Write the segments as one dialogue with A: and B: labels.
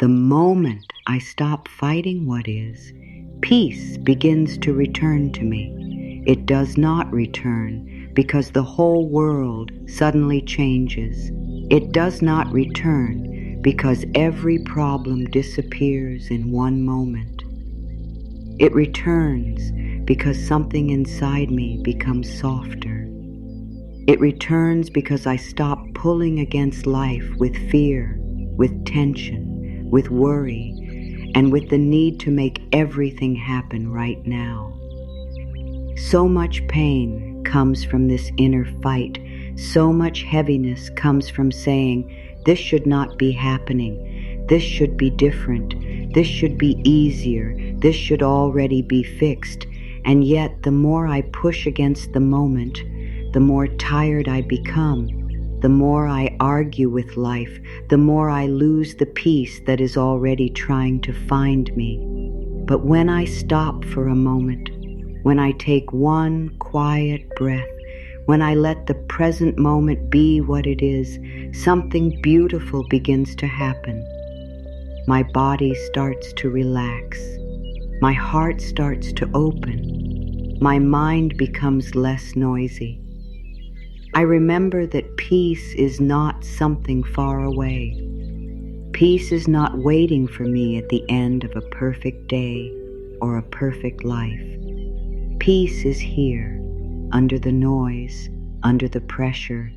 A: The moment I stop fighting what is, peace begins to return to me. It does not return because the whole world suddenly changes. It does not return because every problem disappears in one moment. It returns because something inside me becomes softer. It returns because I stop pulling against life with fear, with tension, with worry, and with the need to make everything happen right now. So much pain comes from this inner fight. So much heaviness comes from saying, this should not be happening. This should be different. This should be easier. This should already be fixed. And yet, the more I push against the moment, the more tired I become. The more I argue with life, the more I lose the peace that is already trying to find me. But when I stop for a moment, when I take one quiet breath, when I let the present moment be what it is, something beautiful begins to happen. My body starts to relax. My heart starts to open. My mind becomes less noisy. I remember that peace is not something far away. Peace is not waiting for me at the end of a perfect day or a perfect life. Peace is here, under the noise, under the pressure,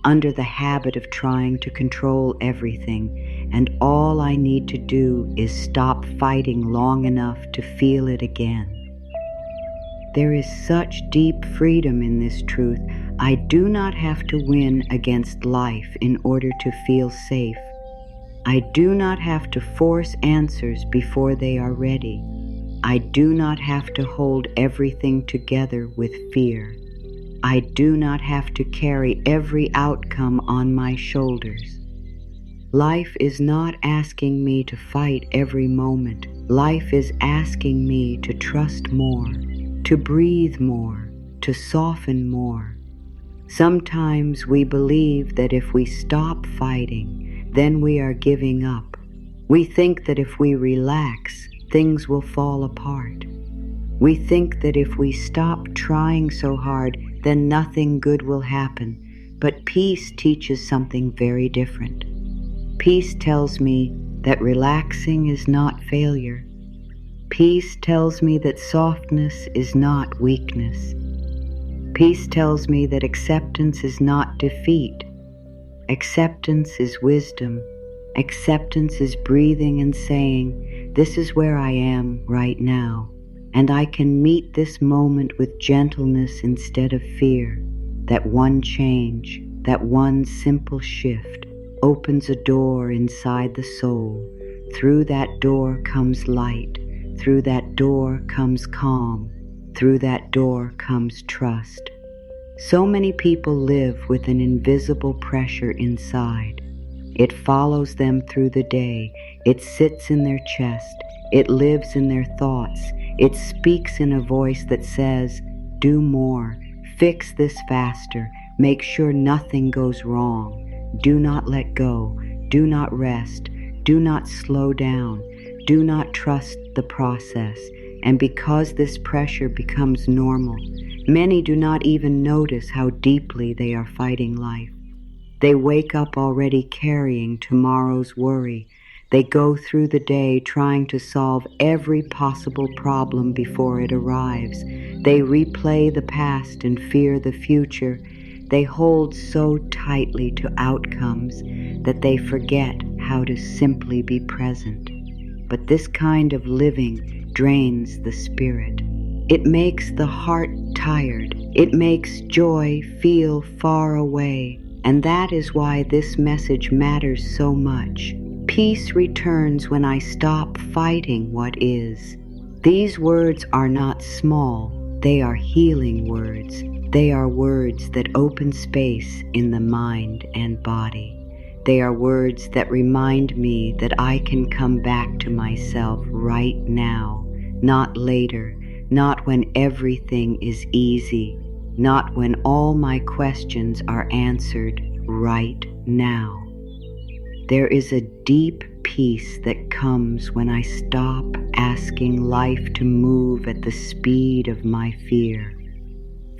A: under the habit of trying to control everything, and all I need to do is stop fighting long enough to feel it again. There is such deep freedom in this truth. I do not have to win against life in order to feel safe. I do not have to force answers before they are ready. I do not have to hold everything together with fear. I do not have to carry every outcome on my shoulders. Life is not asking me to fight every moment. Life is asking me to trust more, to breathe more, to soften more. Sometimes we believe that if we stop fighting, then we are giving up. We think that if we relax, things will fall apart. We think that if we stop trying so hard, then nothing good will happen. But peace teaches something very different. Peace tells me that relaxing is not failure. Peace tells me that softness is not weakness. Peace tells me that acceptance is not defeat. Acceptance is wisdom. Acceptance is breathing and saying, this is where I am right now, and I can meet this moment with gentleness instead of fear. That one change, that one simple shift, opens a door inside the soul. Through that door comes light. Through that door comes calm. Through that door comes trust. So many people live with an invisible pressure inside. It follows them through the day. It sits in their chest. It lives in their thoughts. It speaks in a voice that says, do more, fix this faster, make sure nothing goes wrong. Do not let go. Do not rest. Do not slow down. Do not trust the process. And because this pressure becomes normal, many do not even notice how deeply they are fighting life. They wake up already carrying tomorrow's worry. They go through the day trying to solve every possible problem before it arrives. They replay the past and fear the future. They hold so tightly to outcomes that they forget how to simply be present. But this kind of living drains the spirit. It makes the heart tired. It makes joy feel far away. And that is why this message matters so much. Peace returns when I stop fighting what is. These words are not small. They are healing words. They are words that open space in the mind and body. They are words that remind me that I can come back to myself right now, not later, not when everything is easy, not when all my questions are answered right now. There is a deep peace that comes when I stop asking life to move at the speed of my fear.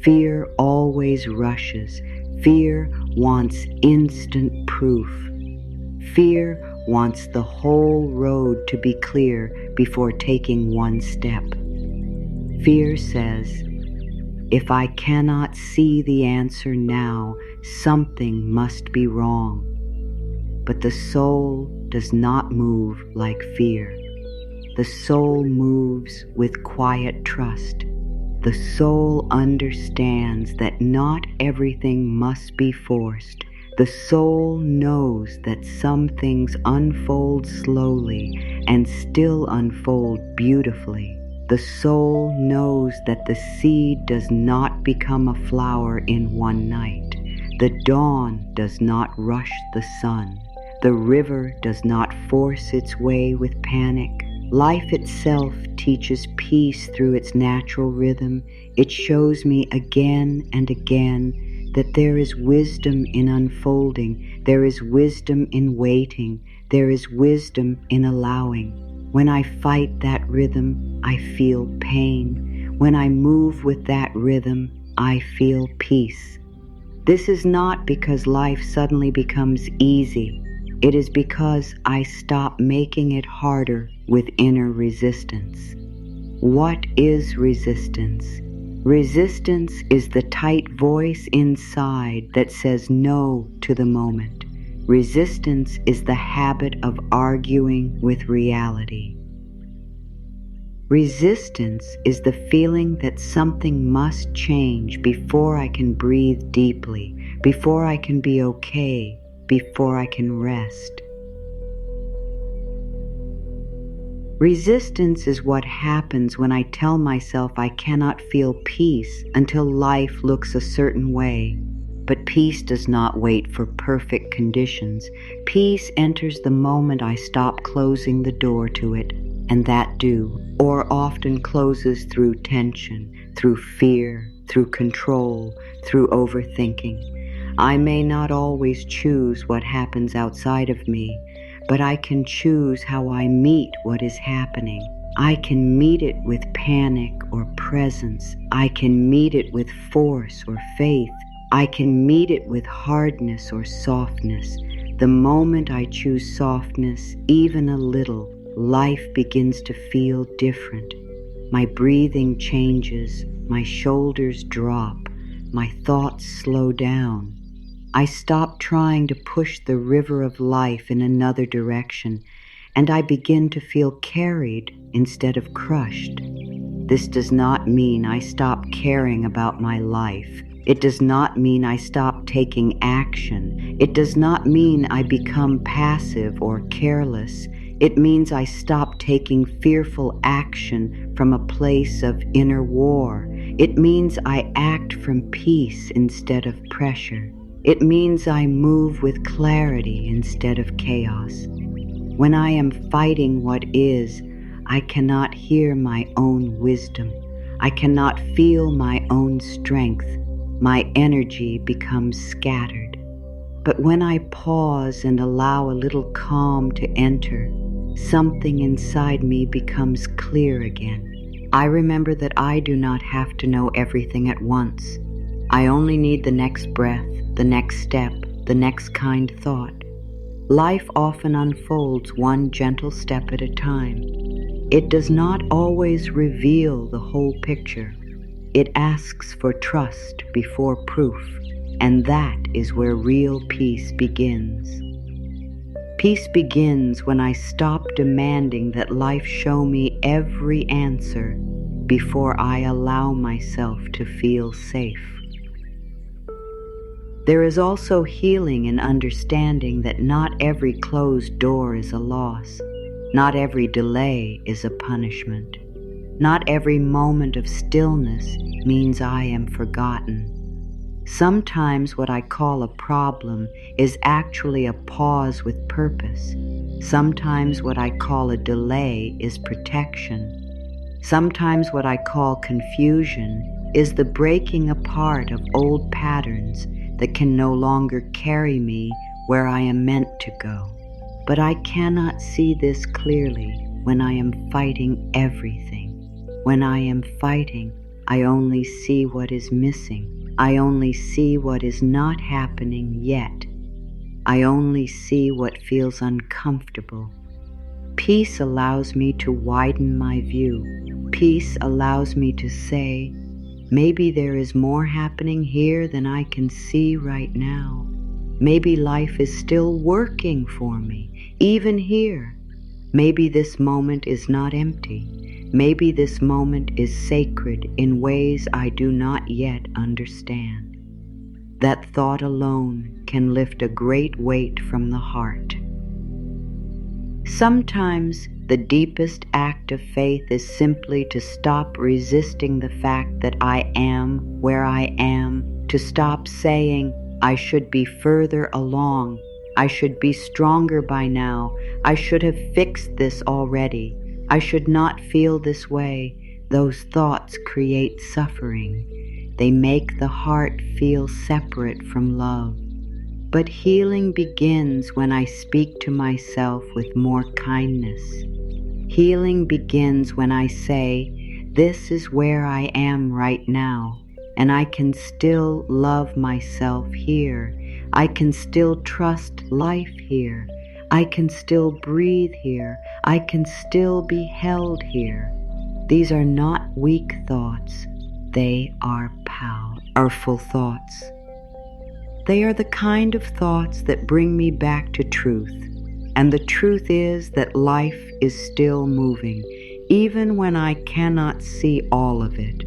A: Fear always rushes. Fear wants instant proof. Fear wants the whole road to be clear before taking one step. Fear says, if I cannot see the answer now, something must be wrong. But the soul does not move like fear. The soul moves with quiet trust. The soul understands that not everything must be forced. The soul knows that some things unfold slowly and still unfold beautifully. The soul knows that the seed does not become a flower in one night. The dawn does not rush the sun. The river does not force its way with panic. Life itself teaches peace through its natural rhythm. It shows me again and again that there is wisdom in unfolding, there is wisdom in waiting, there is wisdom in allowing. When I fight that rhythm, I feel pain. When I move with that rhythm, I feel peace. This is not because life suddenly becomes easy. It is because I stop making it harder with inner resistance. What is resistance? Resistance is the tight voice inside that says no to the moment. Resistance is the habit of arguing with reality. Resistance is the feeling that something must change before I can breathe deeply, before I can be okay, before I can rest. Resistance is what happens when I tell myself I cannot feel peace until life looks a certain way. But peace does not wait for perfect conditions. Peace enters the moment I stop closing the door to it, and that or often closes through tension, through fear, through control, through overthinking. I may not always choose what happens outside of me, but I can choose how I meet what is happening. I can meet it with panic or presence. I can meet it with force or faith. I can meet it with hardness or softness. The moment I choose softness, even a little, life begins to feel different. My breathing changes, my shoulders drop, my thoughts slow down. I stop trying to push the river of life in another direction, and I begin to feel carried instead of crushed. This does not mean I stop caring about my life. It does not mean I stop taking action. It does not mean I become passive or careless. It means I stop taking fearful action from a place of inner war. It means I act from peace instead of pressure. It means I move with clarity instead of chaos. When I am fighting what is, I cannot hear my own wisdom. I cannot feel my own strength. My energy becomes scattered. But when I pause and allow a little calm to enter, something inside me becomes clear again. I remember that I do not have to know everything at once. I only need the next breath, the next step, the next kind thought. Life often unfolds one gentle step at a time. It does not always reveal the whole picture. It asks for trust before proof, and that is where real peace begins. Peace begins when I stop demanding that life show me every answer before I allow myself to feel safe. There is also healing in understanding that not every closed door is a loss. Not every delay is a punishment. Not every moment of stillness means I am forgotten. Sometimes what I call a problem is actually a pause with purpose. Sometimes what I call a delay is protection. Sometimes what I call confusion is the breaking apart of old patterns that can no longer carry me where I am meant to go. But I cannot see this clearly when I am fighting everything. When I am fighting, I only see what is missing. I only see what is not happening yet. I only see what feels uncomfortable. Peace allows me to widen my view. Peace allows me to say, maybe there is more happening here than I can see right now. Maybe life is still working for me, even here. Maybe this moment is not empty. Maybe this moment is sacred in ways I do not yet understand. That thought alone can lift a great weight from the heart. Sometimes the deepest act of faith is simply to stop resisting the fact that I am where I am, to stop saying, I should be further along, I should be stronger by now, I should have fixed this already, I should not feel this way. Those thoughts create suffering. They make the heart feel separate from love. But healing begins when I speak to myself with more kindness. Healing begins when I say, this is where I am right now, and I can still love myself here. I can still trust life here. I can still breathe here. I can still be held here. These are not weak thoughts. They are powerful thoughts. They are the kind of thoughts that bring me back to truth. And the truth is that life is still moving, even when I cannot see all of it.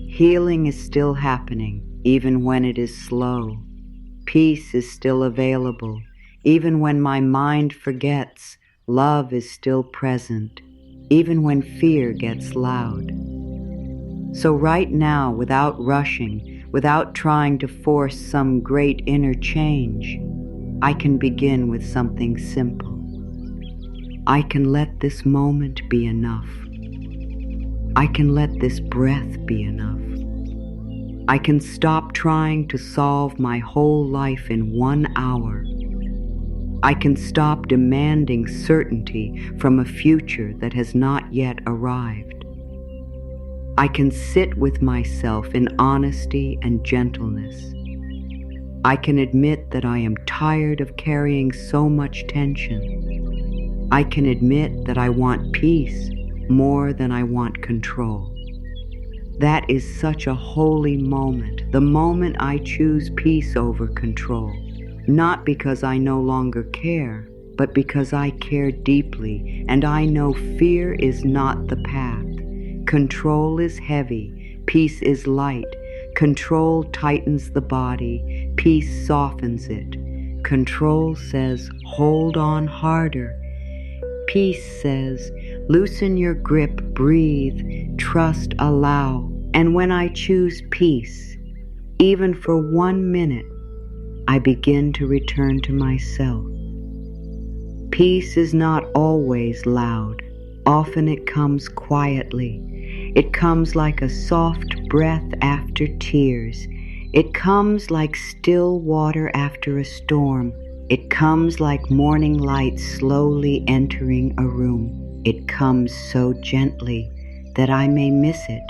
A: Healing is still happening, even when it is slow. Peace is still available, even when my mind forgets. Love is still present, even when fear gets loud. So right now, without rushing, without trying to force some great inner change, I can begin with something simple. I can let this moment be enough. I can let this breath be enough. I can stop trying to solve my whole life in 1 hour. I can stop demanding certainty from a future that has not yet arrived. I can sit with myself in honesty and gentleness. I can admit that I am tired of carrying so much tension. I can admit that I want peace more than I want control. That is such a holy moment, the moment I choose peace over control, not because I no longer care, but because I care deeply, and I know fear is not the path. Control is heavy, peace is light. Control tightens the body, peace softens it. Control says, hold on harder. Peace says, loosen your grip, breathe, trust, allow. And when I choose peace, even for 1 minute, I begin to return to myself. Peace is not always loud. Often it comes quietly. It comes like a soft breath after tears. It comes like still water after a storm. It comes like morning light slowly entering a room. It comes so gently that I may miss it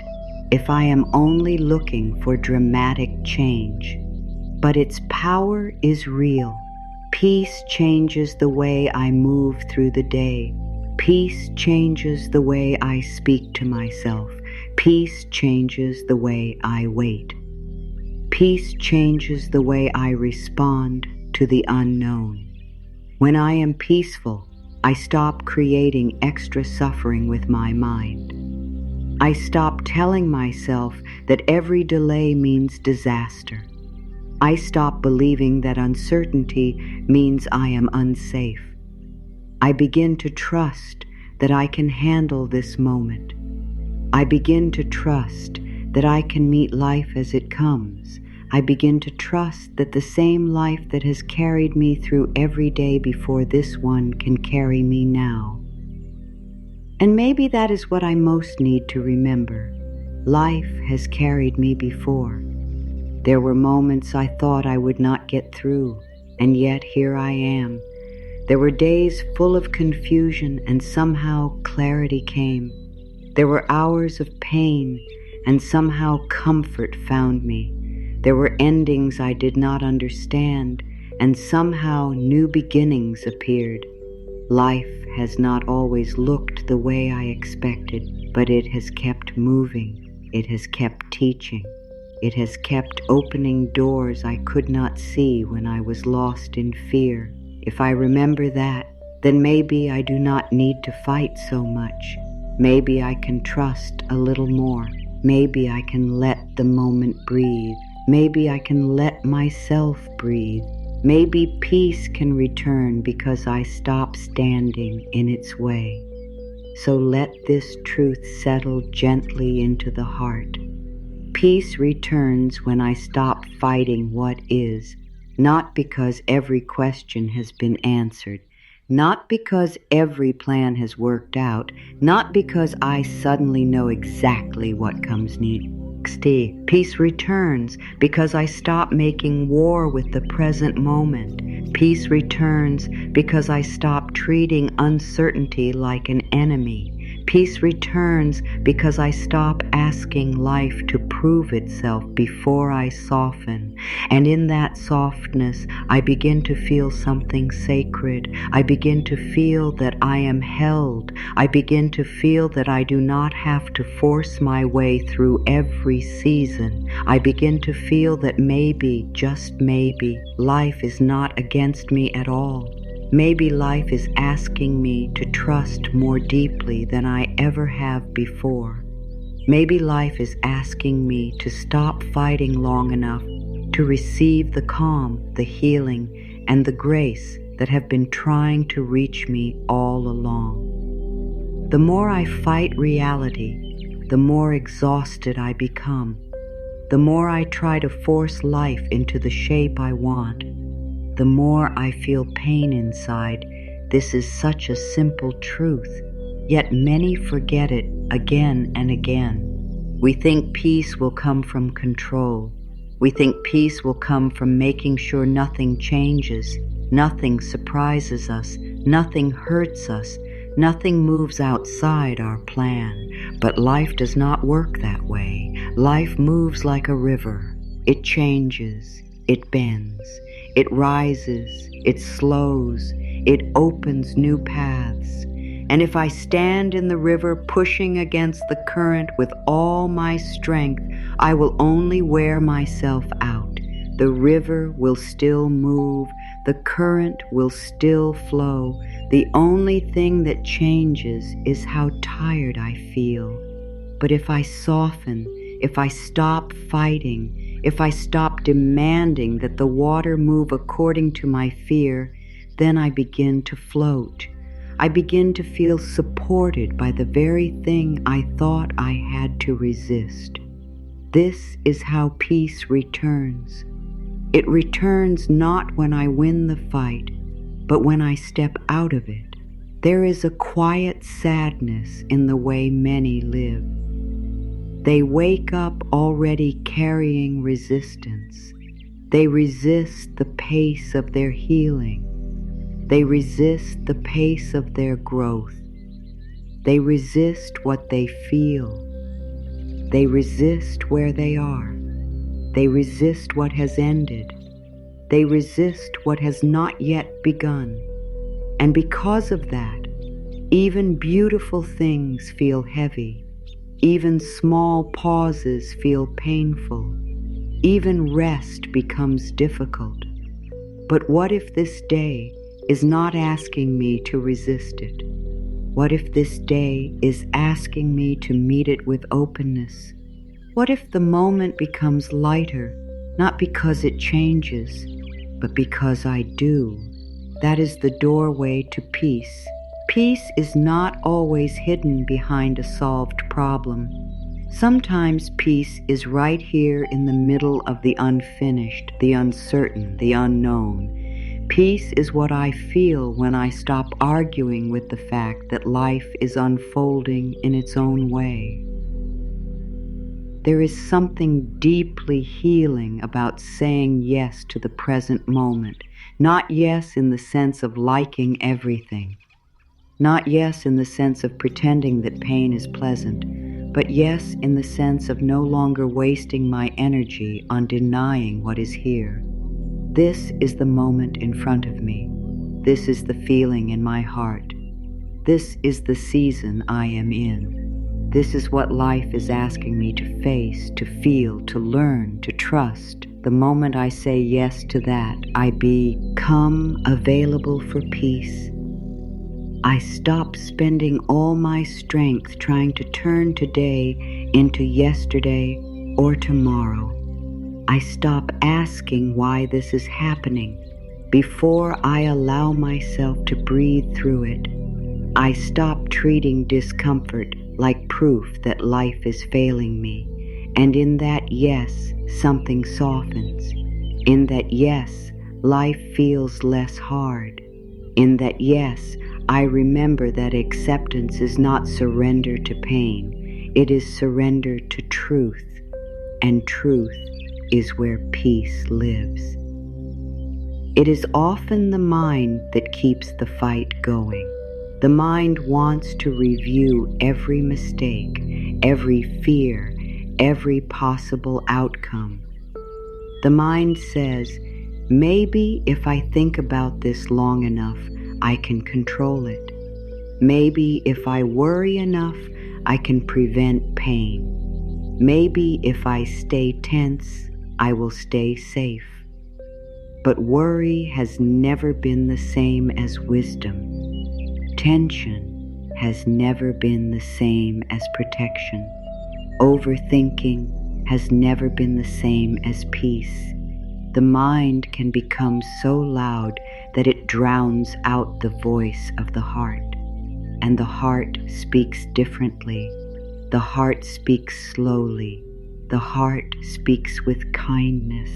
A: if I am only looking for dramatic change. But its power is real. Peace changes the way I move through the day. Peace changes the way I speak to myself. Peace changes the way I wait. Peace changes the way I respond to the unknown. When I am peaceful, I stop creating extra suffering with my mind. I stop telling myself that every delay means disaster. I stop believing that uncertainty means I am unsafe. I begin to trust that I can handle this moment. I begin to trust that I can meet life as it comes. I begin to trust that the same life that has carried me through every day before this one can carry me now. And maybe that is what I most need to remember. Life has carried me before. There were moments I thought I would not get through, and yet here I am. There were days full of confusion, and somehow clarity came. There were hours of pain, and somehow comfort found me. There were endings I did not understand, and somehow new beginnings appeared. Life has not always looked the way I expected, but it has kept moving. It has kept teaching. It has kept opening doors I could not see when I was lost in fear. If I remember that, then maybe I do not need to fight so much. Maybe I can trust a little more. Maybe I can let the moment breathe. Maybe I can let myself breathe. Maybe peace can return because I stop standing in its way. So let this truth settle gently into the heart. Peace returns when I stop fighting what is, not because every question has been answered, not because every plan has worked out, not because I suddenly know exactly what comes next. Peace returns because I stop making war with the present moment. Peace returns because I stop treating uncertainty like an enemy. Peace returns because I stop asking life to prove itself before I soften. And in that softness, I begin to feel something sacred. I begin to feel that I am held. I begin to feel that I do not have to force my way through every season. I begin to feel that maybe, just maybe, life is not against me at all. Maybe life is asking me to trust more deeply than I ever have before. Maybe life is asking me to stop fighting long enough to receive the calm, the healing, and the grace that have been trying to reach me all along. The more I fight reality, the more exhausted I become. The more I try to force life into the shape I want, the more I feel pain inside. This is such a simple truth, yet many forget it again and again. We think peace will come from control. We think peace will come from making sure nothing changes, nothing surprises us, nothing hurts us, nothing moves outside our plan. But life does not work that way. Life moves like a river. It changes, it bends, it rises, it slows, it opens new paths. And if I stand in the river pushing against the current with all my strength, I will only wear myself out. The river will still move, the current will still flow. The only thing that changes is how tired I feel. But if I soften, if I stop fighting, if I stop demanding that the water move according to my fear, then I begin to float. I begin to feel supported by the very thing I thought I had to resist. This is how peace returns. It returns not when I win the fight, but when I step out of it. There is a quiet sadness in the way many live. They wake up already carrying resistance. They resist the pace of their healing. They resist the pace of their growth. They resist what they feel. They resist where they are. They resist what has ended. They resist what has not yet begun. And because of that, even beautiful things feel heavy. Even small pauses feel painful. Even rest becomes difficult. But what if this day is not asking me to resist it? What if this day is asking me to meet it with openness? What if the moment becomes lighter, not because it changes, but because I do? That is the doorway to peace. Peace is not always hidden behind a solved problem. Sometimes peace is right here in the middle of the unfinished, the uncertain, the unknown. Peace is what I feel when I stop arguing with the fact that life is unfolding in its own way. There is something deeply healing about saying yes to the present moment. Not yes in the sense of liking everything. Not yes in the sense of pretending that pain is pleasant, but yes in the sense of no longer wasting my energy on denying what is here. This is the moment in front of me. This is the feeling in my heart. This is the season I am in. This is what life is asking me to face, to feel, to learn, to trust. The moment I say yes to that, I become available for peace. I stop spending all my strength trying to turn today into yesterday or tomorrow. I stop asking why this is happening before I allow myself to breathe through it. I stop treating discomfort like proof that life is failing me. And in that yes, something softens. In that yes, life feels less hard. In that yes, I remember that acceptance is not surrender to pain. It is surrender to truth. And truth is where peace lives. It is often the mind that keeps the fight going. The mind wants to review every mistake, every fear, every possible outcome. The mind says, maybe if I think about this long enough, I can control it. Maybe if I worry enough, I can prevent pain. Maybe if I stay tense, I will stay safe. But worry has never been the same as wisdom. Tension has never been the same as protection. Overthinking has never been the same as peace. The mind can become so loud that it drowns out the voice of the heart. And the heart speaks differently. The heart speaks slowly. The heart speaks with kindness.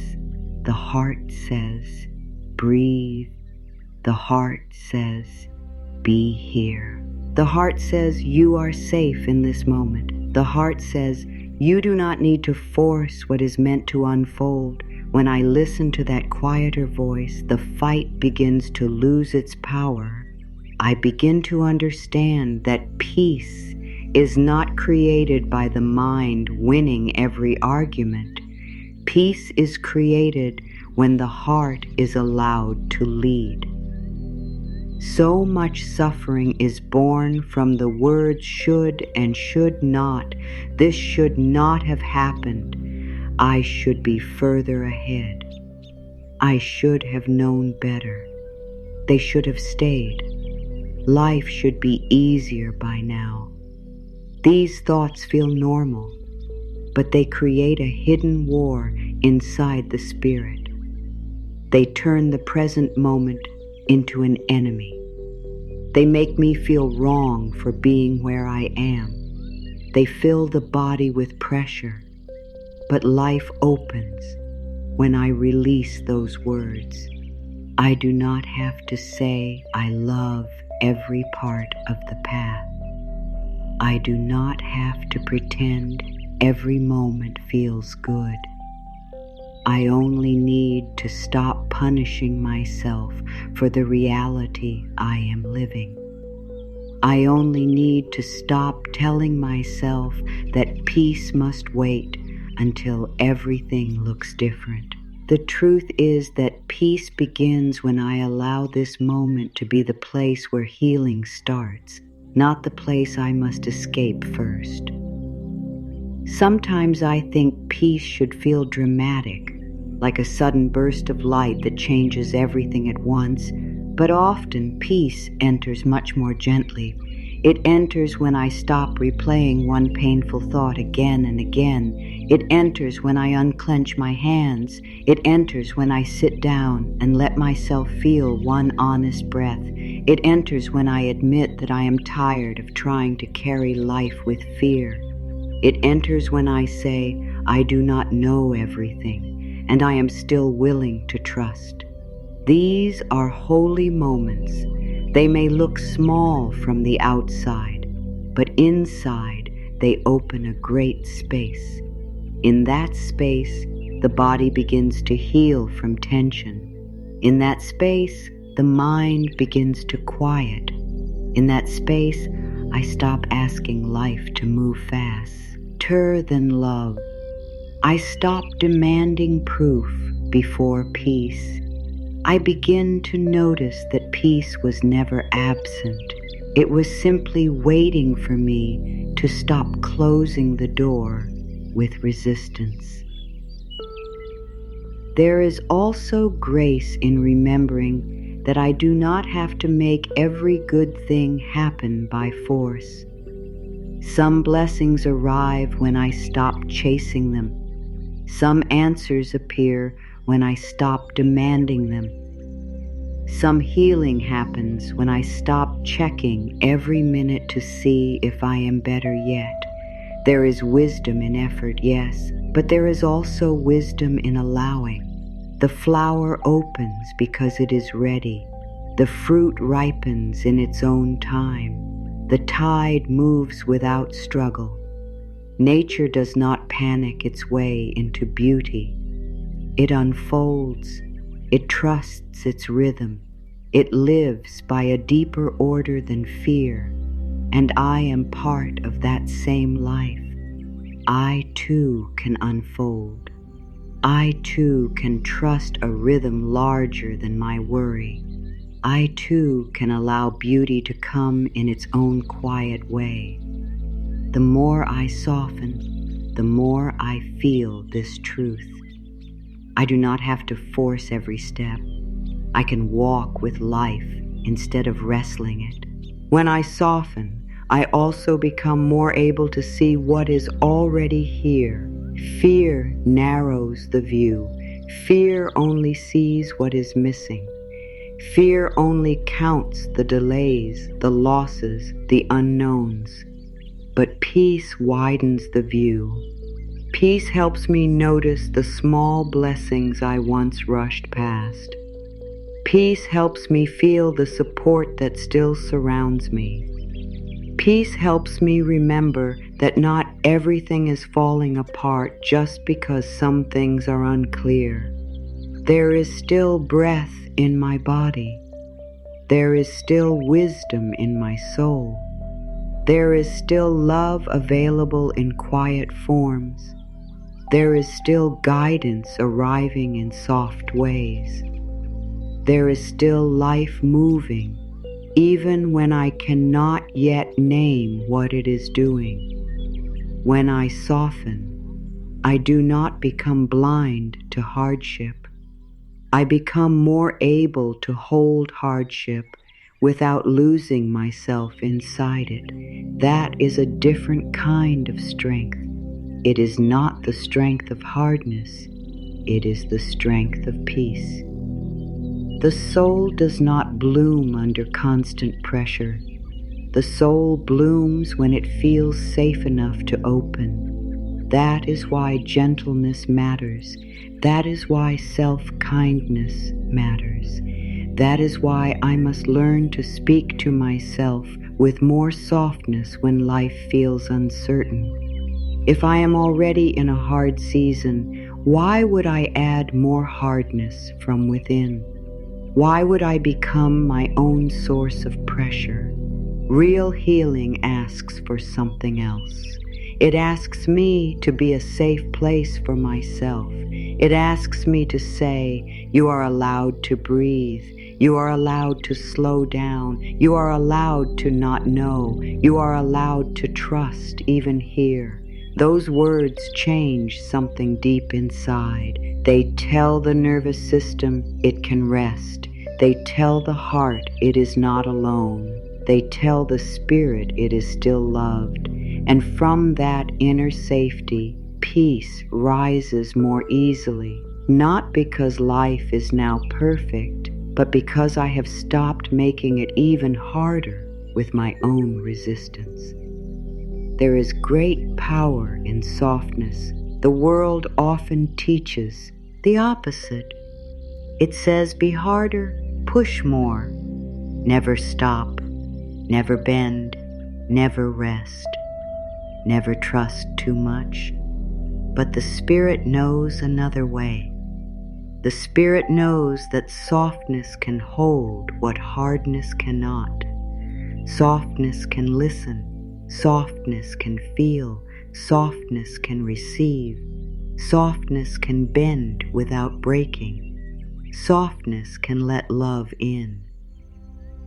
A: The heart says, breathe. The heart says, be here. The heart says, you are safe in this moment. The heart says, you do not need to force what is meant to unfold. When I listen to that quieter voice, the fight begins to lose its power. I begin to understand that peace is not created by the mind winning every argument. Peace is created when the heart is allowed to lead. So much suffering is born from the words should and should not. This should not have happened. I should be further ahead. I should have known better. They should have stayed. Life should be easier by now. These thoughts feel normal, but they create a hidden war inside the spirit. They turn the present moment into an enemy. They make me feel wrong for being where I am. They fill the body with pressure, but life opens when I release those words. I do not have to say I love every part of the path. I do not have to pretend every moment feels good. I only need to stop punishing myself for the reality I am living. I only need to stop telling myself that peace must wait until everything looks different. The truth is that peace begins when I allow this moment to be the place where healing starts, not the place I must escape first. Sometimes I think peace should feel dramatic, like a sudden burst of light that changes everything at once, but often peace enters much more gently. It enters when I stop replaying one painful thought again and again. It enters when I unclench my hands. It enters when I sit down and let myself feel one honest breath. It enters when I admit that I am tired of trying to carry life with fear. It enters when I say, I do not know everything, and I am still willing to trust. These are holy moments. They may look small from the outside, but inside they open a great space. In that space, the body begins to heal from tension. In that space, the mind begins to quiet. In that space, I stop asking life to move faster than love. I stop demanding proof before peace. I begin to notice that peace was never absent. It was simply waiting for me to stop closing the door with resistance. There is also grace in remembering that I do not have to make every good thing happen by force. Some blessings arrive when I stop chasing them. Some answers appear when I stop demanding them. Some healing happens when I stop checking every minute to see if I am better yet. There is wisdom in effort, yes, but there is also wisdom in allowing. The flower opens because it is ready. The fruit ripens in its own time. The tide moves without struggle. Nature does not panic its way into beauty. It unfolds. It trusts its rhythm. It lives by a deeper order than fear, and I am part of that same life. I too can unfold. I too can trust a rhythm larger than my worry. I too can allow beauty to come in its own quiet way. The more I soften, the more I feel this truth. I do not have to force every step. I can walk with life instead of wrestling it. When I soften, I also become more able to see what is already here. Fear narrows the view. Fear only sees what is missing. Fear only counts the delays, the losses, the unknowns. But peace widens the view. Peace helps me notice the small blessings I once rushed past. Peace helps me feel the support that still surrounds me. Peace helps me remember that not everything is falling apart just because some things are unclear. There is still breath in my body. There is still wisdom in my soul. There is still love available in quiet forms. There is still guidance arriving in soft ways. There is still life moving, even when I cannot yet name what it is doing. When I soften, I do not become blind to hardship. I become more able to hold hardship without losing myself inside it. That is a different kind of strength. It is not the strength of hardness. It is the strength of peace. The soul does not bloom under constant pressure. The soul blooms when it feels safe enough to open. That is why gentleness matters. That is why self-kindness matters. That is why I must learn to speak to myself with more softness when life feels uncertain. If I am already in a hard season, why would I add more hardness from within? Why would I become my own source of pressure? Real healing asks for something else. It asks me to be a safe place for myself. It asks me to say, you are allowed to breathe. You are allowed to slow down. You are allowed to not know. You are allowed to trust even here. Those words change something deep inside. They tell the nervous system it can rest. They tell the heart it is not alone. They tell the spirit it is still loved. And from that inner safety, peace rises more easily, not because life is now perfect, but because I have stopped making it even harder with my own resistance. There is great power in softness. The world often teaches the opposite. It says, be harder, push more, never stop, never bend, never rest, never trust too much. But the Spirit knows another way. The Spirit knows that softness can hold what hardness cannot. Softness can listen. Softness can feel. Softness can receive. Softness can bend without breaking. Softness can let love in.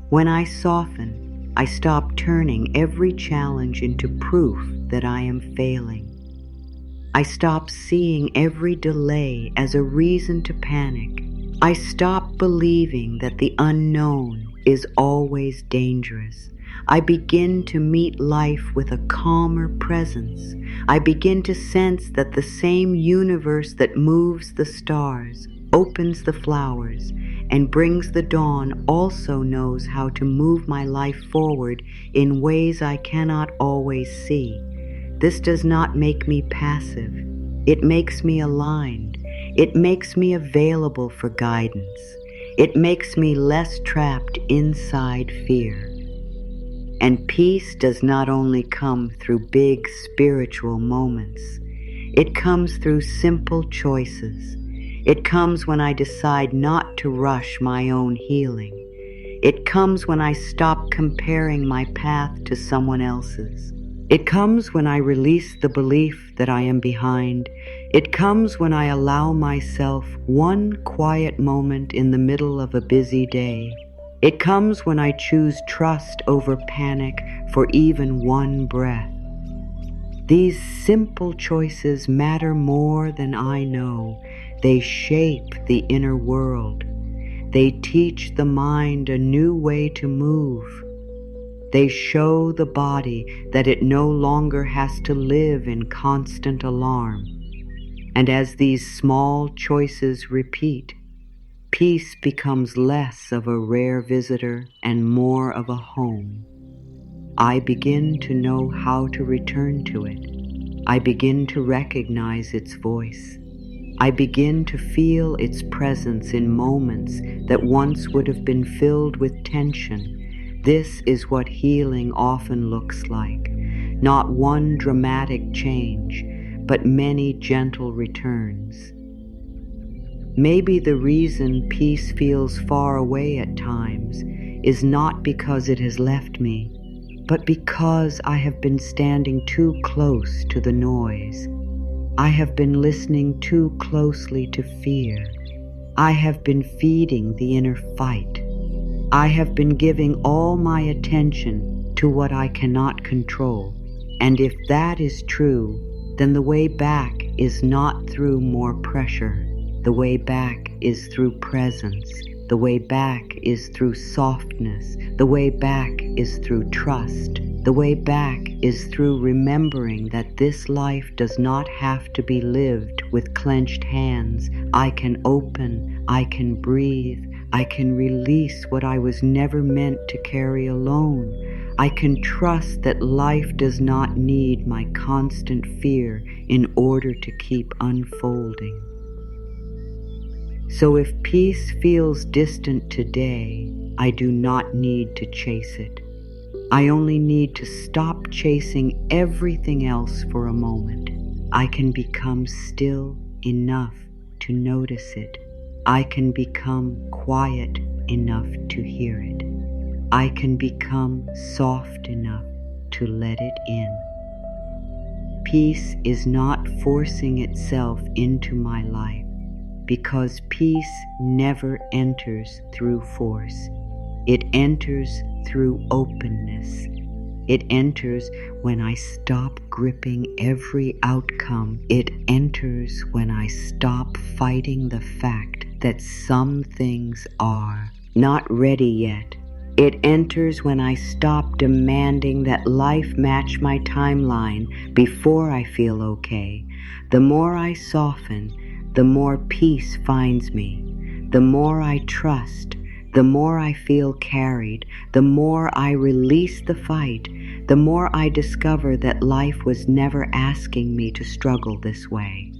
A: When I soften, I stop turning every challenge into proof that I am failing. I stop seeing every delay as a reason to panic. I stop believing that the unknown is always dangerous. I begin to meet life with a calmer presence. I begin to sense that the same universe that moves the stars, opens the flowers, and brings the dawn also knows how to move my life forward in ways I cannot always see. This does not make me passive. It makes me aligned. It makes me available for guidance. It makes me less trapped inside fear. And peace does not only come through big spiritual moments. It comes through simple choices. It comes when I decide not to rush my own healing. It comes when I stop comparing my path to someone else's. It comes when I release the belief that I am behind. It comes when I allow myself one quiet moment in the middle of a busy day. It comes when I choose trust over panic for even one breath. These simple choices matter more than I know. They shape the inner world. They teach the mind a new way to move. They show the body that it no longer has to live in constant alarm. And as these small choices repeat, peace becomes less of a rare visitor and more of a home. I begin to know how to return to it. I begin to recognize its voice. I begin to feel its presence in moments that once would have been filled with tension. This is what healing often looks like. Not one dramatic change, but many gentle returns. Maybe the reason peace feels far away at times is not because it has left me, but because I have been standing too close to the noise. I have been listening too closely to fear. I have been feeding the inner fight. I have been giving all my attention to what I cannot control. And if that is true, then the way back is not through more pressure. The way back is through presence. The way back is through softness. The way back is through trust. The way back is through remembering that this life does not have to be lived with clenched hands. I can open, I can breathe, I can release what I was never meant to carry alone. I can trust that life does not need my constant fear in order to keep unfolding. So if peace feels distant today, I do not need to chase it. I only need to stop chasing everything else for a moment. I can become still enough to notice it. I can become quiet enough to hear it. I can become soft enough to let it in. Peace is not forcing itself into my life, because peace never enters through force. It enters through openness. It enters when I stop gripping every outcome. It enters when I stop fighting the fact that some things are not ready yet. It enters when I stop demanding that life match my timeline before I feel okay. The more I soften, the more peace finds me. The more I trust, the more I feel carried. The more I release the fight, the more I discover that life was never asking me to struggle this way.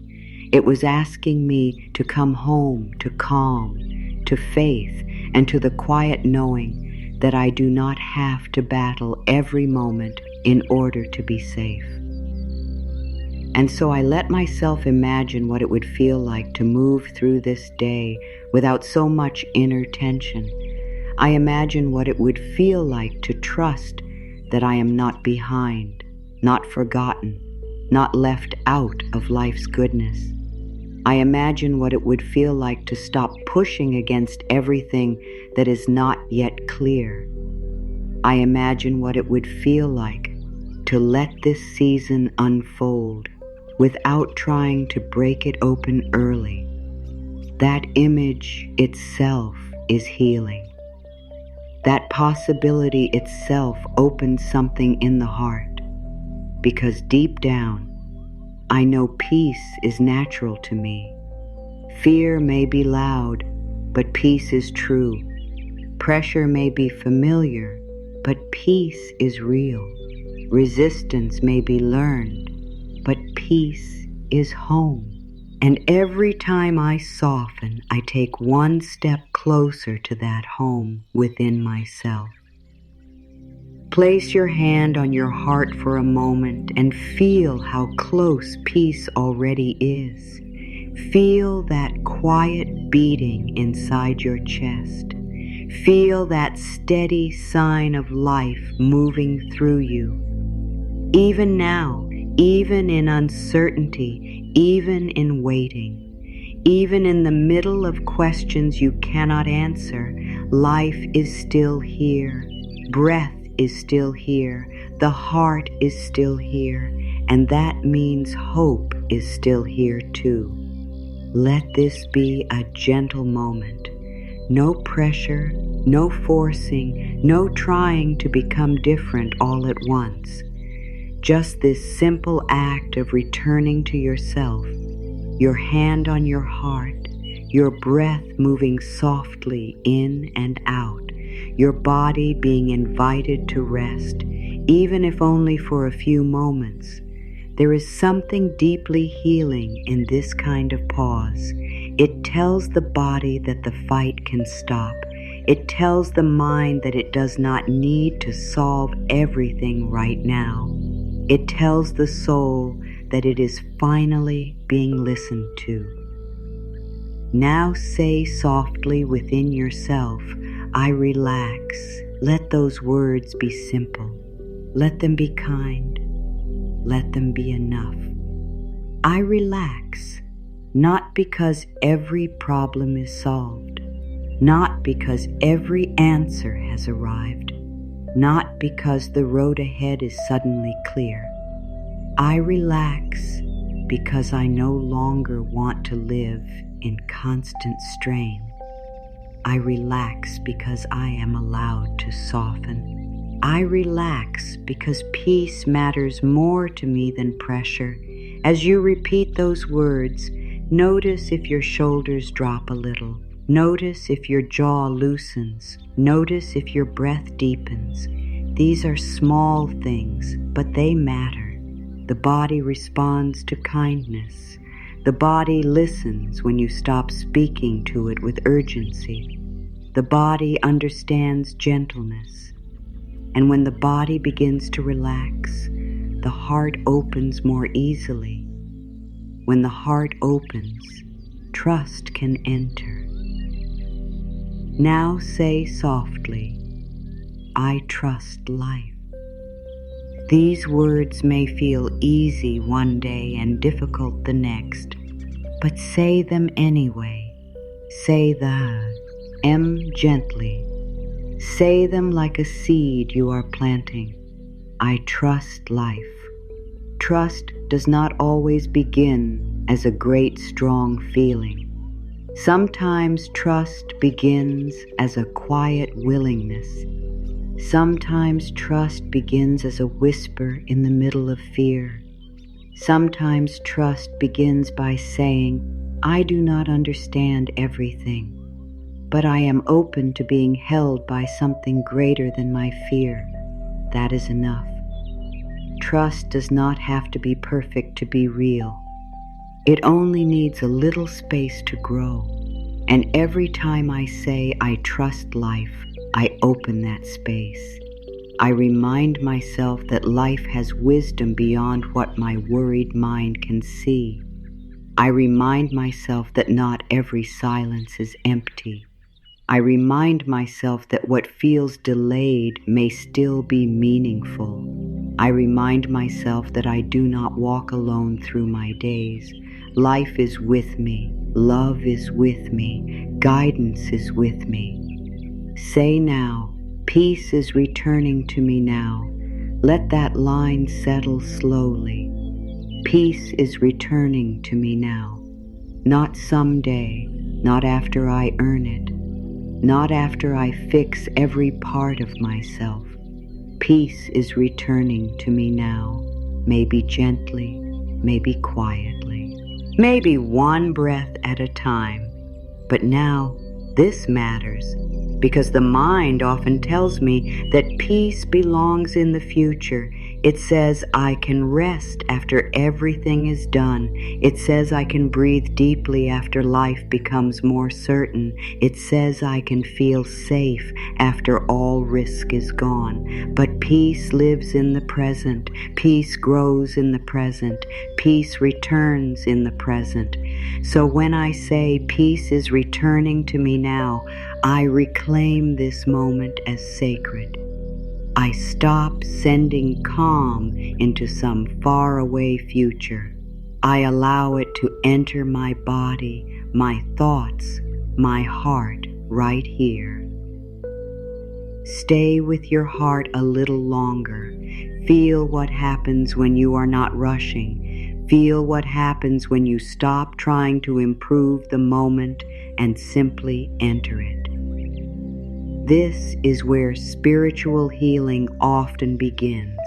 A: It was asking me to come home to calm, to faith, and to the quiet knowing that I do not have to battle every moment in order to be safe. And so I let myself imagine what it would feel like to move through this day without so much inner tension. I imagine what it would feel like to trust that I am not behind, not forgotten, not left out of life's goodness. I imagine what it would feel like to stop pushing against everything that is not yet clear. I imagine what it would feel like to let this season unfold without trying to break it open early. That image itself is healing. That possibility itself opens something in the heart, because deep down, I know peace is natural to me. Fear may be loud, but peace is true. Pressure may be familiar, but peace is real. Resistance may be learned, but peace is home. And every time I soften, I take one step closer to that home within myself. Place your hand on your heart for a moment and feel how close peace already is. Feel that quiet beating inside your chest. Feel that steady sign of life moving through you. Even now, even in uncertainty, even in waiting, even in the middle of questions you cannot answer, life is still here. Breath is still here. The heart is still here. And that means hope is still here too. Let this be a gentle moment. No pressure, no forcing, no trying to become different all at once. Just this simple act of returning to yourself, your hand on your heart, your breath moving softly in and out, your body being invited to rest, even if only for a few moments. There is something deeply healing in this kind of pause. It tells the body that the fight can stop. It tells the mind that it does not need to solve everything right now. It tells the soul that it is finally being listened to. Now say softly within yourself, I relax. Let those words be simple. Let them be kind. Let them be enough. I relax, not because every problem is solved, not because every answer has arrived, not because the road ahead is suddenly clear. I relax because I no longer want to live in constant strain. I relax because I am allowed to soften. I relax because peace matters more to me than pressure. As you repeat those words, notice if your shoulders drop a little. Notice if your jaw loosens. Notice if your breath deepens. These are small things, but they matter. The body responds to kindness. The body listens when you stop speaking to it with urgency. The body understands gentleness. And when the body begins to relax, the heart opens more easily. When the heart opens, trust can enter. Now say softly, I trust life. These words may feel easy one day and difficult the next, but say them anyway. Say the M gently. Say them like a seed you are planting. I trust life. Trust does not always begin as a great strong feeling. Sometimes trust begins as a quiet willingness. Sometimes trust begins as a whisper in the middle of fear. Sometimes trust begins by saying, I do not understand everything, but I am open to being held by something greater than my fear. That is enough. Trust does not have to be perfect to be real. It only needs a little space to grow. And every time I say I trust life, I open that space. I remind myself that life has wisdom beyond what my worried mind can see. I remind myself that not every silence is empty. I remind myself that what feels delayed may still be meaningful. I remind myself that I do not walk alone through my days. Life is with me. Love is with me. Guidance is with me. Say now, peace is returning to me now. Let that line settle slowly. Peace is returning to me now. Not someday, not after I earn it, not after I fix every part of myself. Peace is returning to me now, maybe gently, maybe quietly, maybe one breath at a time. But now, this matters, because the mind often tells me that peace belongs in the future. It says I can rest after everything is done. It says I can breathe deeply after life becomes more certain. It says I can feel safe after all risk is gone. But peace lives in the present. Peace grows in the present. Peace returns in the present. So when I say peace is returning to me now, I reclaim this moment as sacred. I stop sending calm into some faraway future. I allow it to enter my body, my thoughts, my heart right here. Stay with your heart a little longer. Feel what happens when you are not rushing. Feel what happens when you stop trying to improve the moment and simply enter it. This is where spiritual healing often begins,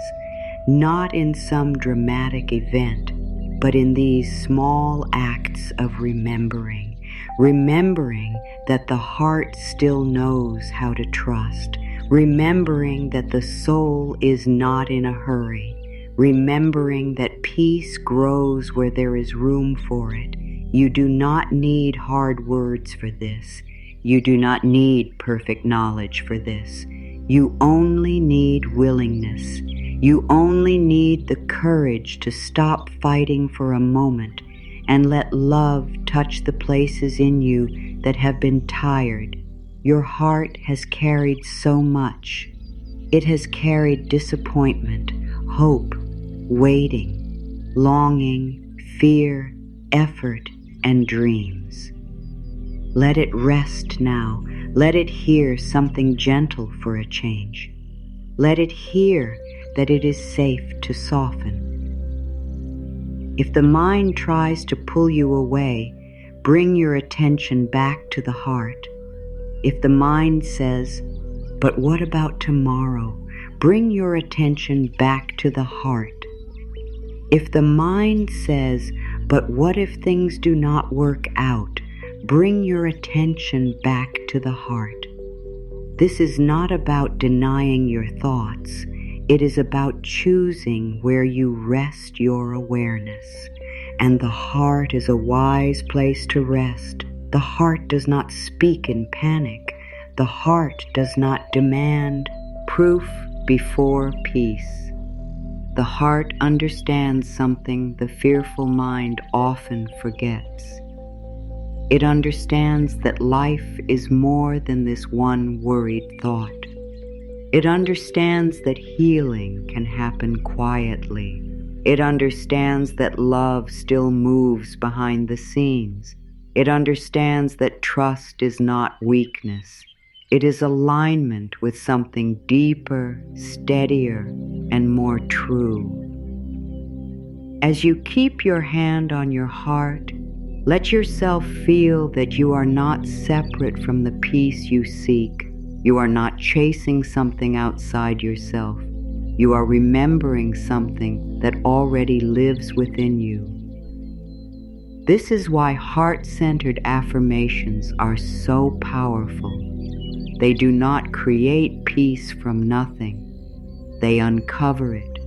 A: not in some dramatic event, but in these small acts of remembering. Remembering that the heart still knows how to trust. Remembering that the soul is not in a hurry. Remembering that peace grows where there is room for it. You do not need hard words for this. You do not need perfect knowledge for this. You only need willingness. You only need the courage to stop fighting for a moment and let love touch the places in you that have been tired. Your heart has carried so much. It has carried disappointment, hope, waiting, longing, fear, effort, and dreams. Let it rest now. Let it hear something gentle for a change. Let it hear that it is safe to soften. If the mind tries to pull you away, bring your attention back to the heart. If the mind says, "But what about tomorrow?" bring your attention back to the heart. If the mind says, "But what if things do not work out?" bring your attention back to the heart. This is not about denying your thoughts. It is about choosing where you rest your awareness. And the heart is a wise place to rest. The heart does not speak in panic. The heart does not demand proof before peace. The heart understands something the fearful mind often forgets. It understands that life is more than this one worried thought. It understands that healing can happen quietly. It understands that love still moves behind the scenes. It understands that trust is not weakness. It is alignment with something deeper, steadier, and more true. As you keep your hand on your heart, let yourself feel that you are not separate from the peace you seek. You are not chasing something outside yourself. You are remembering something that already lives within you. This is why heart-centered affirmations are so powerful. They do not create peace from nothing. They uncover it.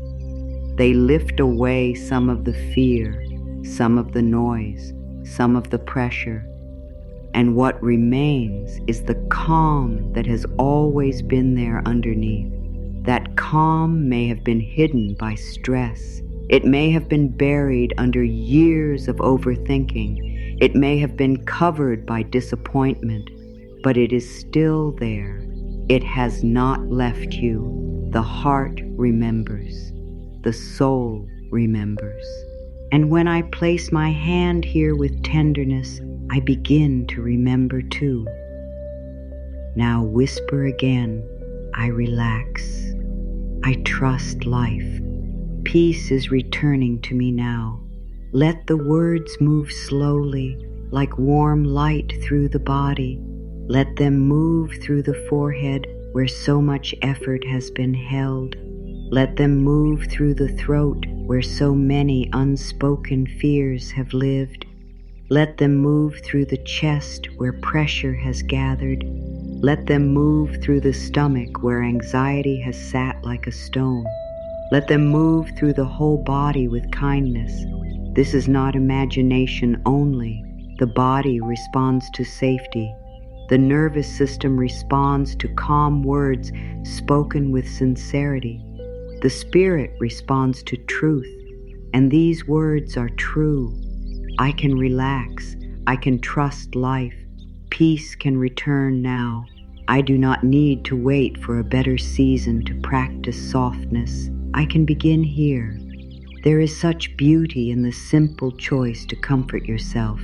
A: They lift away some of the fear, some of the noise, some of the pressure, and what remains is the calm that has always been there underneath, That calm may have been hidden by stress. It may have been buried under years of overthinking. It may have been covered by disappointment, but it is still there. It has not left you. The heart remembers. The soul remembers. And when I place my hand here with tenderness, I begin to remember too. Now whisper again, I relax. I trust life. Peace is returning to me now. Let the words move slowly, like warm light through the body. Let them move through the forehead where so much effort has been held. Let them move through the throat where so many unspoken fears have lived. Let them move through the chest where pressure has gathered. Let them move through the stomach where anxiety has sat like a stone. Let them move through the whole body with kindness. This is not imagination only. The body responds to safety. The nervous system responds to calm words spoken with sincerity. The spirit responds to truth, and these words are true. I can relax. I can trust life. Peace can return now. I do not need to wait for a better season to practice softness. I can begin here. There is such beauty in the simple choice to comfort yourself.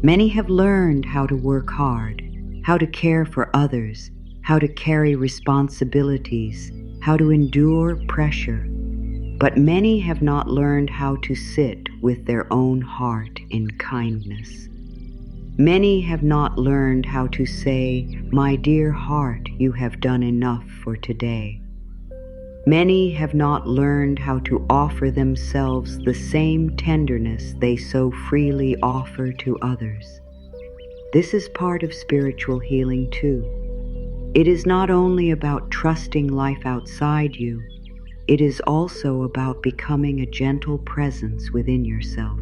A: Many have learned how to work hard, how to care for others, how to carry responsibilities, how to endure pressure. But many have not learned how to sit with their own heart in kindness. Many have not learned how to say, "My dear heart, you have done enough for today." Many have not learned how to offer themselves the same tenderness they so freely offer to others. This is part of spiritual healing too. It is not only about trusting life outside you, it is also about becoming a gentle presence within yourself.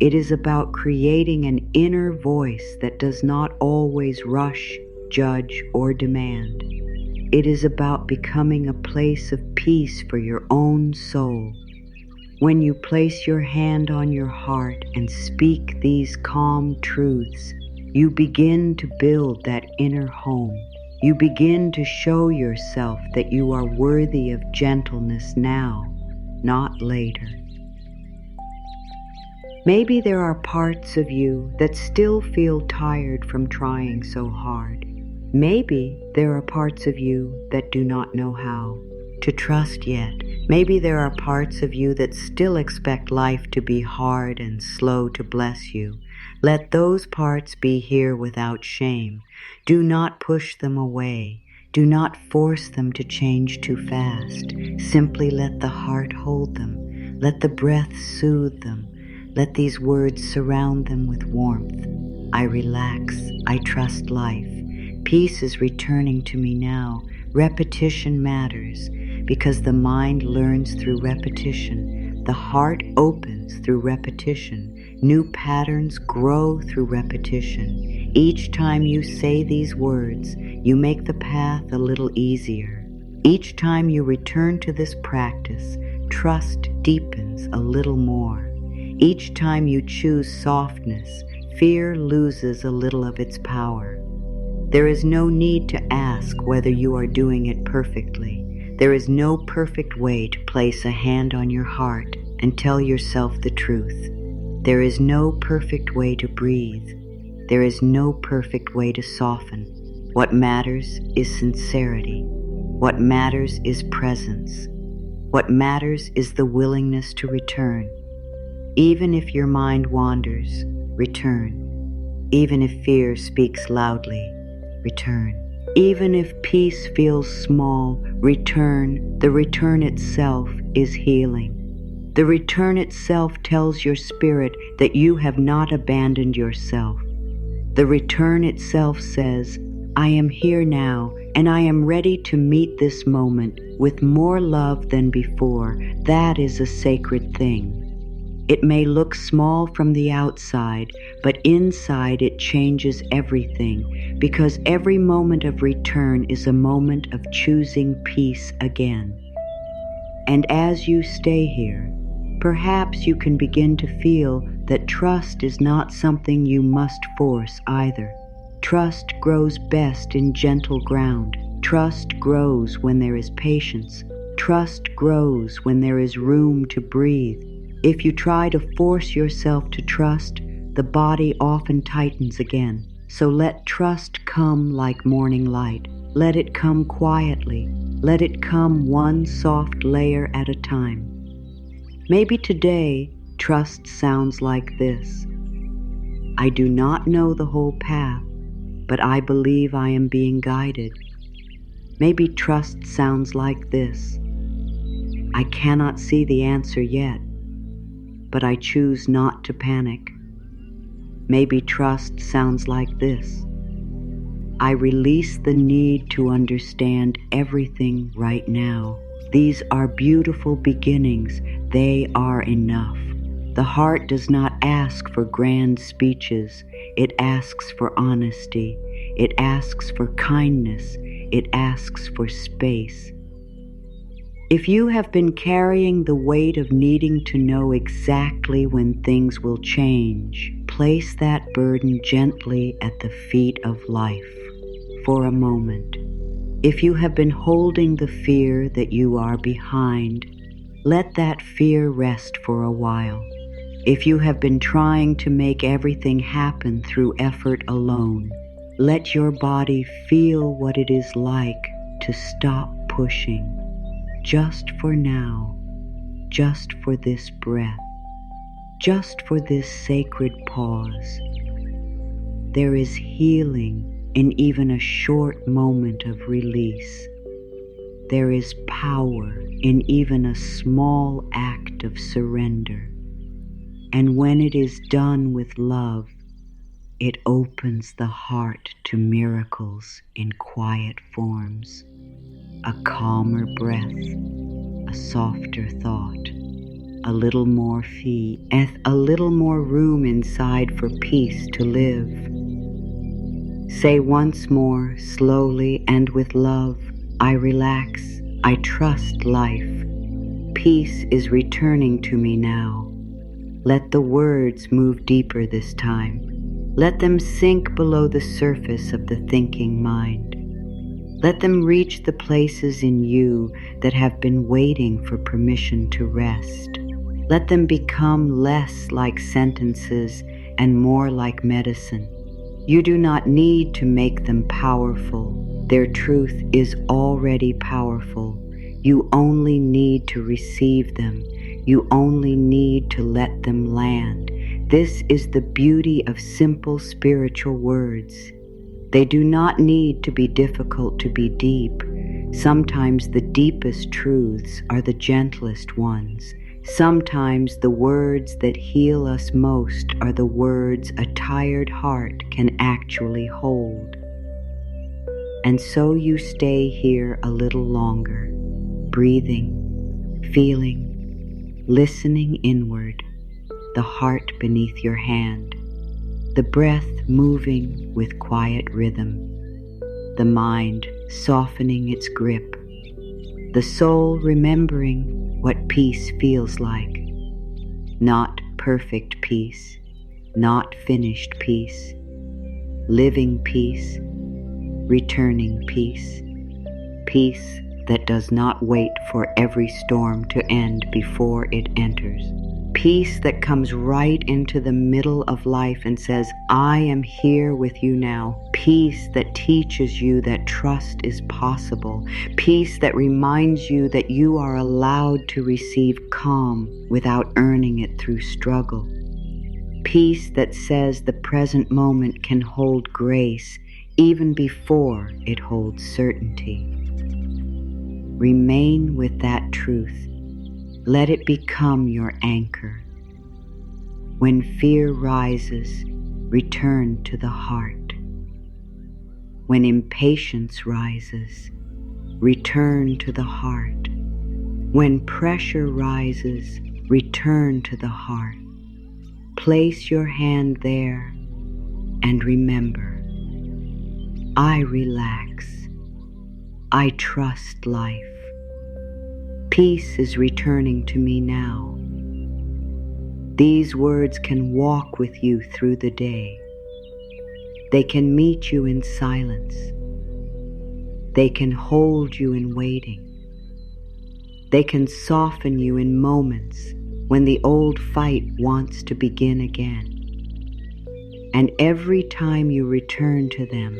A: It is about creating an inner voice that does not always rush, judge, or demand. It is about becoming a place of peace for your own soul. When you place your hand on your heart and speak these calm truths, you begin to build that inner home. You begin to show yourself that you are worthy of gentleness now, not later. Maybe there are parts of you that still feel tired from trying so hard. Maybe there are parts of you that do not know how to trust yet. Maybe there are parts of you that still expect life to be hard and slow to bless you. Let those parts be here without shame. Do not push them away. Do not force them to change too fast. Simply let the heart hold them. Let the breath soothe them. Let these words surround them with warmth. I relax. I trust life. Peace is returning to me now. Repetition matters because the mind learns through repetition. The heart opens through repetition. New patterns grow through repetition. Each time you say these words, you make the path a little easier. Each time you return to this practice, trust deepens a little more. Each time you choose softness, fear loses a little of its power. There is no need to ask whether you are doing it perfectly. There is no perfect way to place a hand on your heart and tell yourself the truth. There is no perfect way to breathe. There is no perfect way to soften. What matters is sincerity. What matters is presence. What matters is the willingness to return. Even if your mind wanders, return. Even if fear speaks loudly, return. Even if peace feels small, return. The return itself is healing. The return itself tells your spirit that you have not abandoned yourself. The return itself says, I am here now, and I am ready to meet this moment with more love than before. That is a sacred thing. It may look small from the outside, but inside it changes everything, because every moment of return is a moment of choosing peace again. And as you stay here, perhaps you can begin to feel that trust is not something you must force either. Trust grows best in gentle ground. Trust grows when there is patience. Trust grows when there is room to breathe. If you try to force yourself to trust, the body often tightens again. So let trust come like morning light. Let it come quietly. Let it come one soft layer at a time. Maybe today, trust sounds like this. I do not know the whole path, but I believe I am being guided. Maybe trust sounds like this. I cannot see the answer yet, but I choose not to panic. Maybe trust sounds like this. I release the need to understand everything right now. These are beautiful beginnings. They are enough. The heart does not ask for grand speeches. It asks for honesty. It asks for kindness. It asks for space. If you have been carrying the weight of needing to know exactly when things will change, place that burden gently at the feet of life for a moment. If you have been holding the fear that you are behind, let that fear rest for a while. If you have been trying to make everything happen through effort alone, let your body feel what it is like to stop pushing. Just for now, just for this breath, just for this sacred pause. There is healing in even a short moment of release. There is power in even a small act of surrender. And when it is done with love, it opens the heart to miracles in quiet forms. A calmer breath, a softer thought, a little more feet, a little more room inside for peace to live. Say once more, slowly and with love, I relax, I trust life. Peace is returning to me now. Let the words move deeper this time. Let them sink below the surface of the thinking mind. Let them reach the places in you that have been waiting for permission to rest. Let them become less like sentences and more like medicine. You do not need to make them powerful. Their truth is already powerful. You only need to receive them. You only need to let them land. This is the beauty of simple spiritual words. They do not need to be difficult to be deep. Sometimes the deepest truths are the gentlest ones. Sometimes the words that heal us most are the words a tired heart can actually hold. And so you stay here a little longer, breathing, feeling, listening inward, the heart beneath your hand, the breath moving with quiet rhythm, the mind softening its grip, the soul remembering what peace feels like. Not perfect peace, not finished peace, living peace, returning peace, peace that does not wait for every storm to end before it enters. Peace that comes right into the middle of life and says, I am here with you now. Peace that teaches you that trust is possible. Peace that reminds you that you are allowed to receive calm without earning it through struggle. Peace that says the present moment can hold grace even before it holds certainty. Remain with that truth. Let it become your anchor. When fear rises, return to the heart. When impatience rises, return to the heart. When pressure rises, Return to the heart. Place your hand there and remember, I relax. I trust life. Peace is returning to me now. These words can walk with you through the day. They can meet you in silence. They can hold you in waiting. They can soften you in moments when the old fight wants to begin again. And every time you return to them,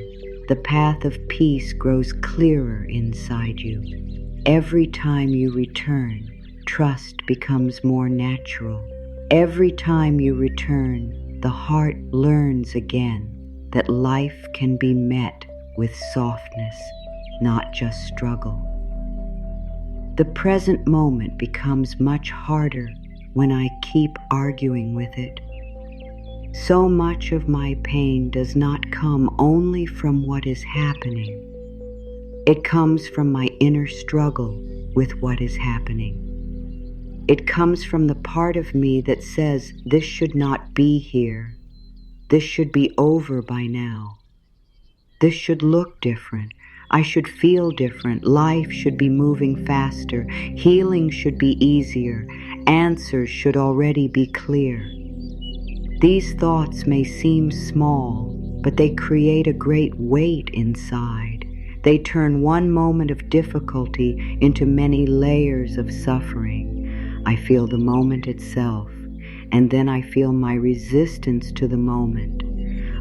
A: the path of peace grows clearer inside you. Every time you return, trust becomes more natural. Every time you return, the heart learns again that life can be met with softness, not just struggle. The present moment becomes much harder when I keep arguing with it. So much of my pain does not come only from what is happening. It comes from my inner struggle with what is happening. It comes from the part of me that says this should not be here. This should be over by now. This should look different. I should feel different. Life should be moving faster. Healing should be easier. Answers should already be clear. These thoughts may seem small, but they create a great weight inside. They turn one moment of difficulty into many layers of suffering. I feel the moment itself, and then I feel my resistance to the moment.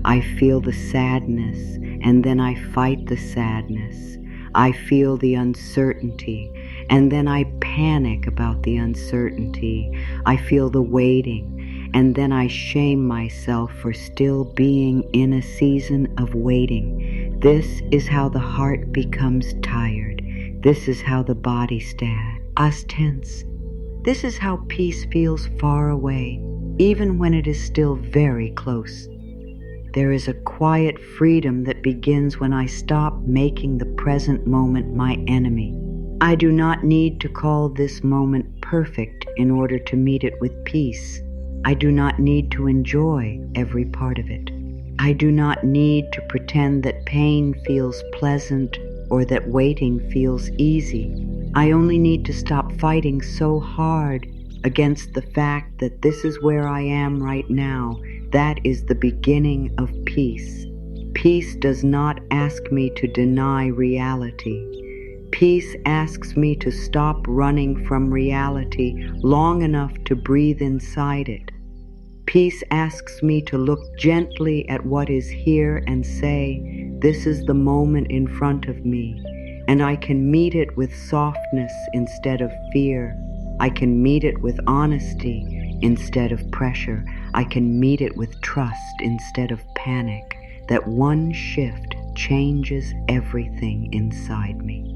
A: I feel the sadness, and then I fight the sadness. I feel the uncertainty, and then I panic about the uncertainty. I feel the waiting, and then I shame myself for still being in a season of waiting. This is how the heart becomes tired. This is how the body stands tense. This is how peace feels far away, even when it is still very close. There is a quiet freedom that begins when I stop making the present moment my enemy. I do not need to call this moment perfect in order to meet it with peace. I do not need to enjoy every part of it. I do not need to pretend that pain feels pleasant or that waiting feels easy. I only need to stop fighting so hard against the fact that this is where I am right now. That is the beginning of peace. Peace does not ask me to deny reality. Peace asks me to stop running from reality long enough to breathe inside it. Peace asks me to look gently at what is here and say, this is the moment in front of me, and I can meet it with softness instead of fear. I can meet it with honesty instead of pressure. I can meet it with trust instead of panic. That one shift changes everything inside me.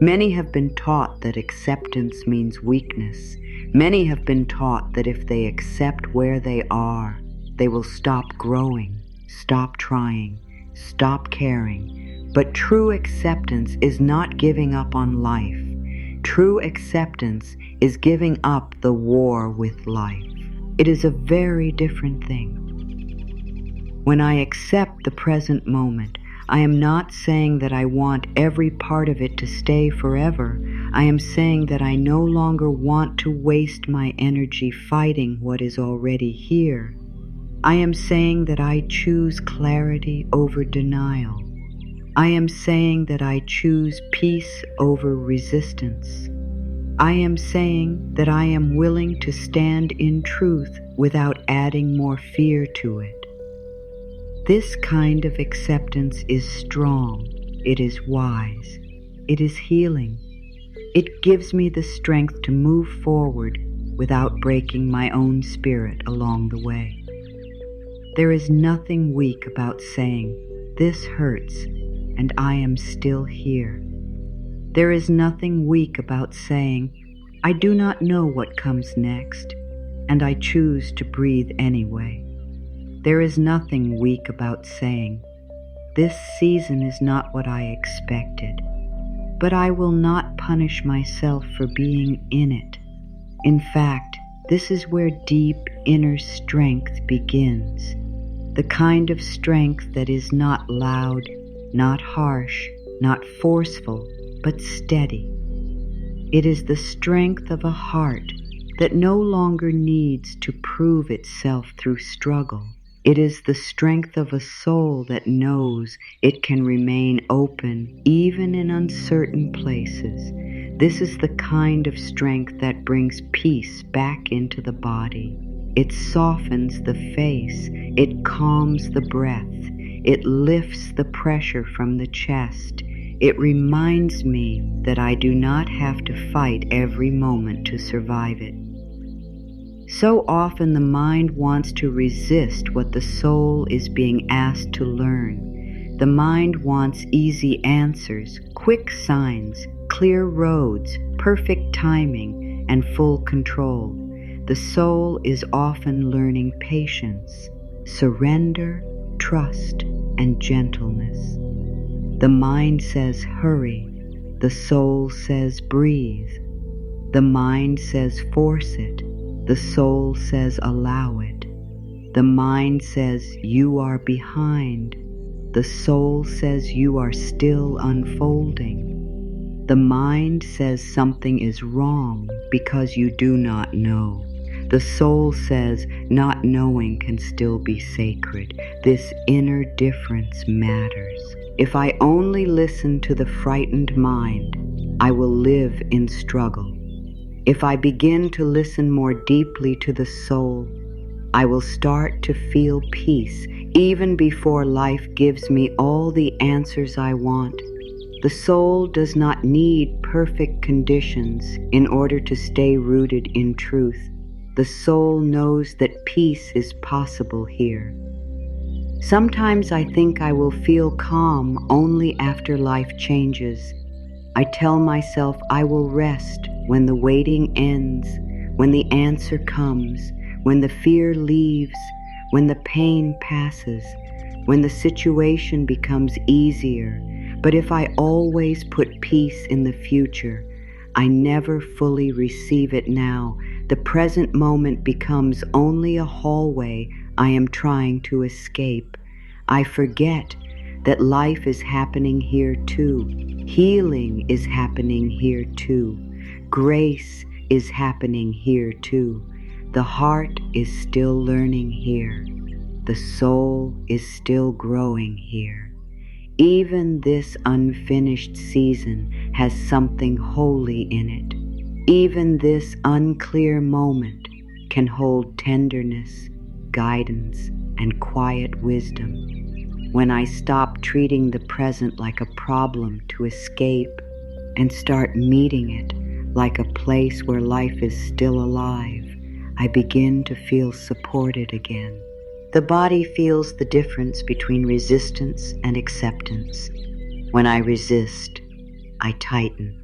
A: Many have been taught that acceptance means weakness. Many have been taught that if they accept where they are, they will stop growing, stop trying, stop caring. But true acceptance is not giving up on life. True acceptance is giving up the war with life. It is a very different thing. When I accept the present moment, I am not saying that I want every part of it to stay forever. I am saying that I no longer want to waste my energy fighting what is already here. I am saying that I choose clarity over denial. I am saying that I choose peace over resistance. I am saying that I am willing to stand in truth without adding more fear to it. This kind of acceptance is strong. It is wise. It is healing. It gives me the strength to move forward without breaking my own spirit along the way. There is nothing weak about saying, this hurts, and I am still here. There is nothing weak about saying, I do not know what comes next, and I choose to breathe anyway. There is nothing weak about saying, this season is not what I expected, but I will not punish myself for being in it. In fact, this is where deep inner strength begins, the kind of strength that is not loud, not harsh, not forceful, but steady. It is the strength of a heart that no longer needs to prove itself through struggle. It is the strength of a soul that knows it can remain open even in uncertain places. This is the kind of strength that brings peace back into the body. It softens the face, it calms the breath, it lifts the pressure from the chest. It reminds me that I do not have to fight every moment to survive it. So often the mind wants to resist what the soul is being asked to learn. The mind wants easy answers, quick signs, clear roads, perfect timing, and full control. The soul is often learning patience, surrender, trust, and gentleness. The mind says hurry, the soul says breathe. The mind says force it, the soul says allow it. The mind says you are behind, the soul says you are still unfolding. The mind says something is wrong because you do not know. The soul says not knowing can still be sacred. This inner difference matters. If I only listen to the frightened mind, I will live in struggle. If I begin to listen more deeply to the soul, I will start to feel peace even before life gives me all the answers I want. The soul does not need perfect conditions in order to stay rooted in truth. The soul knows that peace is possible here. Sometimes I think I will feel calm only after life changes. I tell myself I will rest when the waiting ends, when the answer comes, when the fear leaves, when the pain passes, when the situation becomes easier. But if I always put peace in the future, I never fully receive it now. The present moment becomes only a hallway I am trying to escape. I forget that life is happening here too. Healing is happening here too. Grace is happening here too. The heart is still learning here. The soul is still growing here. Even this unfinished season has something holy in it. Even this unclear moment can hold tenderness, guidance, and quiet wisdom. When I stop treating the present like a problem to escape and start meeting it like a place where life is still alive, I begin to feel supported again. The body feels the difference between resistance and acceptance. When I resist, I tighten.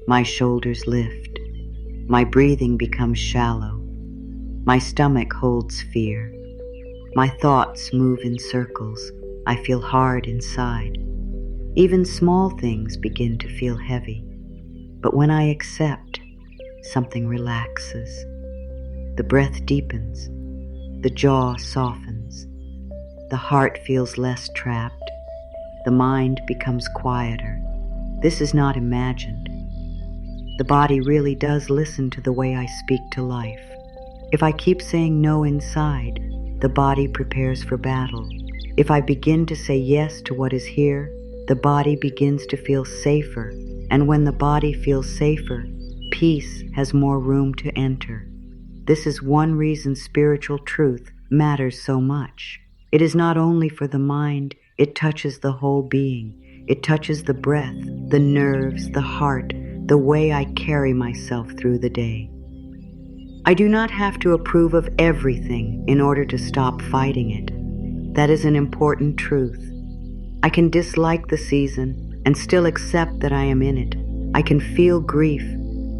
A: My shoulders lift. My breathing becomes shallow. My stomach holds fear. My thoughts move in circles. I feel hard inside. Even small things begin to feel heavy. But when I accept, something relaxes. The breath deepens. The jaw softens. The heart feels less trapped. The mind becomes quieter. This is not imagined. The body really does listen to the way I speak to life. If I keep saying no inside, the body prepares for battle. If I begin to say yes to what is here, the body begins to feel safer. And when the body feels safer, peace has more room to enter. This is one reason spiritual truth matters so much. It is not only for the mind, it touches the whole being. It touches the breath, the nerves, the heart, the way I carry myself through the day. I do not have to approve of everything in order to stop fighting it. That is an important truth. I can dislike the season and still accept that I am in it. I can feel grief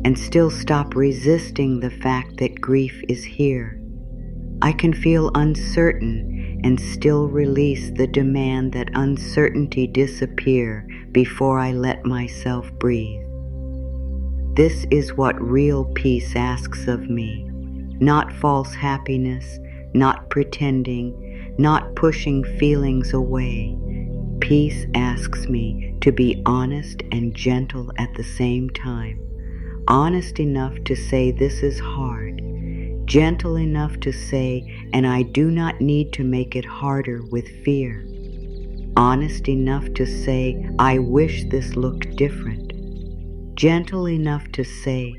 A: and still stop resisting the fact that grief is here. I can feel uncertain and still release the demand that uncertainty disappear before I let myself breathe. This is what real peace asks of me. Not false happiness, not pretending, not pushing feelings away. Peace asks me to be honest and gentle at the same time. Honest enough to say this is hard. Gentle enough to say, and I do not need to make it harder with fear. Honest enough to say, I wish this looked different. Gentle enough to say,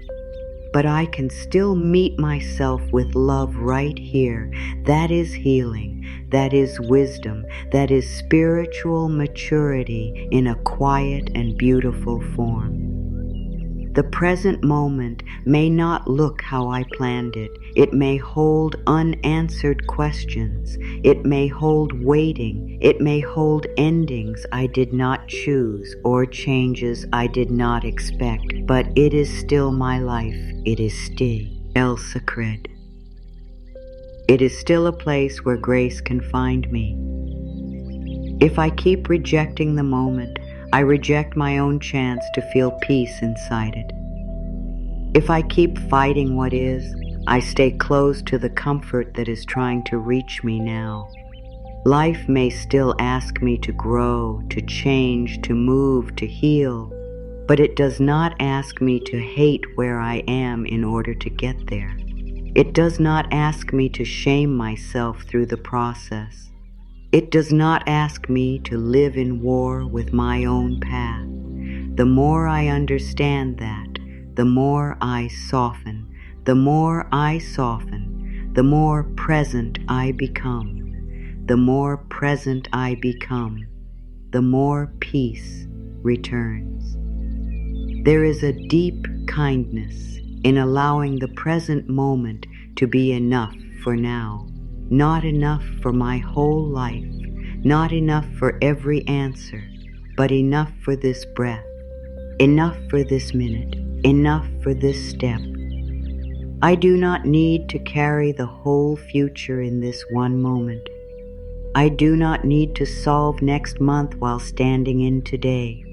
A: but I can still meet myself with love right here. That is healing. That is wisdom. That is spiritual maturity in a quiet and beautiful form. The present moment may not look how I planned it. It may hold unanswered questions. It may hold waiting. It may hold endings I did not choose or changes I did not expect. But it is still my life. It is still El Secret. It is still a place where grace can find me. If I keep rejecting the moment, I reject my own chance to feel peace inside it. If I keep fighting what is, I stay close to the comfort that is trying to reach me now. Life may still ask me to grow, to change, to move, to heal, but it does not ask me to hate where I am in order to get there. It does not ask me to shame myself through the process. It does not ask me to live in war with my own path. The more I understand that, the more I soften. The more I soften, the more present I become. The more present I become, the more peace returns. There is a deep kindness in allowing the present moment to be enough for now. Not enough for my whole life, not enough for every answer, but enough for this breath, enough for this minute, enough for this step. I do not need to carry the whole future in this one moment. I do not need to solve next month while standing in today.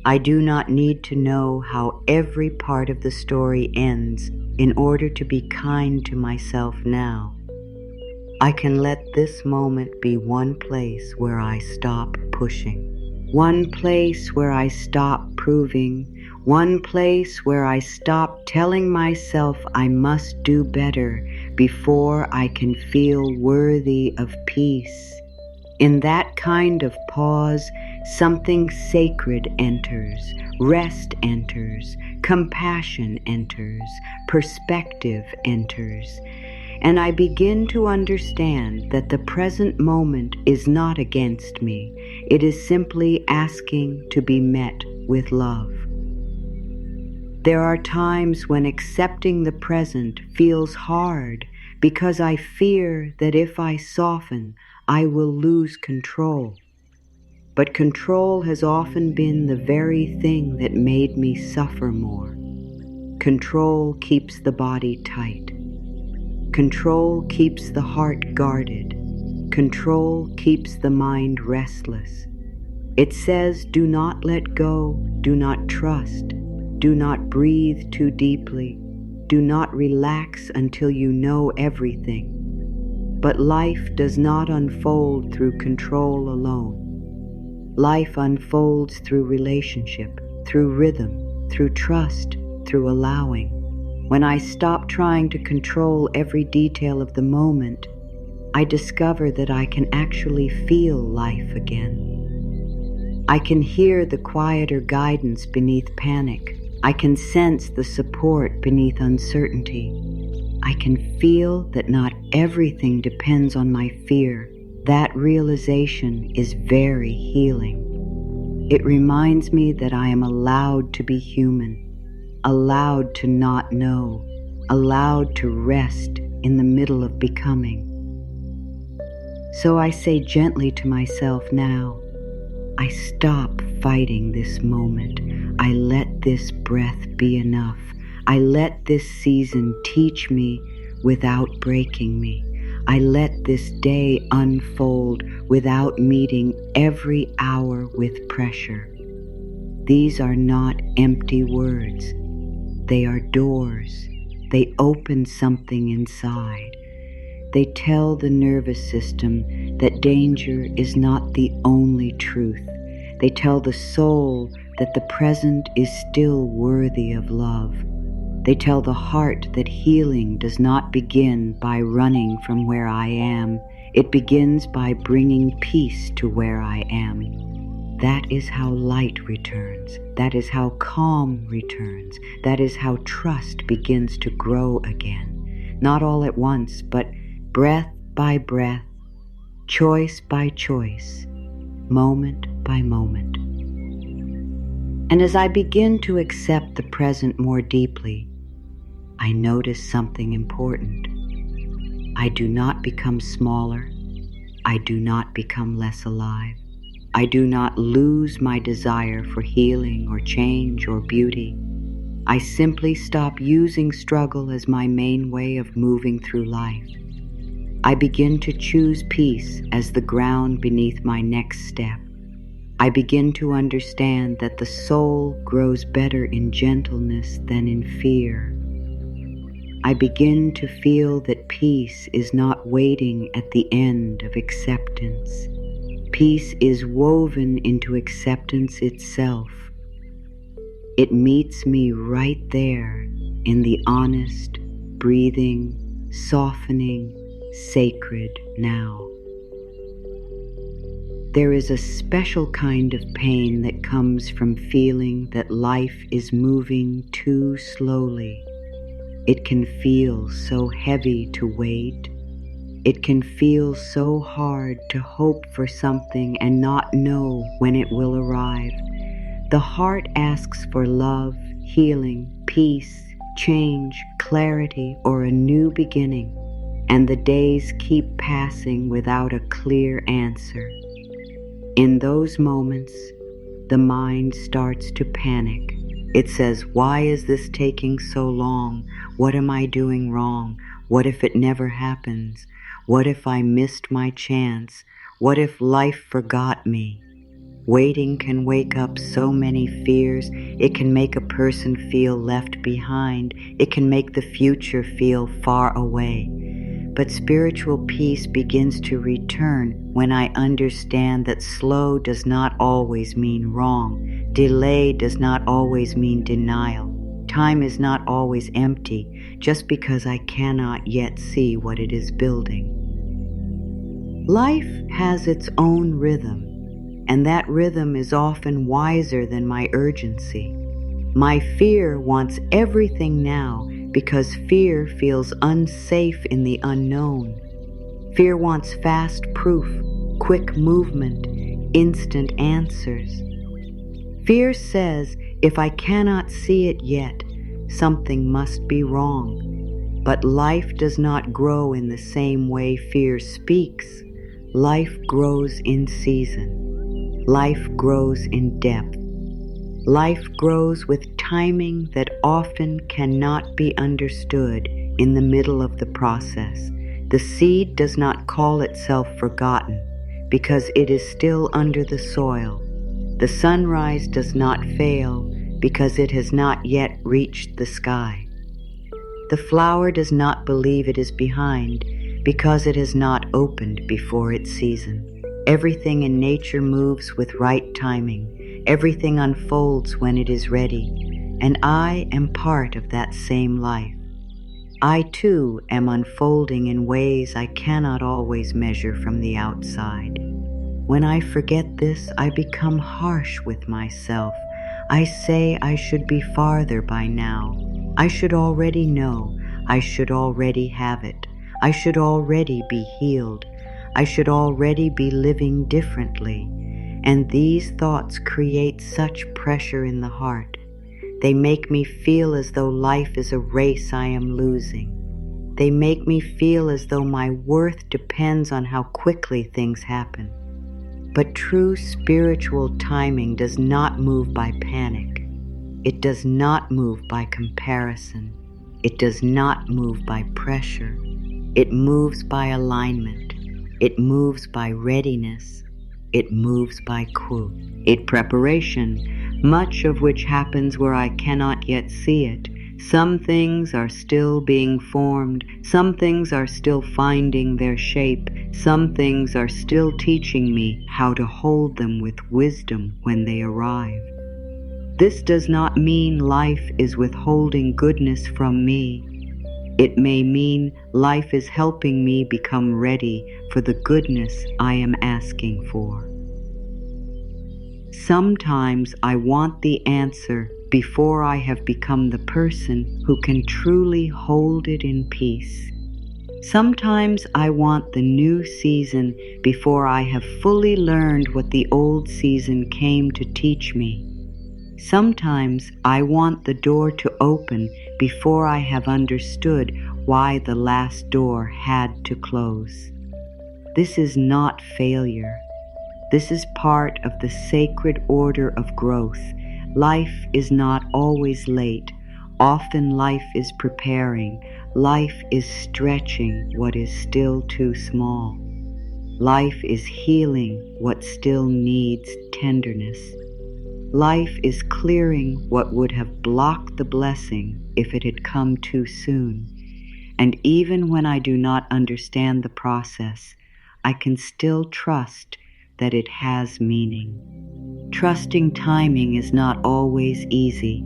A: I do not need to know how every part of the story ends in order to be kind to myself now. I can let this moment be one place where I stop pushing, one place where I stop proving, one place where I stop telling myself I must do better before I can feel worthy of peace. In that kind of pause, something sacred enters, rest enters, compassion enters, perspective enters. And I begin to understand that the present moment is not against me. It is simply asking to be met with love. There are times when accepting the present feels hard because I fear that if I soften, I will lose control. But control has often been the very thing that made me suffer more. Control keeps the body tight. Control keeps the heart guarded. Control keeps the mind restless. It says, do not let go, do not trust, do not breathe too deeply, do not relax until you know everything. But life does not unfold through control alone. Life unfolds through relationship, through rhythm, through trust, through allowing. When I stop trying to control every detail of the moment, I discover that I can actually feel life again. I can hear the quieter guidance beneath panic. I can sense the support beneath uncertainty. I can feel that not everything depends on my fear. That realization is very healing. It reminds me that I am allowed to be human. Allowed to not know, allowed to rest in the middle of becoming. So I say gently to myself now, I stop fighting this moment. I let this breath be enough. I let this season teach me without breaking me. I let this day unfold without meeting every hour with pressure. These are not empty words. They are doors. They open something inside. They tell the nervous system that danger is not the only truth. They tell the soul that the present is still worthy of love. They tell the heart that healing does not begin by running from where I am. It begins by bringing peace to where I am. That is how light returns. That is how calm returns. That is how trust begins to grow again. Not all at once, but breath by breath, choice by choice, moment by moment. And as I begin to accept the present more deeply, I notice something important. I do not become smaller. I do not become less alive. I do not lose my desire for healing or change or beauty. I simply stop using struggle as my main way of moving through life. I begin to choose peace as the ground beneath my next step. I begin to understand that the soul grows better in gentleness than in fear. I begin to feel that peace is not waiting at the end of acceptance. Peace is woven into acceptance itself. It meets me right there in the honest, breathing, softening, sacred now. There is a special kind of pain that comes from feeling that life is moving too slowly. It can feel so heavy to wait. It can feel so hard to hope for something and not know when it will arrive. The heart asks for love, healing, peace, change, clarity, or a new beginning, and the days keep passing without a clear answer. In those moments, the mind starts to panic. It says, "Why is this taking so long? What am I doing wrong? What if it never happens? What if I missed my chance? What if life forgot me?" Waiting can wake up so many fears. It can make a person feel left behind. It can make the future feel far away. But spiritual peace begins to return when I understand that slow does not always mean wrong. Delay does not always mean denial. Time is not always empty just because I cannot yet see what it is building. Life has its own rhythm, and that rhythm is often wiser than my urgency. My fear wants everything now because fear feels unsafe in the unknown. Fear wants fast proof, quick movement, instant answers. Fear says, if I cannot see it yet, something must be wrong. But life does not grow in the same way fear speaks. Life grows in season. Life grows in depth. Life grows with timing that often cannot be understood in the middle of the process. The seed does not call itself forgotten because it is still under the soil. The sunrise does not fail because it has not yet reached the sky. The flower does not believe it is behind because it has not opened before its season. Everything in nature moves with right timing. Everything unfolds when it is ready, and I am part of that same life. I too am unfolding in ways I cannot always measure from the outside. When I forget this, I become harsh with myself. I say I should be farther by now. I should already know. I should already have it. I should already be healed. I should already be living differently. And these thoughts create such pressure in the heart. They make me feel as though life is a race I am losing. They make me feel as though my worth depends on how quickly things happen. But true spiritual timing does not move by panic. It does not move by comparison. It does not move by pressure. It moves by alignment. It moves by readiness. It moves by preparation, much of which happens where I cannot yet see it, Some things are still being formed. Some things are still finding their shape. Some things are still teaching me how to hold them with wisdom when they arrive. This does not mean life is withholding goodness from me. It may mean life is helping me become ready for the goodness I am asking for. Sometimes I want the answer before I have become the person who can truly hold it in peace. Sometimes I want the new season before I have fully learned what the old season came to teach me. Sometimes I want the door to open before I have understood why the last door had to close. This is not failure. This is part of the sacred order of growth. Life is not always late. Often life is preparing. Life is stretching what is still too small. Life is healing what still needs tenderness. Life is clearing what would have blocked the blessing if it had come too soon. And even when I do not understand the process, I can still trust that it has meaning. Trusting timing is not always easy,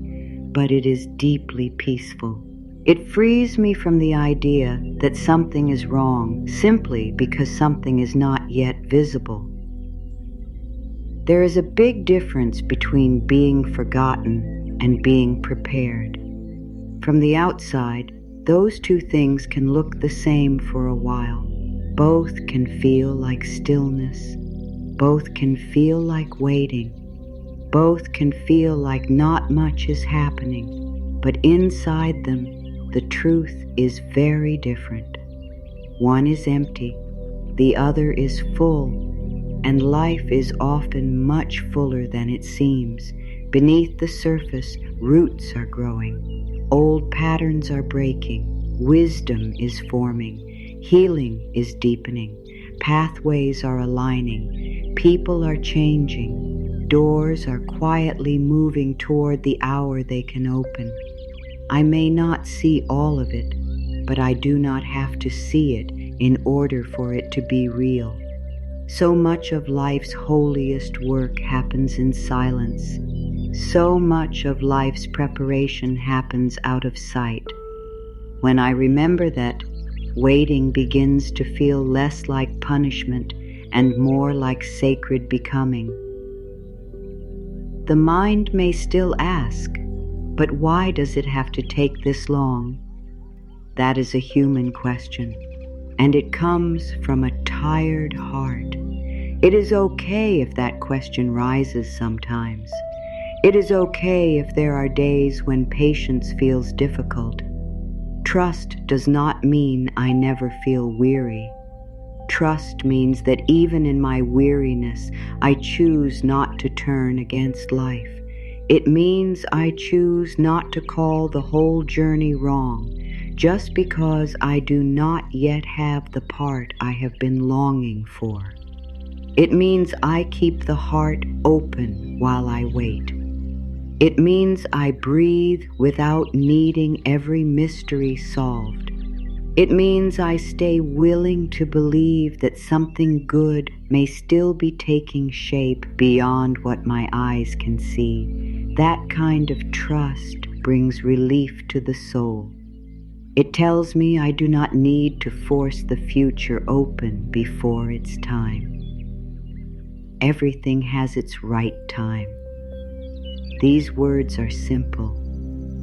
A: but it is deeply peaceful. It frees me from the idea that something is wrong simply because something is not yet visible. There is a big difference between being forgotten and being prepared. From the outside, those two things can look the same for a while. Both can feel like stillness. Both can feel like waiting. Both can feel like not much is happening. But inside them, the truth is very different. One is empty. The other is full. And life is often much fuller than it seems. Beneath the surface, roots are growing. Old patterns are breaking. Wisdom is forming. Healing is deepening. Pathways are aligning. People are changing. Doors are quietly moving toward the hour they can open. I may not see all of it, but I do not have to see it in order for it to be real. So much of life's holiest work happens in silence. So much of life's preparation happens out of sight. When I remember that, waiting begins to feel less like punishment and more like sacred becoming. The mind may still ask, but why does it have to take this long? That is a human question, and it comes from a tired heart. It is okay if that question rises sometimes. It is okay if there are days when patience feels difficult. Trust does not mean I never feel weary. Trust means that even in my weariness, I choose not to turn against life. It means I choose not to call the whole journey wrong, just because I do not yet have the part I have been longing for. It means I keep the heart open while I wait. It means I breathe without needing every mystery solved. It means I stay willing to believe that something good may still be taking shape beyond what my eyes can see. That kind of trust brings relief to the soul. It tells me I do not need to force the future open before its time. Everything has its right time. These words are simple,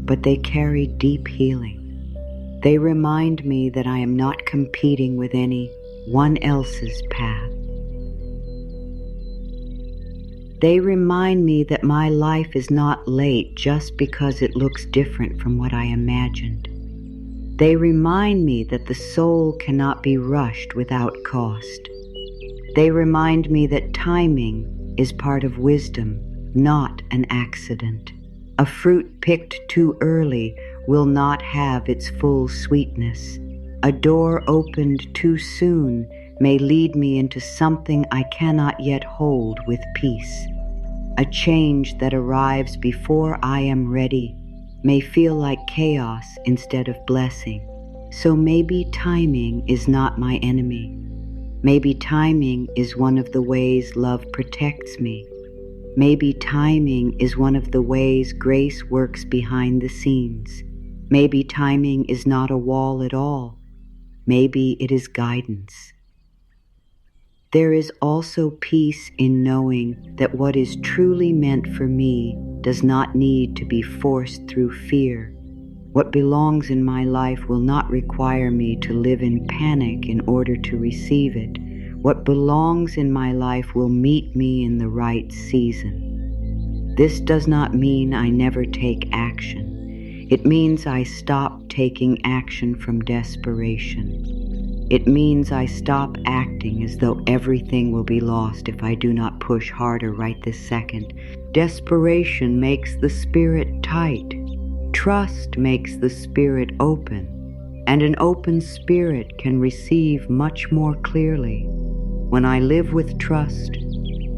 A: but they carry deep healing. They remind me that I am not competing with anyone else's path. They remind me that my life is not late just because it looks different from what I imagined. They remind me that the soul cannot be rushed without cost. They remind me that timing is part of wisdom, not an accident. A fruit picked too early will not have its full sweetness. A door opened too soon may lead me into something I cannot yet hold with peace. A change that arrives before I am ready may feel like chaos instead of blessing. So maybe timing is not my enemy. Maybe timing is one of the ways love protects me. Maybe timing is one of the ways grace works behind the scenes. Maybe timing is not a wall at all. Maybe it is guidance. There is also peace in knowing that what is truly meant for me does not need to be forced through fear. What belongs in my life will not require me to live in panic in order to receive it. What belongs in my life will meet me in the right season. This does not mean I never take action. It means I stop taking action from desperation. It means I stop acting as though everything will be lost if I do not push harder right this second. Desperation makes the spirit tight. Trust makes the spirit open, and an open spirit can receive much more clearly. When I live with trust,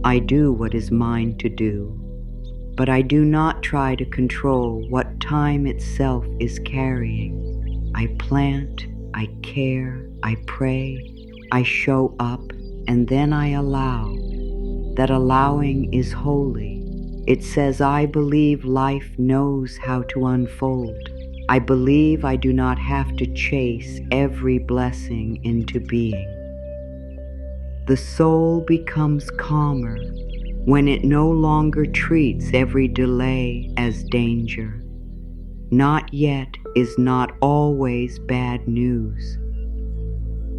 A: I do what is mine to do, but I do not try to control what time itself is carrying. I plant, I care, I pray, I show up, and then I allow. That allowing is holy. It says, I believe life knows how to unfold. I believe I do not have to chase every blessing into being. The soul becomes calmer when it no longer treats every delay as danger. Not yet is not always bad news.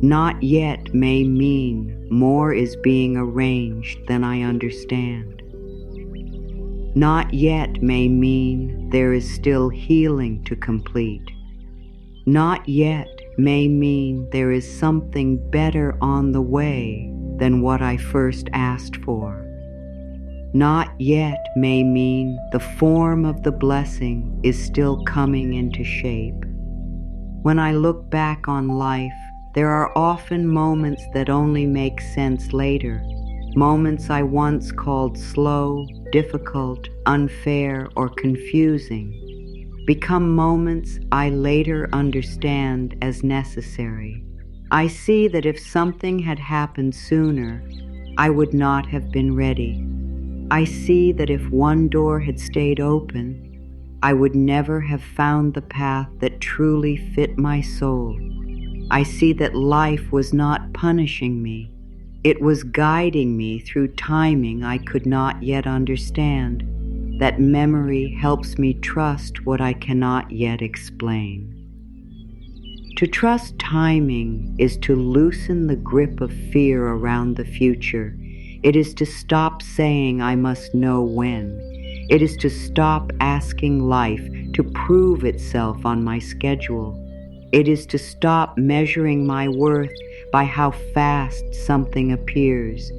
A: Not yet may mean more is being arranged than I understand. Not yet may mean there is still healing to complete. Not yet may mean there is something better on the way than what I first asked for. Not yet may mean the form of the blessing is still coming into shape. When I look back on life, there are often moments that only make sense later. Moments I once called slow, difficult, unfair, or confusing become moments I later understand as necessary. I see that if something had happened sooner, I would not have been ready. I see that if one door had stayed open, I would never have found the path that truly fit my soul. I see that life was not punishing me. It was guiding me through timing I could not yet understand. That memory helps me trust what I cannot yet explain. To trust timing is to loosen the grip of fear around the future. It is to stop saying I must know when. It is to stop asking life to prove itself on my schedule. It is to stop measuring my worth by how fast something appears.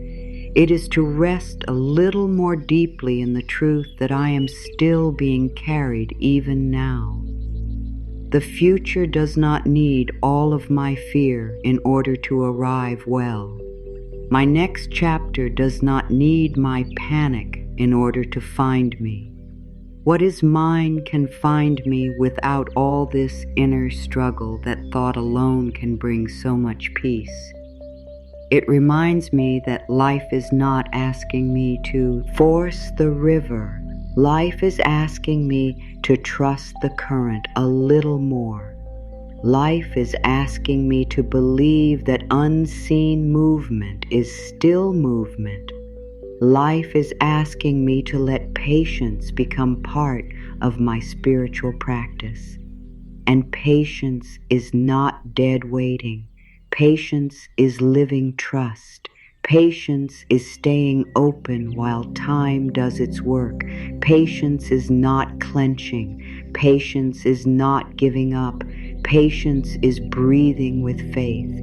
A: It is to rest a little more deeply in the truth that I am still being carried even now. The future does not need all of my fear in order to arrive well. My next chapter does not need my panic in order to find me. What is mine can find me without all this inner struggle that thought alone can bring so much peace. It reminds me that life is not asking me to force the river. Life is asking me to trust the current a little more. Life is asking me to believe that unseen movement is still movement. Life is asking me to let patience become part of my spiritual practice. And patience is not dead waiting. Patience is living trust. Patience is staying open while time does its work. Patience is not clenching. Patience is not giving up. Patience is breathing with faith.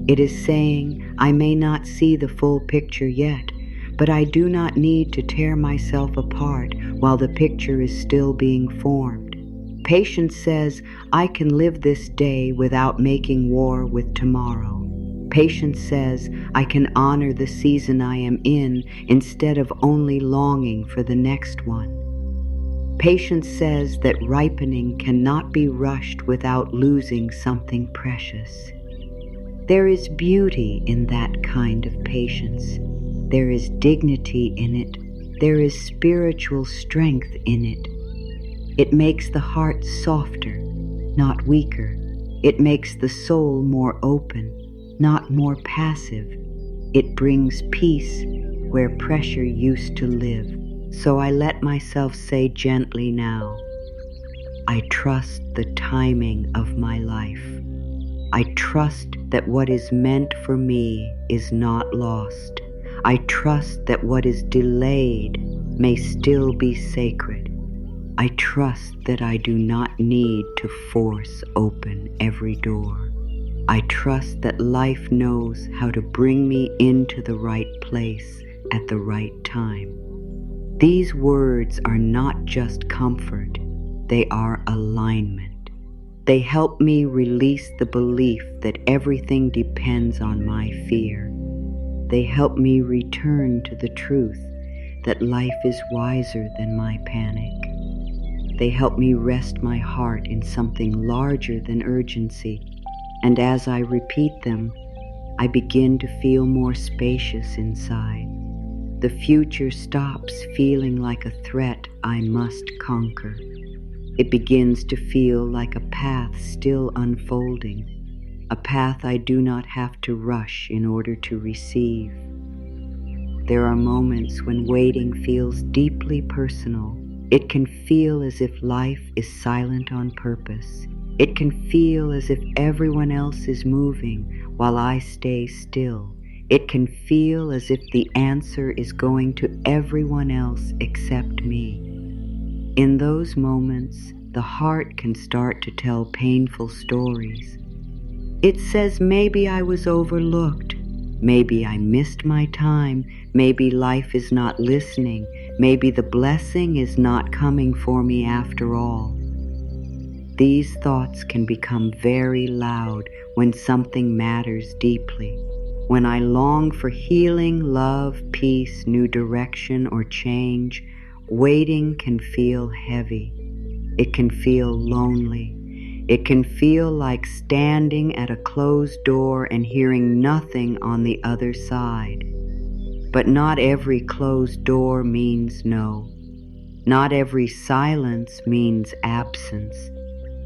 A: It is saying, I may not see the full picture yet, but I do not need to tear myself apart while the picture is still being formed. Patience says, I can live this day without making war with tomorrow. Patience says, I can honor the season I am in instead of only longing for the next one. Patience says that ripening cannot be rushed without losing something precious. There is beauty in that kind of patience. There is dignity in it. There is spiritual strength in it. It makes the heart softer, not weaker. It makes the soul more open, not more passive. It brings peace where pressure used to live. So I let myself say gently now, I trust the timing of my life. I trust that what is meant for me is not lost. I trust that what is delayed may still be sacred. I trust that I do not need to force open every door. I trust that life knows how to bring me into the right place at the right time. These words are not just comfort, they are alignment. They help me release the belief that everything depends on my fear. They help me return to the truth that life is wiser than my panic. They help me rest my heart in something larger than urgency, and as I repeat them, I begin to feel more spacious inside. The future stops feeling like a threat I must conquer. It begins to feel like a path still unfolding, a path I do not have to rush in order to receive. There are moments when waiting feels deeply personal. It can feel as if life is silent on purpose. It can feel as if everyone else is moving while I stay still. It can feel as if the answer is going to everyone else except me. In those moments, the heart can start to tell painful stories. It says maybe I was overlooked, maybe I missed my time, maybe life is not listening, maybe the blessing is not coming for me after all. These thoughts can become very loud when something matters deeply. When I long for healing, love, peace, new direction, or change, waiting can feel heavy. It can feel lonely. It can feel like standing at a closed door and hearing nothing on the other side. But not every closed door means no. Not every silence means absence.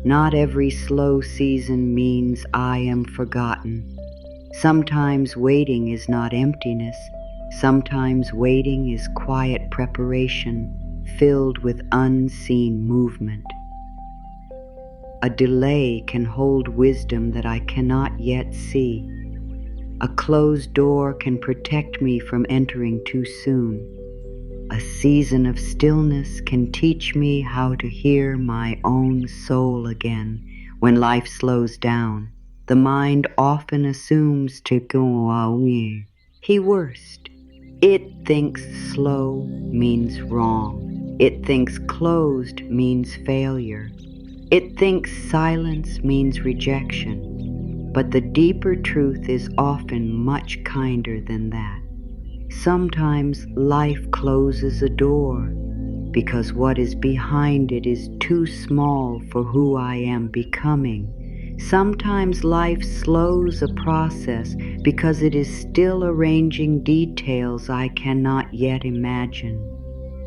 A: Not every slow season means I am forgotten. Sometimes waiting is not emptiness. Sometimes waiting is quiet preparation filled with unseen movement. A delay can hold wisdom that I cannot yet see. A closed door can protect me from entering too soon. A season of stillness can teach me how to hear my own soul again when life slows down. The mind often assumes to go away. He worst. It thinks slow means wrong. It thinks closed means failure. It thinks silence means rejection. But the deeper truth is often much kinder than that. Sometimes life closes a door because what is behind it is too small for who I am becoming. Sometimes life slows a process because it is still arranging details I cannot yet imagine.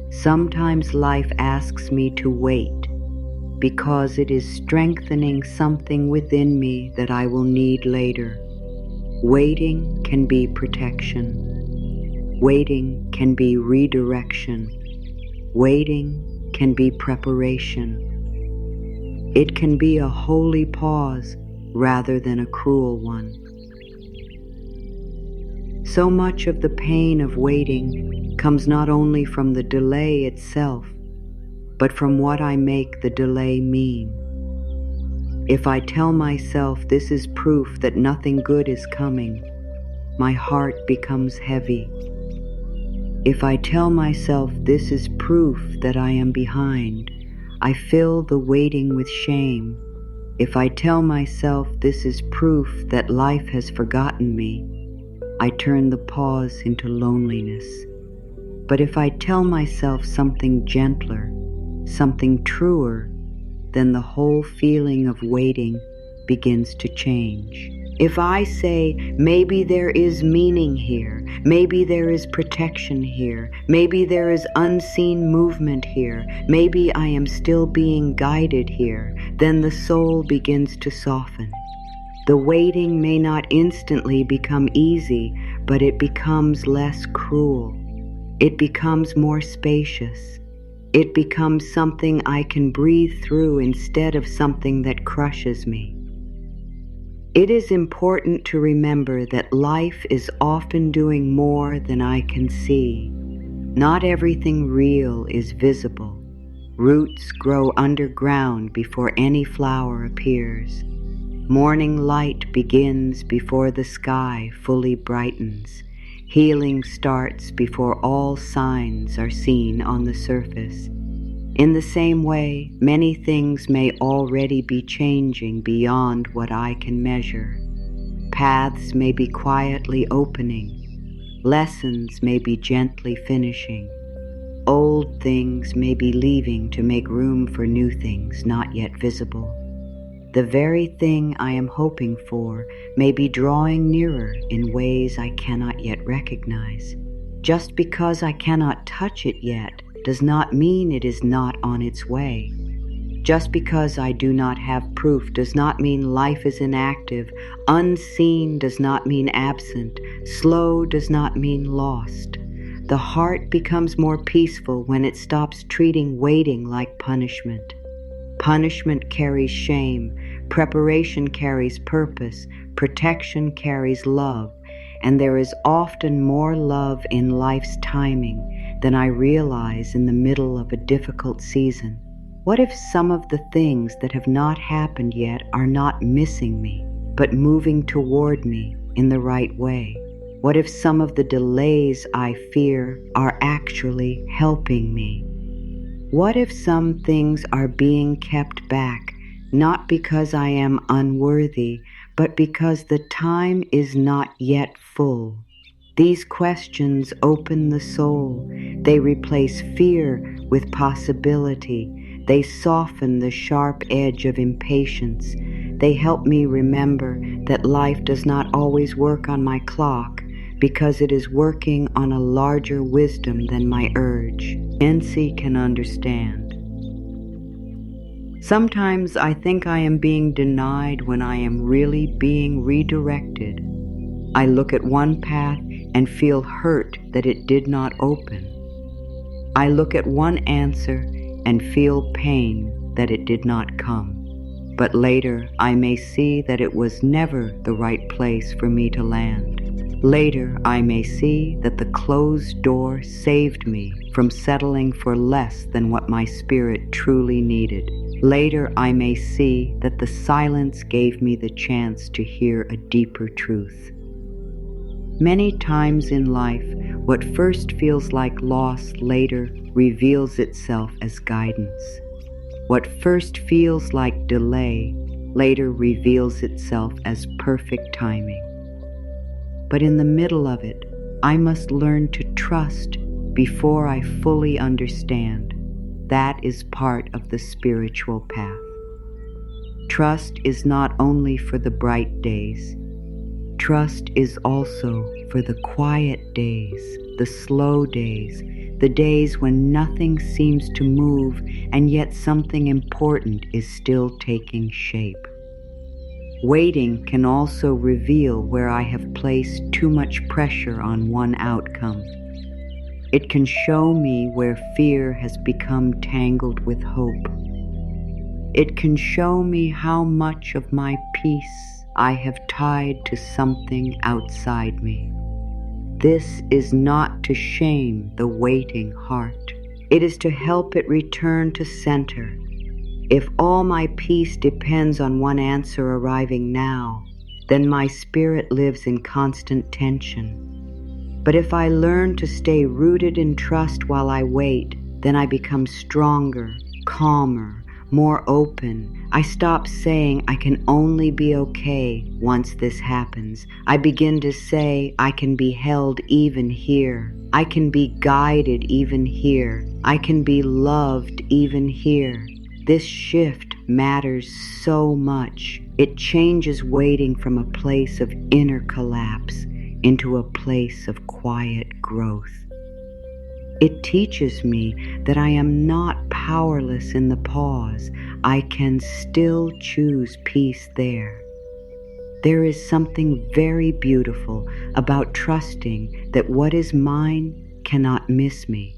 A: Sometimes life asks me to wait because it is strengthening something within me that I will need later. Waiting can be protection. Waiting can be redirection. Waiting can be preparation. It can be a holy pause rather than a cruel one. So much of the pain of waiting comes not only from the delay itself, but from what I make the delay mean. If I tell myself this is proof that nothing good is coming, my heart becomes heavy. If I tell myself this is proof that I am behind, I fill the waiting with shame. If I tell myself this is proof that life has forgotten me, I turn the pause into loneliness. But if I tell myself something gentler, something truer, then the whole feeling of waiting begins to change. If I say, maybe there is meaning here, maybe there is protection here, maybe there is unseen movement here, maybe I am still being guided here, then the soul begins to soften. The waiting may not instantly become easy, but it becomes less cruel. It becomes more spacious. It becomes something I can breathe through instead of something that crushes me. It is important to remember that life is often doing more than I can see. Not everything real is visible. Roots grow underground before any flower appears. Morning light begins before the sky fully brightens. Healing starts before all signs are seen on the surface. In the same way, many things may already be changing beyond what I can measure. Paths may be quietly opening. Lessons may be gently finishing. Old things may be leaving to make room for new things not yet visible. The very thing I am hoping for may be drawing nearer in ways I cannot yet recognize. Just because I cannot touch it yet does not mean it is not on its way. Just because I do not have proof does not mean life is inactive. Unseen does not mean absent. Slow does not mean lost. The heart becomes more peaceful when it stops treating waiting like punishment. Punishment carries shame. Preparation carries purpose. Protection carries love. And there is often more love in life's timing than I realize in the middle of a difficult season. What if some of the things that have not happened yet are not missing me, but moving toward me in the right way? What if some of the delays I fear are actually helping me? What if some things are being kept back, not because I am unworthy, but because the time is not yet full? These questions open the soul. They replace fear with possibility. They soften the sharp edge of impatience. They help me remember that life does not always work on my clock because it is working on a larger wisdom than my urge. Nancy can understand. Sometimes I think I am being denied when I am really being redirected. I look at one path and feel hurt that it did not open. I look at one answer and feel pain that it did not come. But later I may see that it was never the right place for me to land. Later I may see that the closed door saved me from settling for less than what my spirit truly needed. Later I may see that the silence gave me the chance to hear a deeper truth. Many times in life, what first feels like loss later reveals itself as guidance. What first feels like delay later reveals itself as perfect timing. But in the middle of it, I must learn to trust before I fully understand. That is part of the spiritual path. Trust is not only for the bright days. Trust is also for the quiet days, the slow days, the days when nothing seems to move and yet something important is still taking shape. Waiting can also reveal where I have placed too much pressure on one outcome. It can show me where fear has become tangled with hope. It can show me how much of my peace I have tied to something outside me. This is not to shame the waiting heart. It is to help it return to center. If all my peace depends on one answer arriving now, then my spirit lives in constant tension. But if I learn to stay rooted in trust while I wait, then I become stronger, calmer, more open. I stop saying I can only be okay once this happens. I begin to say I can be held even here. I can be guided even here. I can be loved even here. This shift matters so much. It changes waiting from a place of inner collapse into a place of quiet growth. It teaches me that I am not powerless in the pause. I can still choose peace there. There is something very beautiful about trusting that what is mine cannot miss me.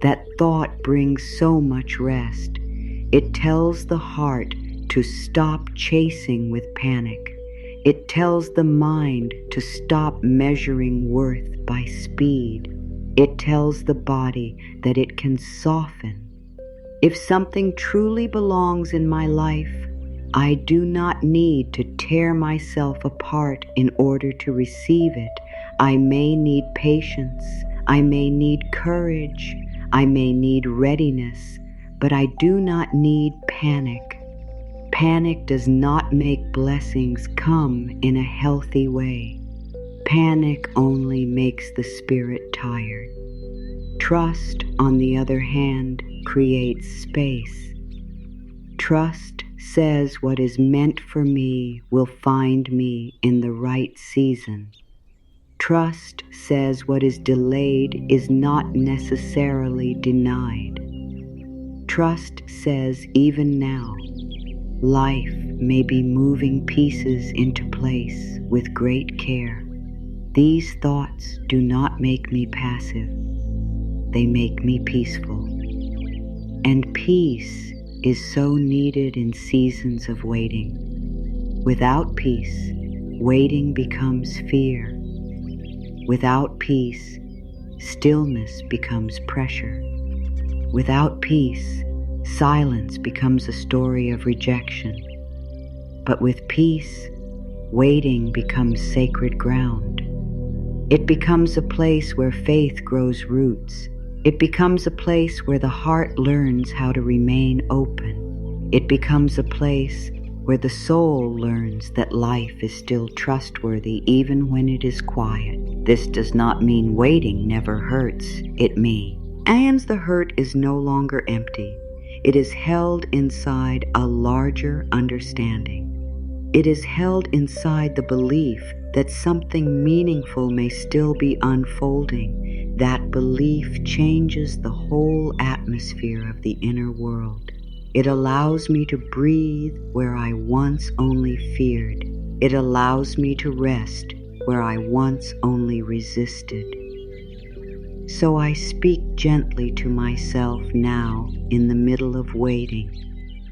A: That thought brings so much rest. It tells the heart to stop chasing with panic. It tells the mind to stop measuring worth by speed. It tells the body that it can soften. If something truly belongs in my life, I do not need to tear myself apart in order to receive it. I may need patience. I may need courage. I may need readiness, but I do not need panic. Panic does not make blessings come in a healthy way. Panic only makes the spirit tired. Trust, on the other hand, creates space. Trust says what is meant for me will find me in the right season. Trust says what is delayed is not necessarily denied. Trust says even now, life may be moving pieces into place with great care. These thoughts do not make me passive. They make me peaceful. And peace is so needed in seasons of waiting. Without peace, waiting becomes fear. Without peace, stillness becomes pressure. Without peace, silence becomes a story of rejection. But with peace, waiting becomes sacred ground. It becomes a place where faith grows roots. It becomes a place where the heart learns how to remain open. It becomes a place where the soul learns that life is still trustworthy even when it is quiet. This does not mean waiting never hurts. It means the hurt is no longer empty. It is held inside a larger understanding. It is held inside the belief that something meaningful may still be unfolding. That belief changes the whole atmosphere of the inner world. It allows me to breathe where I once only feared. It allows me to rest where I once only resisted. So I speak gently to myself now in the middle of waiting.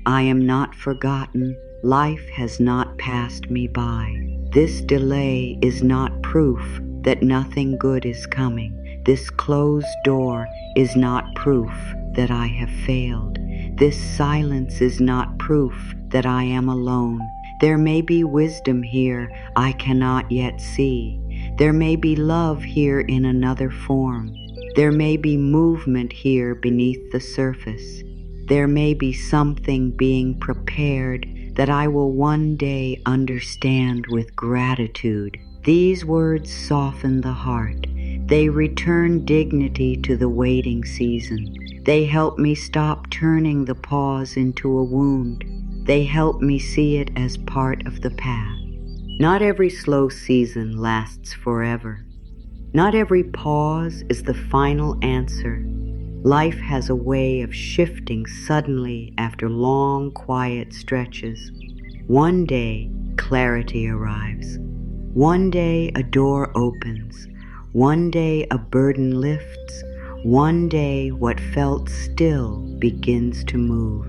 A: I am not forgotten. Life has not passed me by. This delay is not proof that nothing good is coming. This closed door is not proof that I have failed. This silence is not proof that I am alone. There may be wisdom here I cannot yet see. There may be love here in another form. There may be movement here beneath the surface. There may be something being prepared that I will one day understand with gratitude. These words soften the heart. They return dignity to the waiting season. They help me stop turning the pause into a wound. They help me see it as part of the path. Not every slow season lasts forever. Not every pause is the final answer. Life has a way of shifting suddenly after long, quiet stretches. One day, clarity arrives. One day, a door opens. One day, a burden lifts. One day, what felt still begins to move.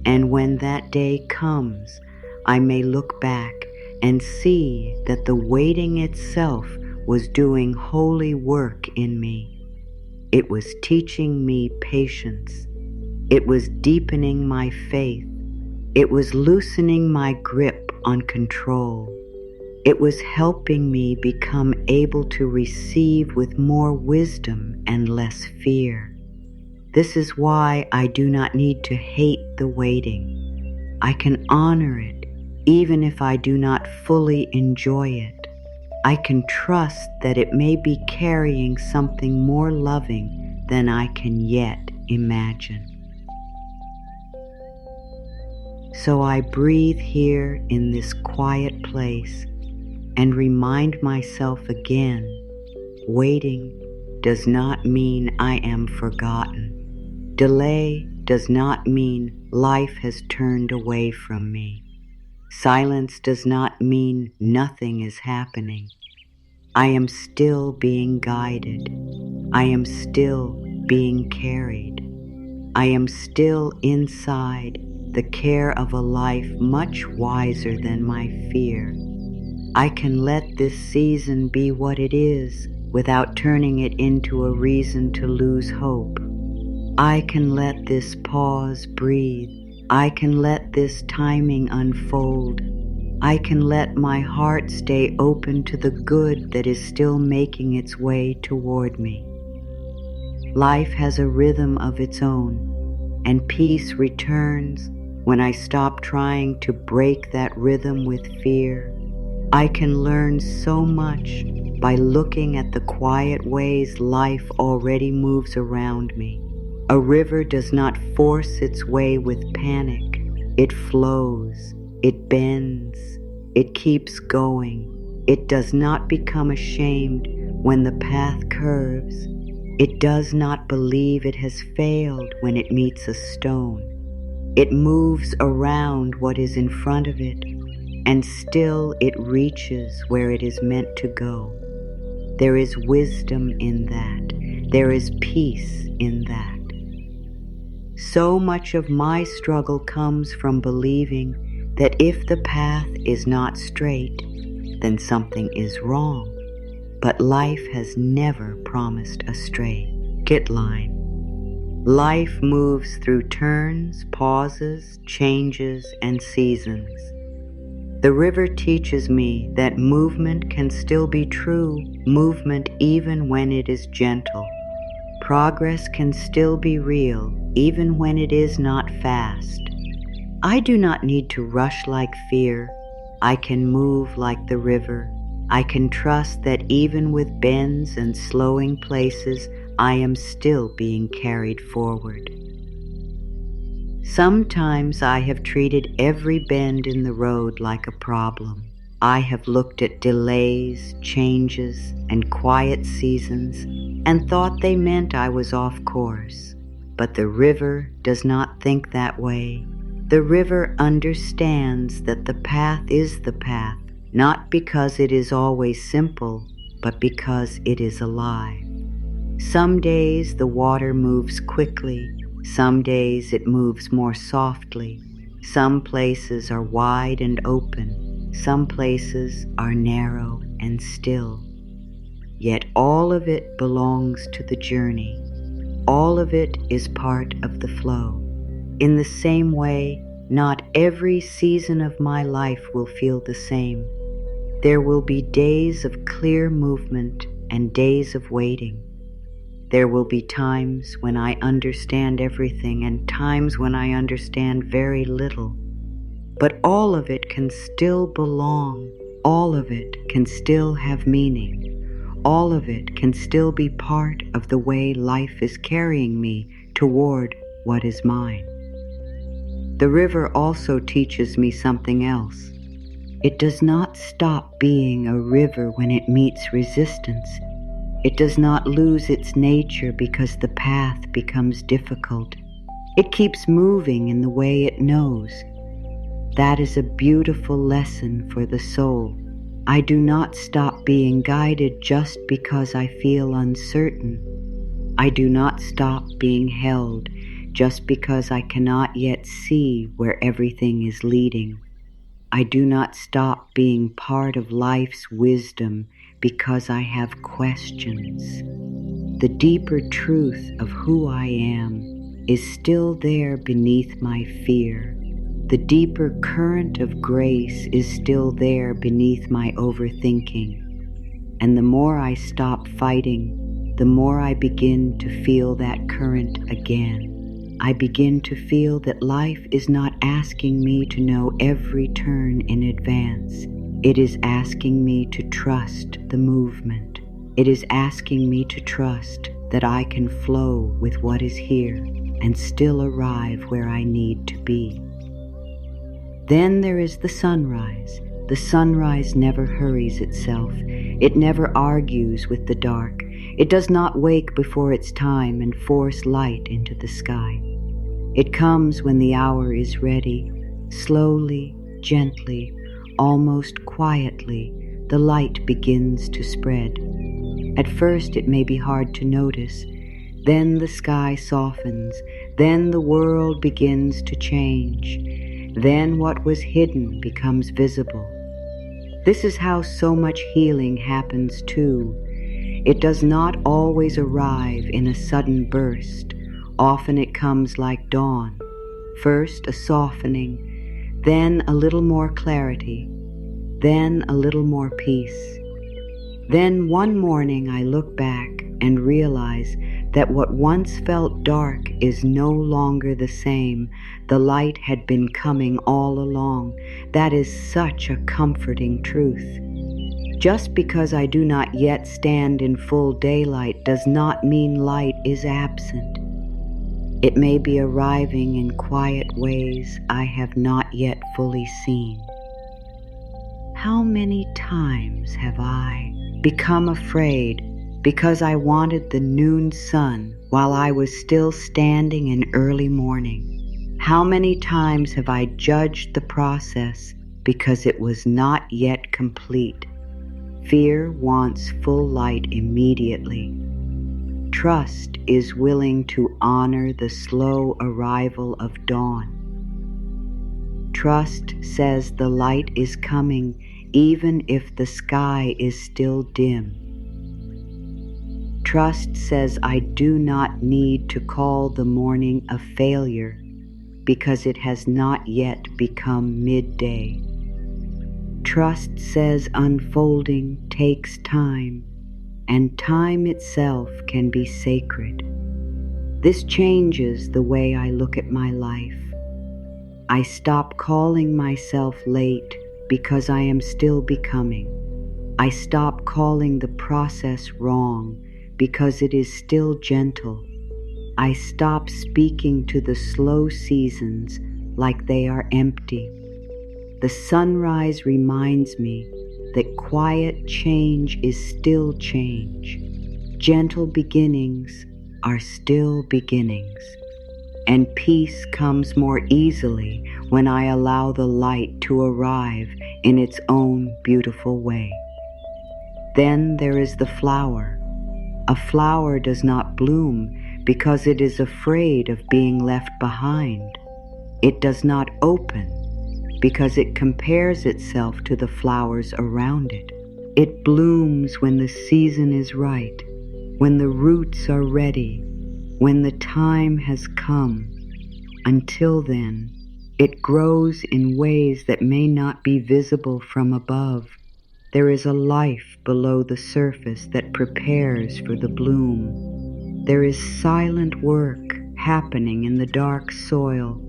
A: And when that day comes, I may look back and see that the waiting itself was doing holy work in me. It was teaching me patience. It was deepening my faith. It was loosening my grip on control. It was helping me become able to receive with more wisdom and less fear. This is why I do not need to hate the waiting. I can honor it, even if I do not fully enjoy it. I can trust that it may be carrying something more loving than I can yet imagine. So I breathe here in this quiet place and remind myself again, waiting does not mean I am forgotten. Delay does not mean life has turned away from me. Silence does not mean nothing is happening. I am still being guided. I am still being carried. I am still inside the care of a life much wiser than my fear. I can let this season be what it is without turning it into a reason to lose hope. I can let this pause breathe. I can let this timing unfold. I can let my heart stay open to the good that is still making its way toward me. Life has a rhythm of its own, and peace returns when I stop trying to break that rhythm with fear. I can learn so much by looking at the quiet ways life already moves around me. A river does not force its way with panic. It flows, it bends, it keeps going. It does not become ashamed when the path curves. It does not believe it has failed when it meets a stone. It moves around what is in front of it, and still it reaches where it is meant to go. There is wisdom in that. There is peace in that. So much of my struggle comes from believing that if the path is not straight, then something is wrong. But life has never promised a straight line. Life moves through turns, pauses, changes, and seasons. The river teaches me that movement can still be true movement even when it is gentle. Progress can still be real even when it is not fast. I do not need to rush like fear. I can move like the river. I can trust that even with bends and slowing places, I am still being carried forward. Sometimes I have treated every bend in the road like a problem. I have looked at delays, changes, and quiet seasons and thought they meant I was off course. But the river does not think that way. The river understands that the path is the path, not because it is always simple, but because it is alive. Some days the water moves quickly. Some days it moves more softly. Some places are wide and open. Some places are narrow and still. Yet all of it belongs to the journey. All of it is part of the flow. In the same way, not every season of my life will feel the same. There will be days of clear movement and days of waiting. There will be times when I understand everything and times when I understand very little. But all of it can still belong. All of it can still have meaning. All of it can still be part of the way life is carrying me toward what is mine. The river also teaches me something else. It does not stop being a river when it meets resistance. It does not lose its nature because the path becomes difficult. It keeps moving in the way it knows. That is a beautiful lesson for the soul. I do not stop being guided just because I feel uncertain. I do not stop being held just because I cannot yet see where everything is leading. I do not stop being part of life's wisdom because I have questions. The deeper truth of who I am is still there beneath my fear. The deeper current of grace is still there beneath my overthinking. And the more I stop fighting, the more I begin to feel that current again. I begin to feel that life is not asking me to know every turn in advance. It is asking me to trust the movement. It is asking me to trust that I can flow with what is here and still arrive where I need to be. Then there is the sunrise. The sunrise never hurries itself. It never argues with the dark. It does not wake before its time and force light into the sky. It comes when the hour is ready. Slowly, gently, almost quietly, the light begins to spread. At first it may be hard to notice. Then the sky softens. Then the world begins to change. Then what was hidden becomes visible. This is how so much healing happens too. It does not always arrive in a sudden burst. Often it comes like dawn. First a softening, then a little more clarity, then a little more peace. Then one morning I look back and realize that what once felt dark is no longer the same. The light had been coming all along. That is such a comforting truth. Just because I do not yet stand in full daylight does not mean light is absent. It may be arriving in quiet ways I have not yet fully seen. How many times have I become afraid because I wanted the noon sun while I was still standing in early morning? How many times have I judged the process because it was not yet complete? Fear wants full light immediately. Trust is willing to honor the slow arrival of dawn. Trust says the light is coming even if the sky is still dim. Trust says I do not need to call the morning a failure because it has not yet become midday. Trust says unfolding takes time, and time itself can be sacred. This changes the way I look at my life. I stop calling myself late because I am still becoming. I stop calling the process wrong because it is still gentle. I stop speaking to the slow seasons like they are empty. The sunrise reminds me that quiet change is still change. Gentle beginnings are still beginnings. And peace comes more easily when I allow the light to arrive in its own beautiful way. Then there is the flower. A flower does not bloom because it is afraid of being left behind. It does not open because it compares itself to the flowers around it. It blooms when the season is right, when the roots are ready, when the time has come. Until then, it grows in ways that may not be visible from above. There is a life below the surface that prepares for the bloom. There is silent work happening in the dark soil.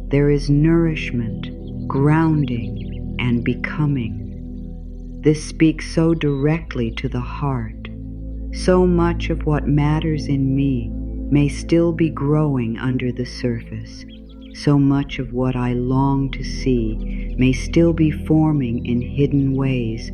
A: There is nourishment, grounding, and becoming. This speaks so directly to the heart. So much of what matters in me may still be growing under the surface. So much of what I long to see may still be forming in hidden ways.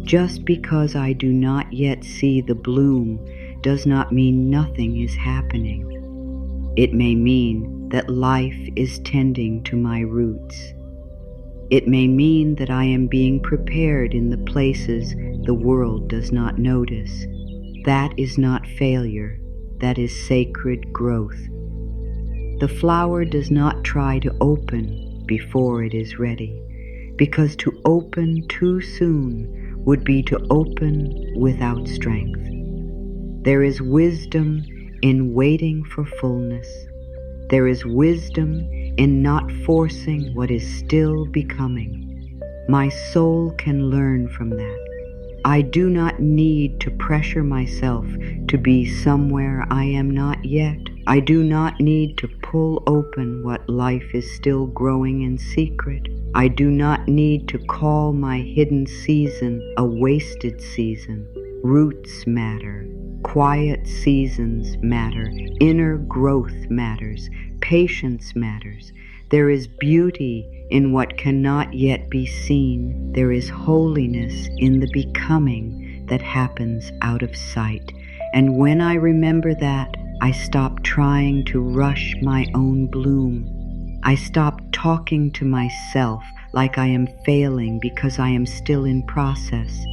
A: Just because I do not yet see the bloom does not mean nothing is happening. It may mean that life is tending to my roots. It may mean that I am being prepared in the places the world does not notice. That is not failure. That is sacred growth. The flower does not try to open before it is ready, because to open too soon would be to open without strength. There is wisdom in waiting for fullness. There is wisdom in not forcing what is still becoming. My soul can learn from that. I do not need to pressure myself to be somewhere I am not yet. I do not need to pull open what life is still growing in secret. I do not need to call my hidden season a wasted season. Roots matter. Quiet seasons matter. Inner growth matters. Patience matters. There is beauty in what cannot yet be seen. There is holiness in the becoming that happens out of sight. And when I remember that, I stop trying to rush my own bloom. I stop talking to myself like I am failing because I am still in process.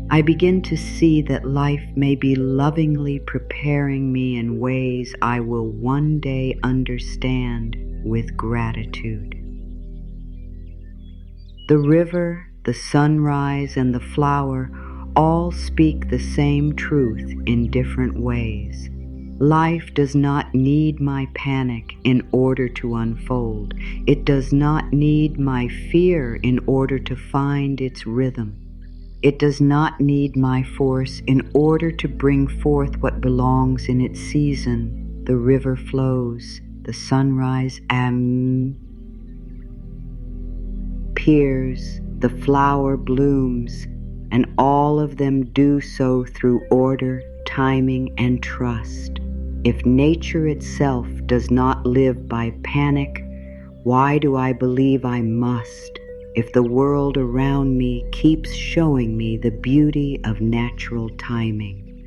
A: I begin to see that life may be lovingly preparing me in ways I will one day understand with gratitude. The river, the sunrise, and the flower all speak the same truth in different ways. Life does not need my panic in order to unfold. It does not need my fear in order to find its rhythm. It does not need my force in order to bring forth what belongs in its season. The river flows, the sunrise appears, the flower blooms, and all of them do so through order, timing, and trust. If nature itself does not live by panic, why do I believe I must? If the world around me keeps showing me the beauty of natural timing,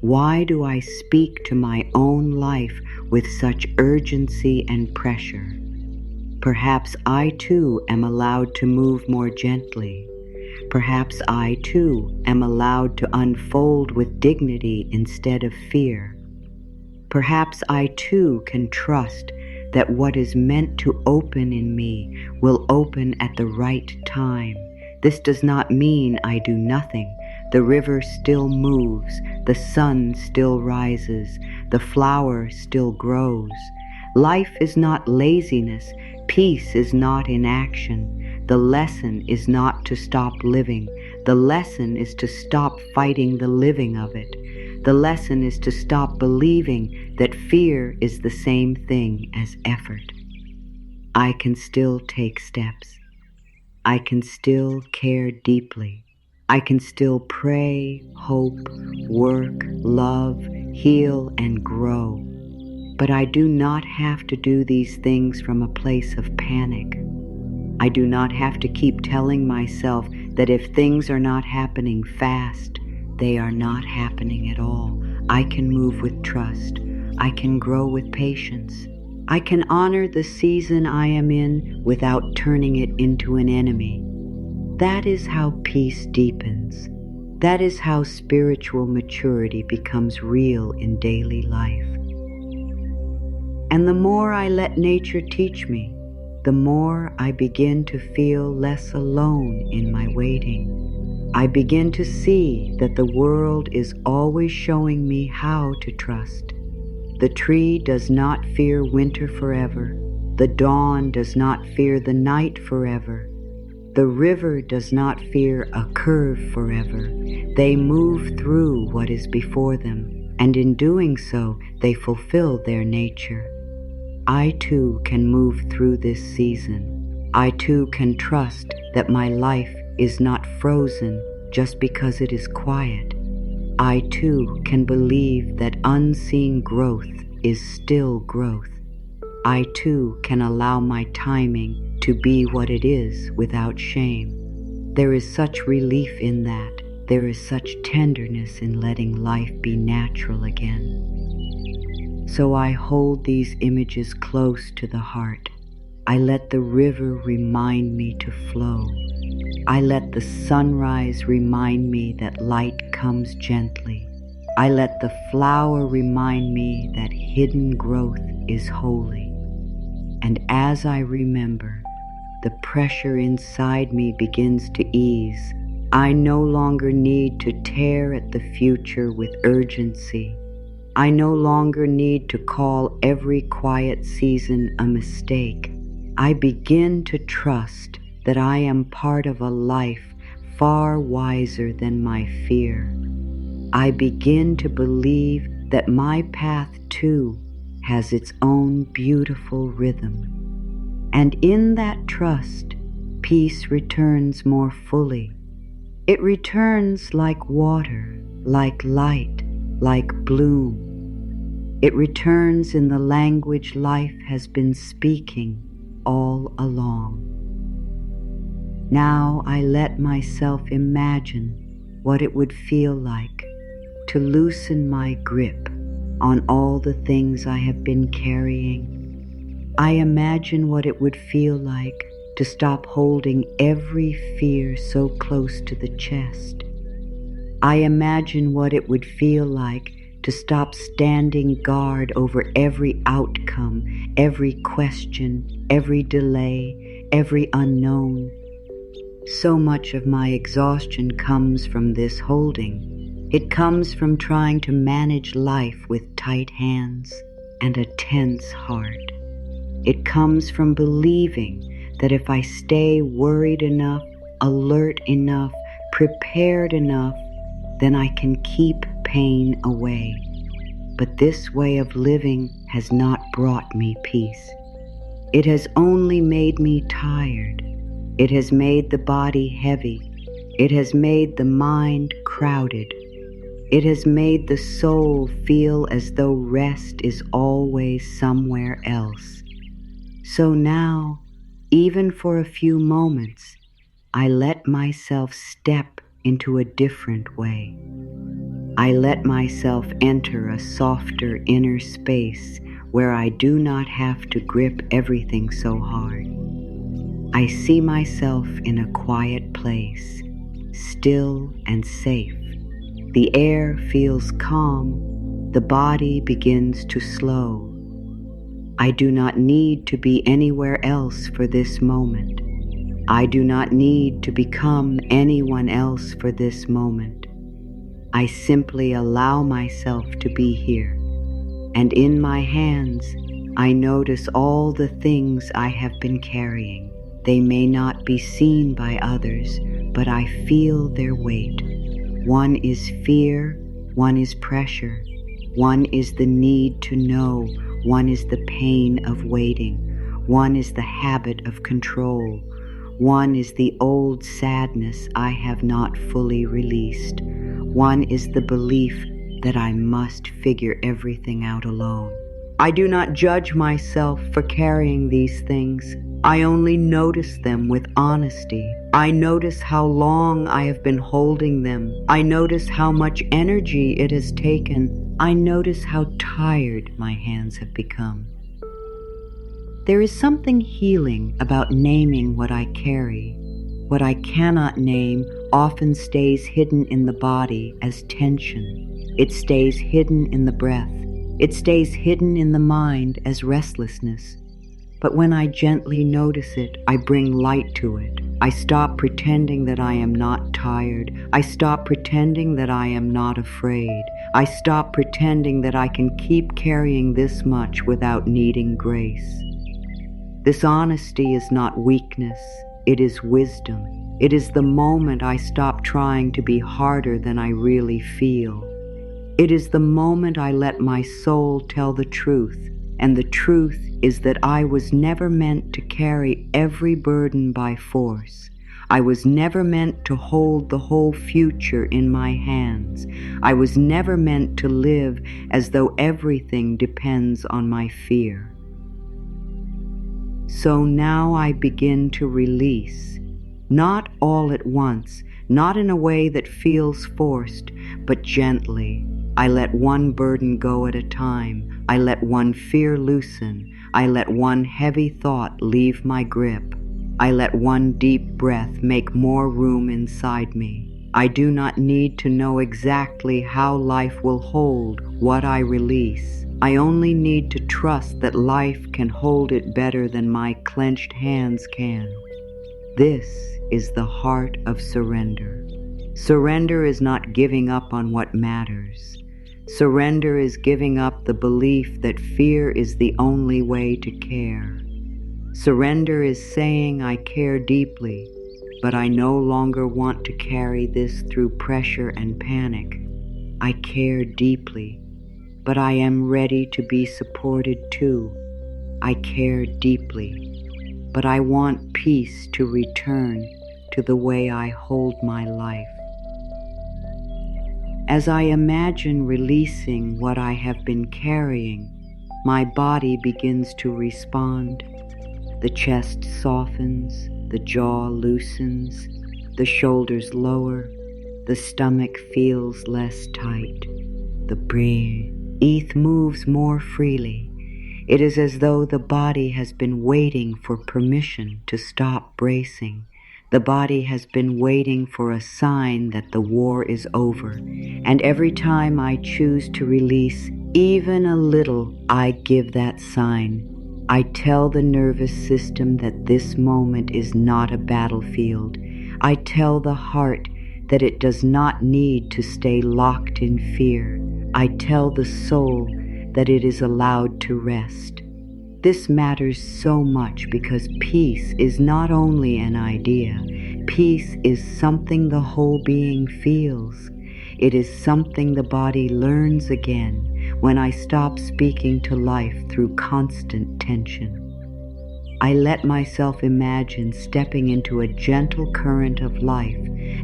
A: why do I speak to my own life with such urgency and pressure? Perhaps I too am allowed to move more gently. Perhaps I too am allowed to unfold with dignity instead of fear. Perhaps I too can trust that what is meant to open in me will open at the right time. This does not mean I do nothing. The river still moves, the sun still rises, the flower still grows. Life is not laziness. Peace is not inaction. The lesson is not to stop living. The lesson is to stop fighting the living of it. The lesson is to stop believing that fear is the same thing as effort. I can still take steps. I can still care deeply. I can still pray, hope, work, love, heal, and grow. But I do not have to do these things from a place of panic. I do not have to keep telling myself that if things are not happening fast, they are not happening at all. I can move with trust. I can grow with patience. I can honor the season I am in without turning it into an enemy. That is how peace deepens. That is how spiritual maturity becomes real in daily life. And the more I let nature teach me, the more I begin to feel less alone in my waiting. I begin to see that the world is always showing me how to trust. The tree does not fear winter forever. The dawn does not fear the night forever. The river does not fear a curve forever. They move through what is before them, and in doing so, they fulfill their nature. I too can move through this season. I too can trust that my life is not frozen just because it is quiet. I too can believe that unseen growth is still growth. I too can allow my timing to be what it is without shame. There is such relief in that. There is such tenderness in letting life be natural again. So I hold these images close to the heart. I let the river remind me to flow. I let the sunrise remind me that light comes gently. I let the flower remind me that hidden growth is holy. And as I remember, the pressure inside me begins to ease. I no longer need to tear at the future with urgency. I no longer need to call every quiet season a mistake. I begin to trust that I am part of a life far wiser than my fear. I begin to believe that my path too has its own beautiful rhythm. And in that trust, peace returns more fully. It returns like water, like light, like bloom. It returns in the language life has been speaking all along. Now I let myself imagine what it would feel like to loosen my grip on all the things I have been carrying. I imagine what it would feel like to stop holding every fear so close to the chest. I imagine what it would feel like to stop standing guard over every outcome, every question, every delay, every unknown. So much of my exhaustion comes from this holding. It comes from trying to manage life with tight hands and a tense heart. It comes from believing that if I stay worried enough, alert enough, prepared enough, then I can keep pain away. But this way of living has not brought me peace. It has only made me tired. It has made the body heavy. It has made the mind crowded. It has made the soul feel as though rest is always somewhere else. So now, even for a few moments, I let myself step into a different way. I let myself enter a softer inner space where I do not have to grip everything so hard. I see myself in a quiet place, still and safe. The air feels calm. The body begins to slow. I do not need to be anywhere else for this moment. I do not need to become anyone else for this moment. I simply allow myself to be here. And in my hands, I notice all the things I have been carrying. They may not be seen by others, but I feel their weight. One is fear, one is pressure, one is the need to know, one is the pain of waiting, one is the habit of control, one is the old sadness I have not fully released, one is the belief that I must figure everything out alone. I do not judge myself for carrying these things. I only notice them with honesty. I notice how long I have been holding them. I notice how much energy it has taken. I notice how tired my hands have become. There is something healing about naming what I carry. What I cannot name often stays hidden in the body as tension. It stays hidden in the breath. It stays hidden in the mind as restlessness. But when I gently notice it, I bring light to it. I stop pretending that I am not tired. I stop pretending that I am not afraid. I stop pretending that I can keep carrying this much without needing grace. This honesty is not weakness. It is wisdom. It is the moment I stop trying to be harder than I really feel. It is the moment I let my soul tell the truth. And the truth is that I was never meant to carry every burden by force. I was never meant to hold the whole future in my hands. I was never meant to live as though everything depends on my fear. So now I begin to release, not all at once, not in a way that feels forced, but gently. I let one burden go at a time. I let one fear loosen. I let one heavy thought leave my grip. I let one deep breath make more room inside me. I do not need to know exactly how life will hold what I release. I only need to trust that life can hold it better than my clenched hands can. This is the heart of surrender. Surrender is not giving up on what matters. Surrender is giving up the belief that fear is the only way to care. Surrender is saying I care deeply, but I no longer want to carry this through pressure and panic. I care deeply, but I am ready to be supported too. I care deeply, but I want peace to return to the way I hold my life. As I imagine releasing what I have been carrying, my body begins to respond. The chest softens, the jaw loosens, the shoulders lower, the stomach feels less tight. The breath moves more freely. It is as though the body has been waiting for permission to stop bracing. The body has been waiting for a sign that the war is over. And every time I choose to release even a little, I give that sign. I tell the nervous system that this moment is not a battlefield. I tell the heart that it does not need to stay locked in fear. I tell the soul that it is allowed to rest. This matters so much because peace is not only an idea. Peace is something the whole being feels. It is something the body learns again when I stop speaking to life through constant tension. I let myself imagine stepping into a gentle current of life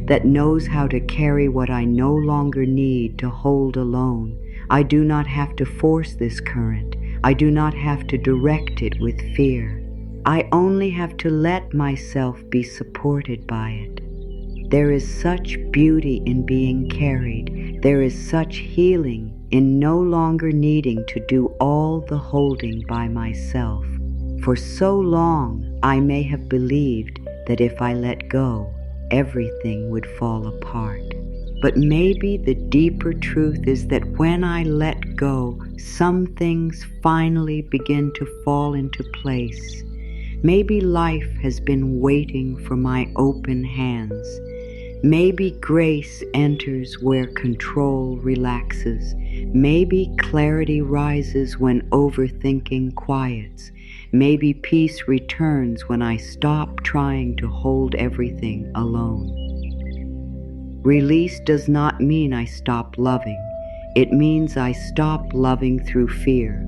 A: that knows how to carry what I no longer need to hold alone. I do not have to force this current. I do not have to direct it with fear. I only have to let myself be supported by it. There is such beauty in being carried. There is such healing in no longer needing to do all the holding by myself. For so long, I may have believed that if I let go, everything would fall apart. But maybe the deeper truth is that when I let go, some things finally begin to fall into place. Maybe life has been waiting for my open hands. Maybe grace enters where control relaxes. Maybe clarity rises when overthinking quiets. Maybe peace returns when I stop trying to hold everything alone. Release does not mean I stop loving. It means I stop loving through fear.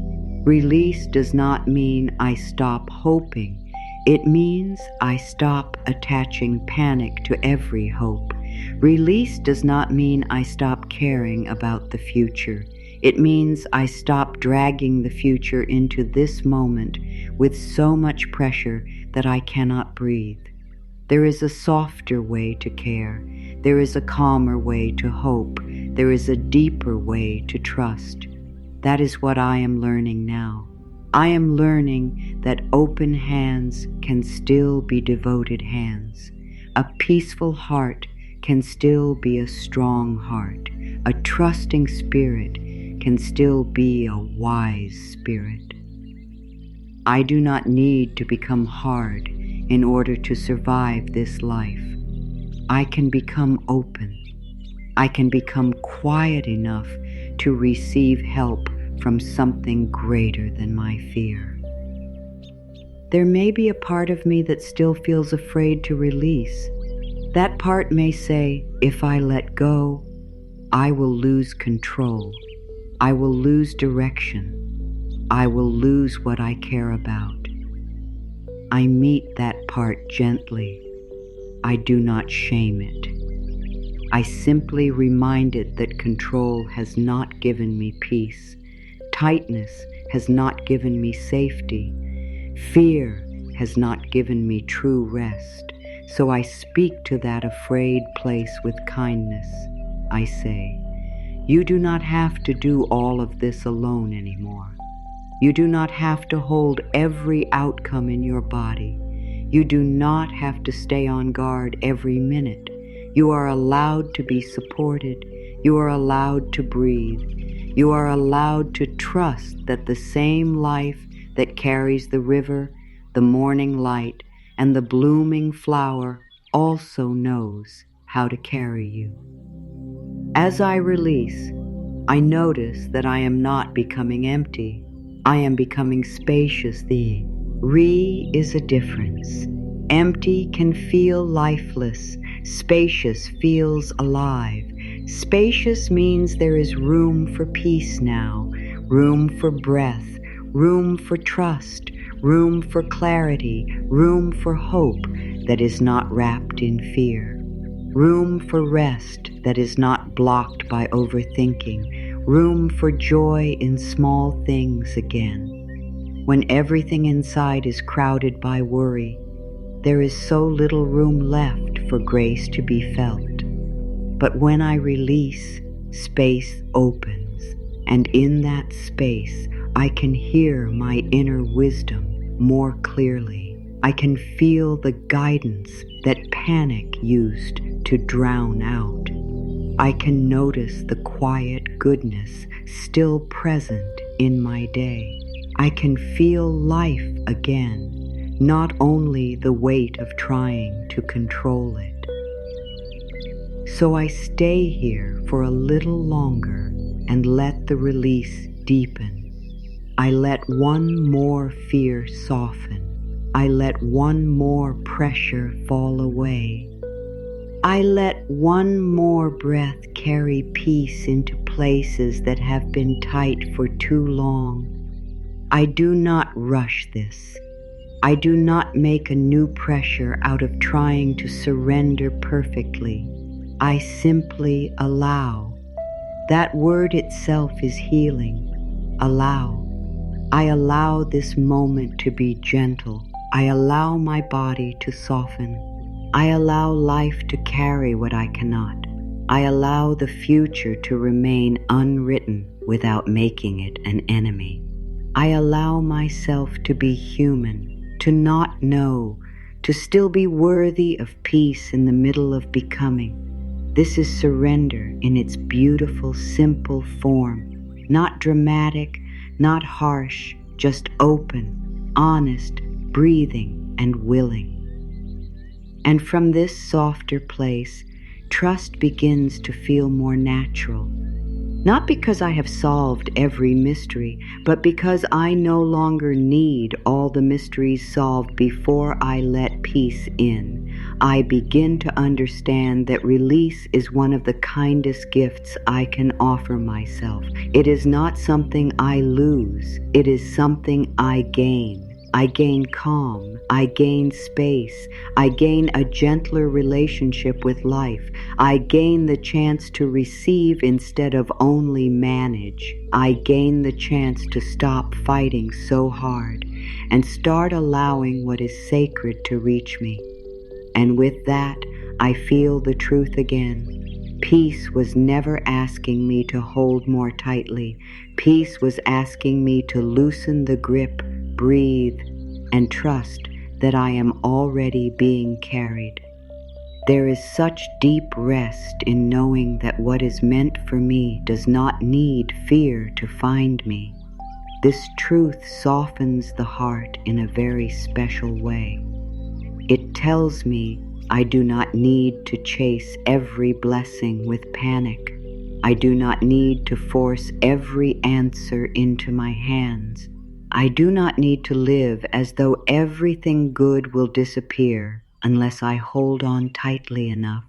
A: Release does not mean I stop hoping. It means I stop attaching panic to every hope. Release does not mean I stop caring about the future. It means I stop dragging the future into this moment with so much pressure that I cannot breathe. There is a softer way to care. There is a calmer way to hope. There is a deeper way to trust. That is what I am learning now. I am learning that open hands can still be devoted hands. A peaceful heart can still be a strong heart. A trusting spirit can still be a wise spirit. I do not need to become hard in order to survive this life. I can become open. I can become quiet enough to receive help from something greater than my fear. There may be a part of me that still feels afraid to release. That part may say, if I let go, I will lose control. I will lose direction. I will lose what I care about. I meet that part gently. I do not shame it. I simply remind it that control has not given me peace. Tightness has not given me safety. Fear has not given me true rest. So I speak to that afraid place with kindness. I say, you do not have to do all of this alone anymore. You do not have to hold every outcome in your body. You do not have to stay on guard every minute. You are allowed to be supported. You are allowed to breathe. You are allowed to trust that the same life that carries the river, the morning light, and the blooming flower also knows how to carry you. As I release, I notice that I am not becoming empty. I am becoming spacious. The re is a difference. Empty can feel lifeless. Spacious feels alive. Spacious means there is room for peace now, room for breath, room for trust, room for clarity, room for hope that is not wrapped in fear, room for rest that is not blocked by overthinking, room for joy in small things again. When everything inside is crowded by worry, there is so little room left for grace to be felt. But when I release, space opens, and in that space I can hear my inner wisdom more clearly. I can feel the guidance that panic used to drown out. I can notice the quiet goodness still present in my day. I can feel life again, not only the weight of trying to control it. So I stay here for a little longer and let the release deepen. I let one more fear soften. I let one more pressure fall away. I let one more breath carry peace into places that have been tight for too long. I do not rush this. I do not make a new pressure out of trying to surrender perfectly. I simply allow. That word itself is healing. Allow. I allow this moment to be gentle. I allow my body to soften. I allow life to carry what I cannot. I allow the future to remain unwritten without making it an enemy. I allow myself to be human, to not know, to still be worthy of peace in the middle of becoming. This is surrender in its beautiful, simple form, not dramatic, not harsh, just open, honest, breathing, and willing. And from this softer place, trust begins to feel more natural. Not because I have solved every mystery, but because I no longer need all the mysteries solved before I let peace in. I begin to understand that release is one of the kindest gifts I can offer myself. It is not something I lose, it is something I gain. I gain calm, I gain space, I gain a gentler relationship with life, I gain the chance to receive instead of only manage. I gain the chance to stop fighting so hard and start allowing what is sacred to reach me. And with that, I feel the truth again. Peace was never asking me to hold more tightly. Peace was asking me to loosen the grip, breathe, and trust that I am already being carried. There is such deep rest in knowing that what is meant for me does not need fear to find me. This truth softens the heart in a very special way. It tells me I do not need to chase every blessing with panic. I do not need to force every answer into my hands. I do not need to live as though everything good will disappear unless I hold on tightly enough.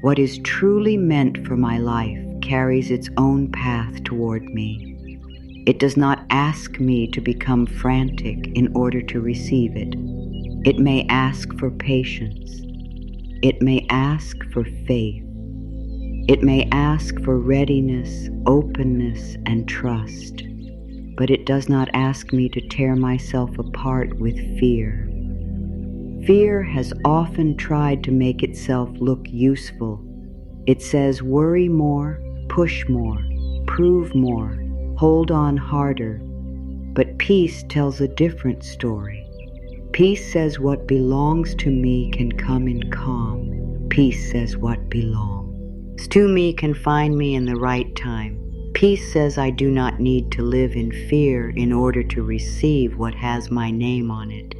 A: What is truly meant for my life carries its own path toward me. It does not ask me to become frantic in order to receive it. It may ask for patience. It may ask for faith. It may ask for readiness, openness, and trust. But it does not ask me to tear myself apart with fear. Fear has often tried to make itself look useful. It says worry more, push more, prove more, hold on harder. But peace tells a different story. Peace says what belongs to me can come in calm. Peace says what belongs to me can find me in the right time. Peace says I do not need to live in fear in order to receive what has my name on it.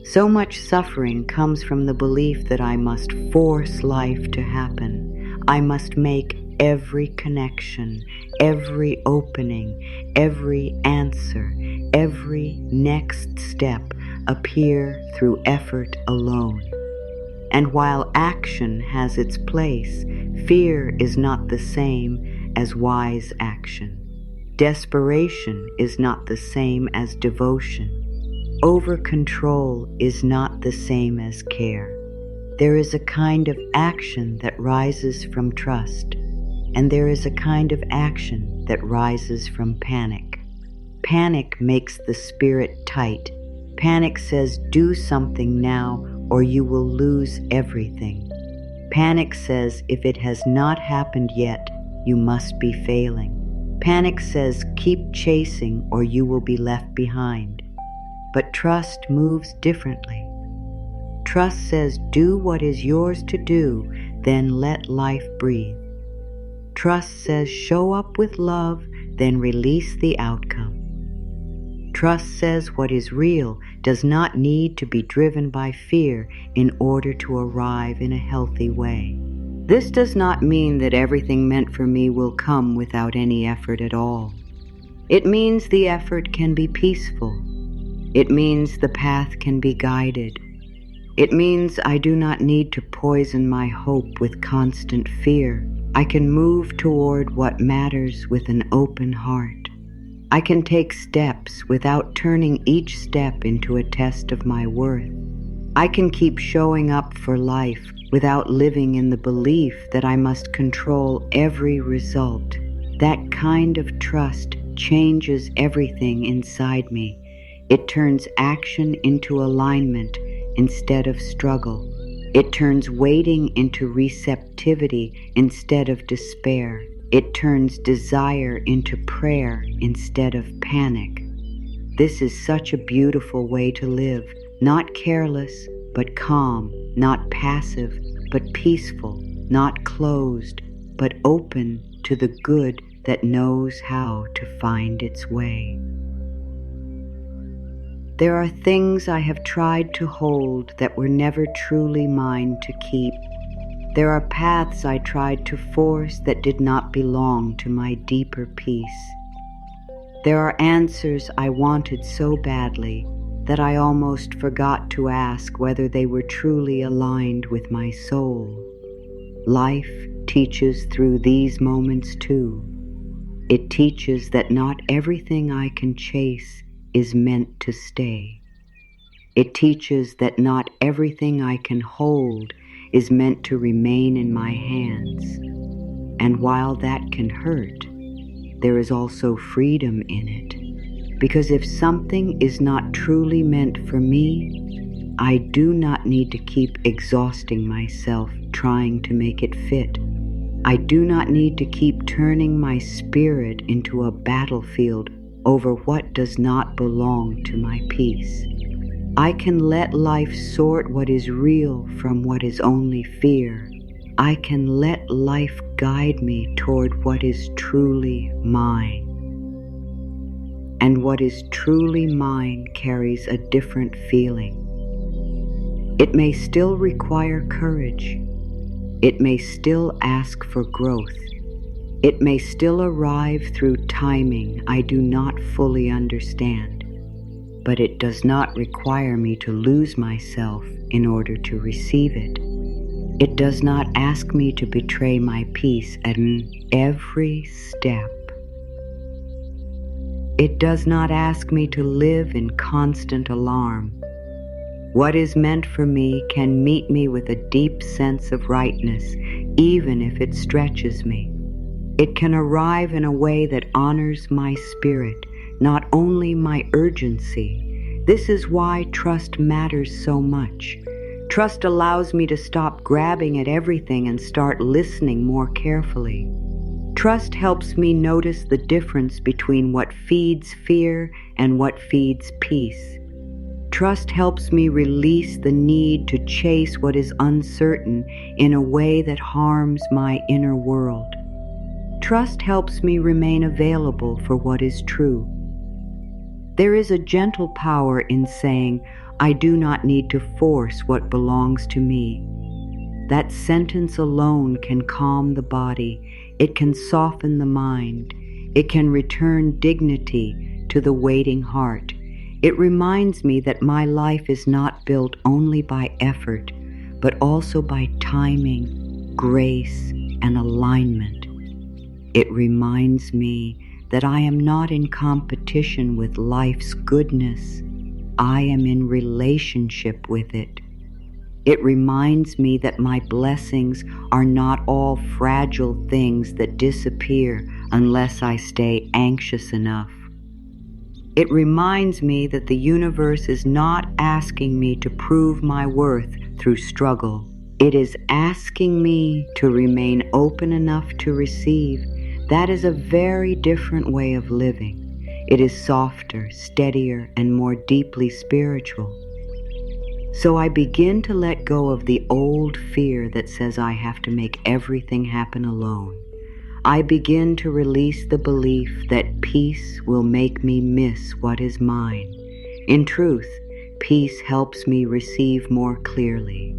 A: So much suffering comes from the belief that I must force life to happen. I must make every connection, every opening, every answer, every next step appear through effort alone. And while action has its place, fear is not the same as wise action. Desperation is not the same as devotion. Over-control is not the same as care. There is a kind of action that rises from trust, and there is a kind of action that rises from panic. Panic makes the spirit tight. Panic says, do something now or you will lose everything. Panic says, if it has not happened yet, you must be failing. Panic says, keep chasing or you will be left behind. But trust moves differently. Trust says, do what is yours to do, then let life breathe. Trust says, show up with love, then release the outcome. Trust says what is real does not need to be driven by fear in order to arrive in a healthy way. This does not mean that everything meant for me will come without any effort at all. It means the effort can be peaceful. It means the path can be guided. It means I do not need to poison my hope with constant fear. I can move toward what matters with an open heart. I can take steps without turning each step into a test of my worth. I can keep showing up for life without living in the belief that I must control every result. That kind of trust changes everything inside me. It turns action into alignment instead of struggle. It turns waiting into receptivity instead of despair. It turns desire into prayer instead of panic. This is such a beautiful way to live, not careless, but calm, not passive, but peaceful, not closed, but open to the good that knows how to find its way. There are things I have tried to hold that were never truly mine to keep. There are paths I tried to force that did not belong to my deeper peace. There are answers I wanted so badly that I almost forgot to ask whether they were truly aligned with my soul. Life teaches through these moments too. It teaches that not everything I can chase is meant to stay. It teaches that not everything I can hold is meant to remain in my hands. And while that can hurt, there is also freedom in it. Because if something is not truly meant for me, I do not need to keep exhausting myself trying to make it fit. I do not need to keep turning my spirit into a battlefield over what does not belong to my peace. I can let life sort what is real from what is only fear. I can let life guide me toward what is truly mine. And what is truly mine carries a different feeling. It may still require courage. It may still ask for growth. It may still arrive through timing I do not fully understand. But it does not require me to lose myself in order to receive it. It does not ask me to betray my peace at every step. It does not ask me to live in constant alarm. What is meant for me can meet me with a deep sense of rightness, even if it stretches me. It can arrive in a way that honors my spirit, not only my urgency. This is why trust matters so much. Trust allows me to stop grabbing at everything and start listening more carefully. Trust helps me notice the difference between what feeds fear and what feeds peace. Trust helps me release the need to chase what is uncertain in a way that harms my inner world. Trust helps me remain available for what is true. There is a gentle power in saying, I do not need to force what belongs to me. That sentence alone can calm the body. It can soften the mind. It can return dignity to the waiting heart. It reminds me that my life is not built only by effort, but also by timing, grace, and alignment. It reminds me that I am not in competition with life's goodness. I am in relationship with it. It reminds me that my blessings are not all fragile things that disappear unless I stay anxious enough. It reminds me that the universe is not asking me to prove my worth through struggle. It is asking me to remain open enough to receive. That is a very different way of living. It is softer, steadier, and more deeply spiritual. So I begin to let go of the old fear that says I have to make everything happen alone. I begin to release the belief that peace will make me miss what is mine. In truth, peace helps me receive more clearly.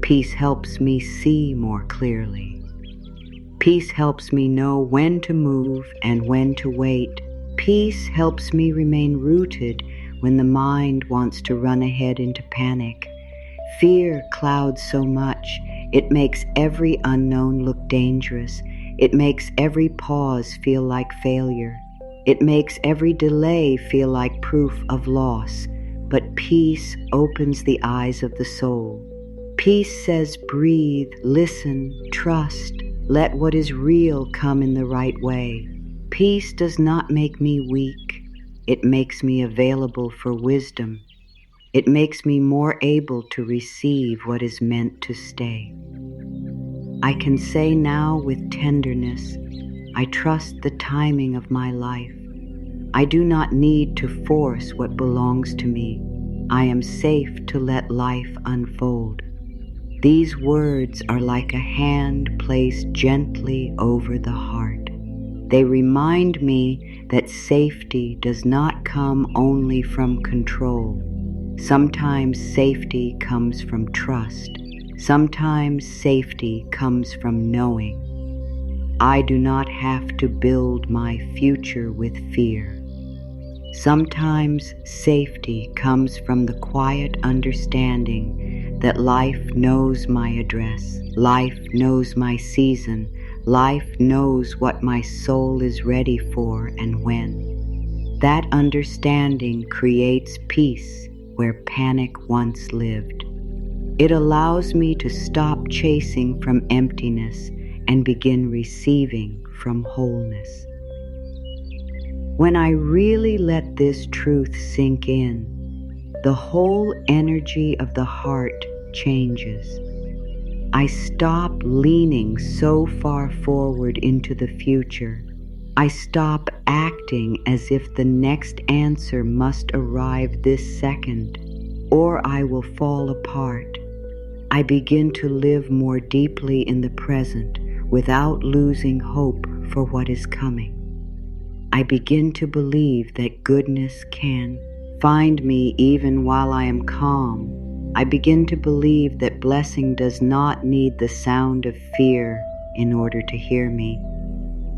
A: Peace helps me see more clearly. Peace helps me know when to move and when to wait. Peace helps me remain rooted when the mind wants to run ahead into panic. Fear clouds so much. It makes every unknown look dangerous. It makes every pause feel like failure. It makes every delay feel like proof of loss. But peace opens the eyes of the soul. Peace says breathe, listen, trust. Let what is real come in the right way. Peace does not make me weak. It makes me available for wisdom. It makes me more able to receive what is meant to stay. I can say now with tenderness, I trust the timing of my life. I do not need to force what belongs to me. I am safe to let life unfold. These words are like a hand placed gently over the heart. They remind me that safety does not come only from control. Sometimes safety comes from trust. Sometimes safety comes from knowing. I do not have to build my future with fear. Sometimes safety comes from the quiet understanding that life knows my address, life knows my season, life knows what my soul is ready for and when. That understanding creates peace where panic once lived. It allows me to stop chasing from emptiness and begin receiving from wholeness. When I really let this truth sink in, the whole energy of the heart changes. I stop leaning so far forward into the future. I stop acting as if the next answer must arrive this second, or I will fall apart. I begin to live more deeply in the present without losing hope for what is coming. I begin to believe that goodness can find me even while I am calm. I begin to believe that blessing does not need the sound of fear in order to hear me.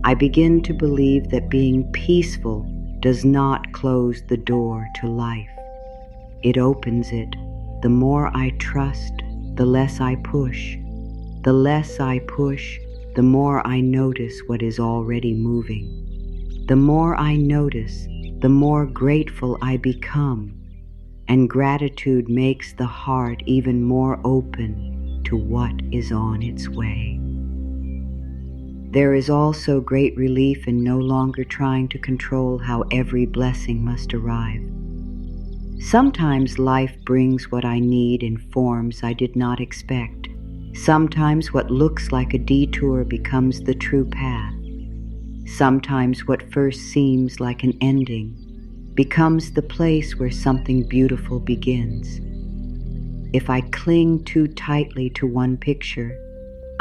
A: I begin to believe that being peaceful does not close the door to life. It opens it. The more I trust, the less I push. The less I push, the more I notice what is already moving. The more I notice, the more grateful I become, and gratitude makes the heart even more open to what is on its way. There is also great relief in no longer trying to control how every blessing must arrive. Sometimes life brings what I need in forms I did not expect. Sometimes what looks like a detour becomes the true path. Sometimes what first seems like an ending becomes the place where something beautiful begins. If I cling too tightly to one picture,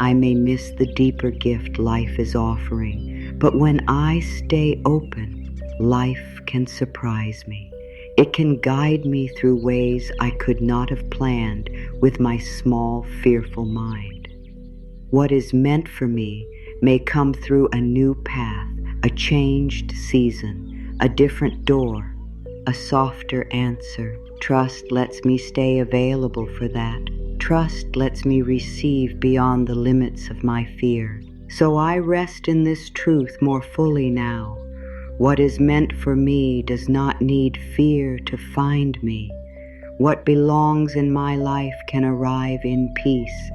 A: I may miss the deeper gift life is offering. But when I stay open, life can surprise me. It can guide me through ways I could not have planned with my small, fearful mind. What is meant for me may come through a new path, a changed season, a different door. a softer answer. Trust lets me stay available for that. Trust lets me receive beyond the limits of my fear. So I rest in this truth more fully now. What is meant for me does not need fear to find me. What belongs in my life can arrive in peace.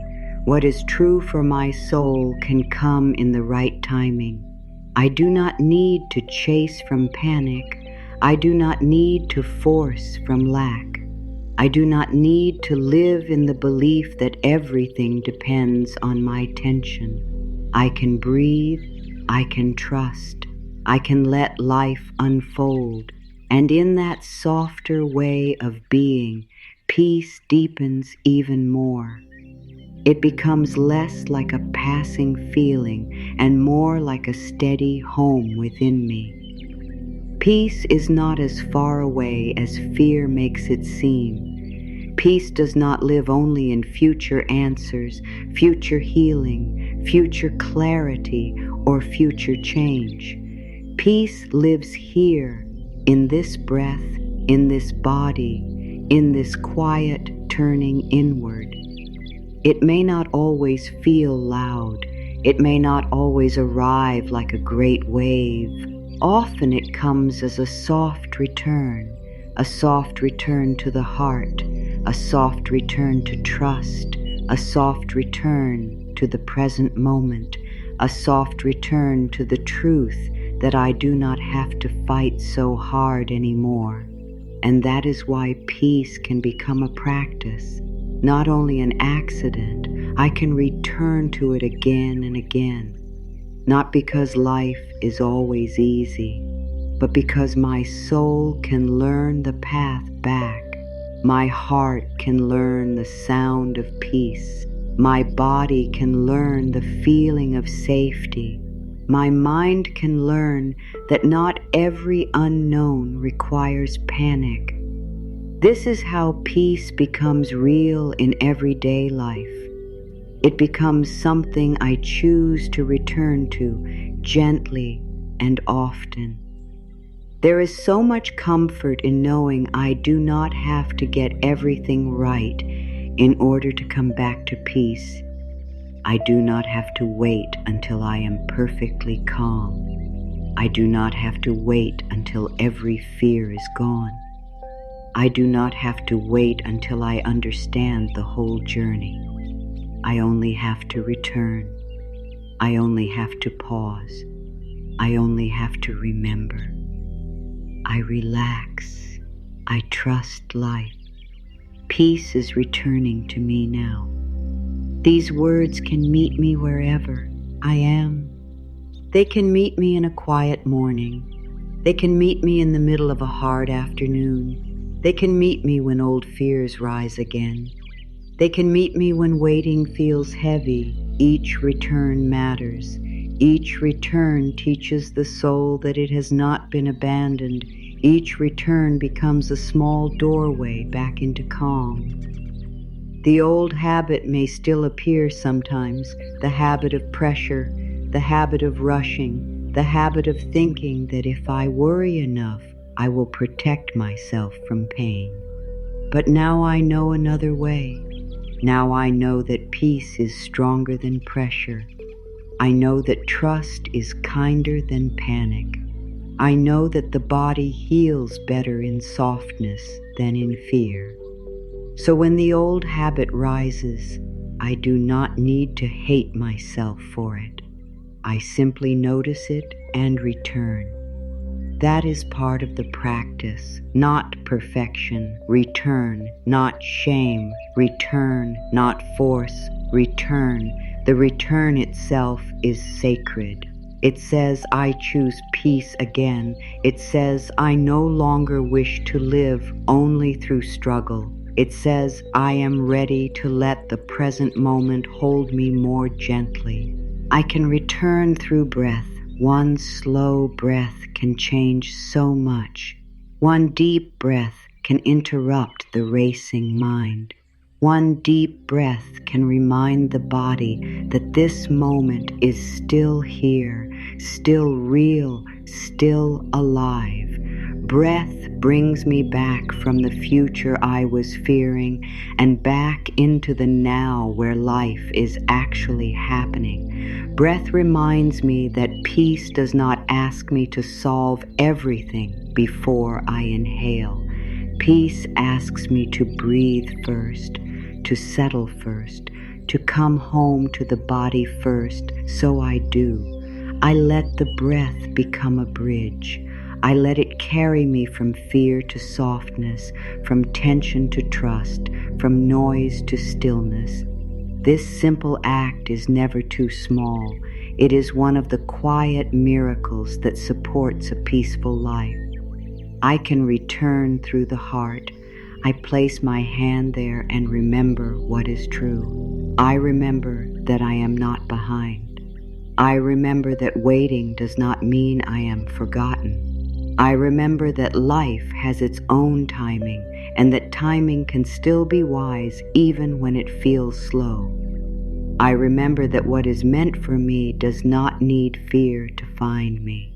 A: What is true for my soul can come in the right timing. I do not need to chase from panic. I do not need to force from lack. I do not need to live in the belief that everything depends on my tension. I can breathe. I can trust. I can let life unfold. And in that softer way of being, peace deepens even more. It becomes less like a passing feeling and more like a steady home within me. Peace is not as far away as fear makes it seem. Peace does not live only in future answers, future healing, future clarity, or future change. Peace lives here, in this breath, in this body, in this quiet turning inward. It may not always feel loud. It may not always arrive like a great wave. Often it comes as a soft return to the heart, a soft return to trust, a soft return to the present moment, a soft return to the truth that I do not have to fight so hard anymore. And that is why peace can become a practice. Not only an accident, I can return to it again and again. Not because life is always easy, but because my soul can learn the path back. My heart can learn the sound of peace. My body can learn the feeling of safety. My mind can learn that not every unknown requires panic. This is how peace becomes real in everyday life. It becomes something I choose to return to gently and often. There is so much comfort in knowing I do not have to get everything right in order to come back to peace. I do not have to wait until I am perfectly calm. I do not have to wait until every fear is gone. I do not have to wait until I understand the whole journey. I only have to return. I only have to pause. I only have to remember. I relax. I trust life. Peace is returning to me now. These words can meet me wherever I am. They can meet me in a quiet morning. They can meet me in the middle of a hard afternoon. They can meet me when old fears rise again. They can meet me when waiting feels heavy. Each return matters. Each return teaches the soul that it has not been abandoned. Each return becomes a small doorway back into calm. The old habit may still appear sometimes, the habit of pressure, the habit of rushing, the habit of thinking that if I worry enough, I will protect myself from pain. But now I know another way. Now I know that peace is stronger than pressure. I know that trust is kinder than panic. I know that the body heals better in softness than in fear. So when the old habit rises, I do not need to hate myself for it. I simply notice it and return. That is part of the practice, not perfection. Return, not shame. Return, not force. Return. The return itself is sacred. It says, I choose peace again. It says, I no longer wish to live only through struggle. It says, I am ready to let the present moment hold me more gently. I can return through breath. One slow breath can change so much. One deep breath can interrupt the racing mind. One deep breath can remind the body that this moment is still here, still real, still alive. breath brings me back from the future I was fearing and back into the now where life is actually happening. Breath reminds me that peace does not ask me to solve everything before I inhale. Peace asks me to breathe first, to settle first, to come home to the body first, so I do. I let the breath become a bridge. I let it carry me from fear to softness, from tension to trust, from noise to stillness. This simple act is never too small. It is one of the quiet miracles that supports a peaceful life. I can return through the heart. I place my hand there and remember what is true. I remember that I am not behind. I remember that waiting does not mean I am forgotten. I remember that life has its own timing and that timing can still be wise even when it feels slow. I remember that what is meant for me does not need fear to find me.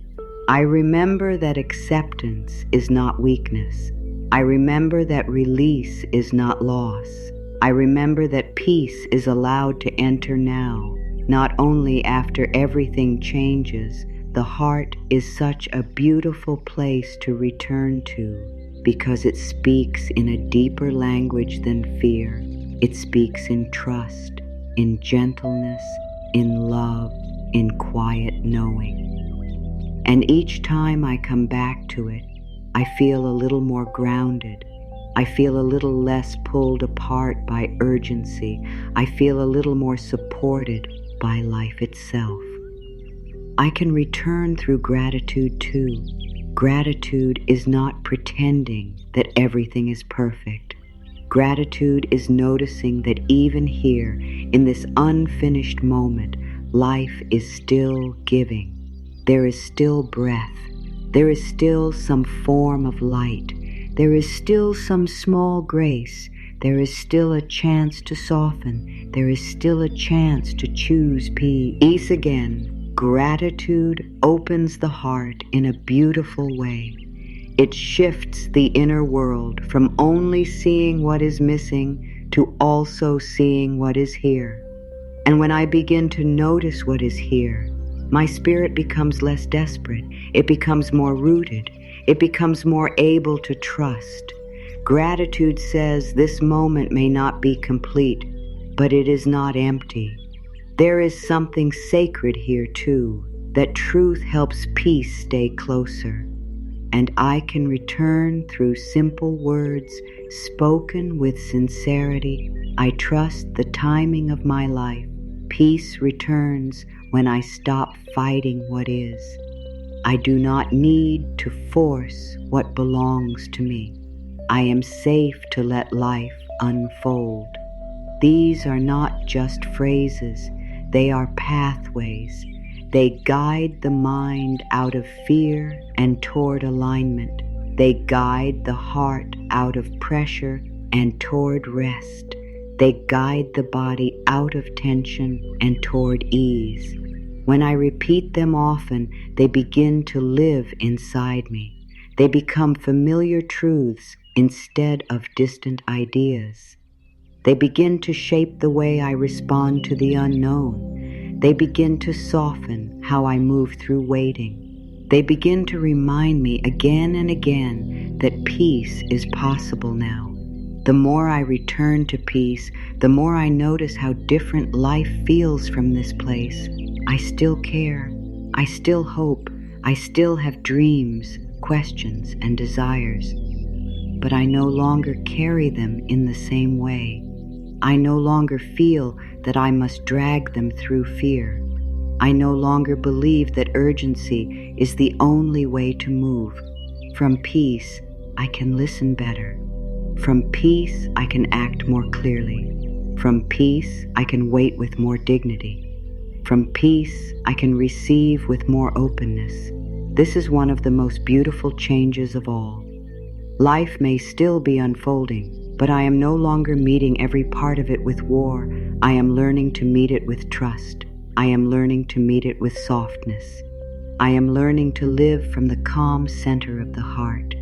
A: I remember that acceptance is not weakness. I remember that release is not loss. I remember that peace is allowed to enter now, not only after everything changes. The heart is such a beautiful place to return to because it speaks in a deeper language than fear. It speaks in trust, in gentleness, in love, in quiet knowing. And each time I come back to it, I feel a little more grounded. I feel a little less pulled apart by urgency. I feel a little more supported by life itself. I can return through gratitude too. Gratitude is not pretending that everything is perfect. Gratitude is noticing that even here, in this unfinished moment, life is still giving. There is still breath. There is still some form of light. There is still some small grace. There is still a chance to soften. There is still a chance to choose peace again. Gratitude opens the heart in a beautiful way. It shifts the inner world from only seeing what is missing to also seeing what is here. And when I begin to notice what is here, my spirit becomes less desperate. It becomes more rooted. It becomes more able to trust. Gratitude says this moment may not be complete, but it is not empty. There is something sacred here too, that truth helps peace stay closer. And I can return through simple words spoken with sincerity. I trust the timing of my life. Peace returns when I stop fighting what is. I do not need to force what belongs to me. I am safe to let life unfold. These are not just phrases, they are pathways. They guide the mind out of fear and toward alignment. They guide the heart out of pressure and toward rest. They guide the body out of tension and toward ease. When I repeat them often, they begin to live inside me. They become familiar truths instead of distant ideas. They begin to shape the way I respond to the unknown. They begin to soften how I move through waiting. They begin to remind me again and again that peace is possible now. The more I return to peace, the more I notice how different life feels from this place. I still care. I still hope. I still have dreams, questions, and desires. But I no longer carry them in the same way. I no longer feel that I must drag them through fear. I no longer believe that urgency is the only way to move. From peace, I can listen better. From peace, I can act more clearly. From peace, I can wait with more dignity. From peace, I can receive with more openness. This is one of the most beautiful changes of all. Life may still be unfolding, but I am no longer meeting every part of it with war. I am learning to meet it with trust. I am learning to meet it with softness. I am learning to live from the calm center of the heart.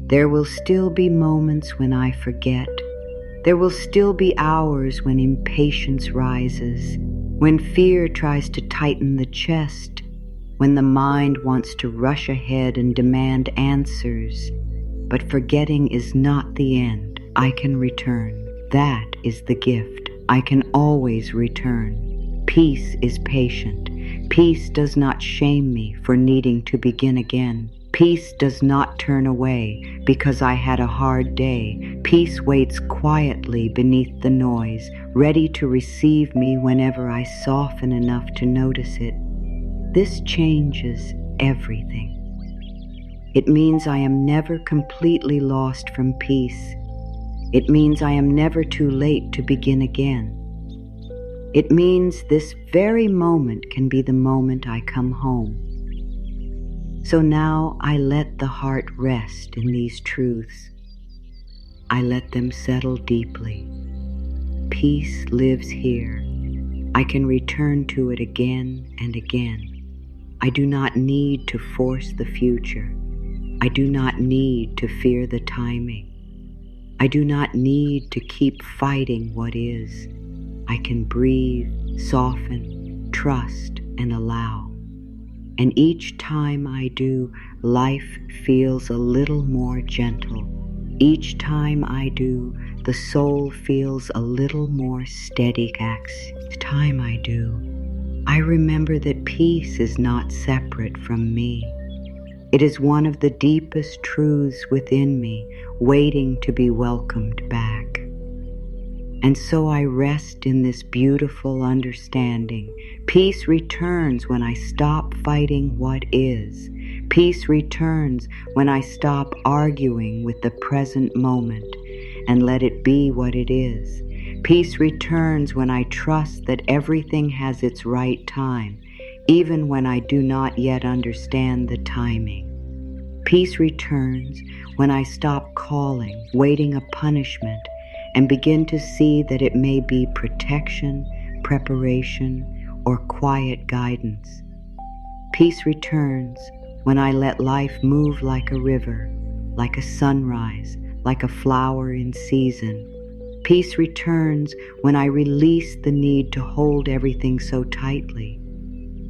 A: There will still be moments when I forget. There will still be hours when impatience rises, when fear tries to tighten the chest, when the mind wants to rush ahead and demand answers. But forgetting is not the end. I can return. That is the gift. I can always return. Peace is patient. Peace does not shame me for needing to begin again. Peace does not turn away because I had a hard day. Peace waits quietly beneath the noise, ready to receive me whenever I soften enough to notice it. This changes everything. It means I am never completely lost from peace. It means I am never too late to begin again. It means this very moment can be the moment I come home. So now I let the heart rest in these truths. I let them settle deeply. Peace lives here. I can return to it again and again. I do not need to force the future. I do not need to fear the timing. I do not need to keep fighting what is. I can breathe, soften, trust, and allow. And each time I do, life feels a little more gentle. Each time I do, the soul feels a little more steady. Each time I do, I remember that peace is not separate from me. It is one of the deepest truths within me, waiting to be welcomed back. And so I rest in this beautiful understanding. Peace returns when I stop fighting what is. Peace returns when I stop arguing with the present moment and let it be what it is. Peace returns when I trust that everything has its right time, even when I do not yet understand the timing. Peace returns when I stop calling, waiting a punishment, and begin to see that it may be protection, preparation, or quiet guidance. Peace returns when I let life move like a river, like a sunrise, like a flower in season. Peace returns when I release the need to hold everything so tightly.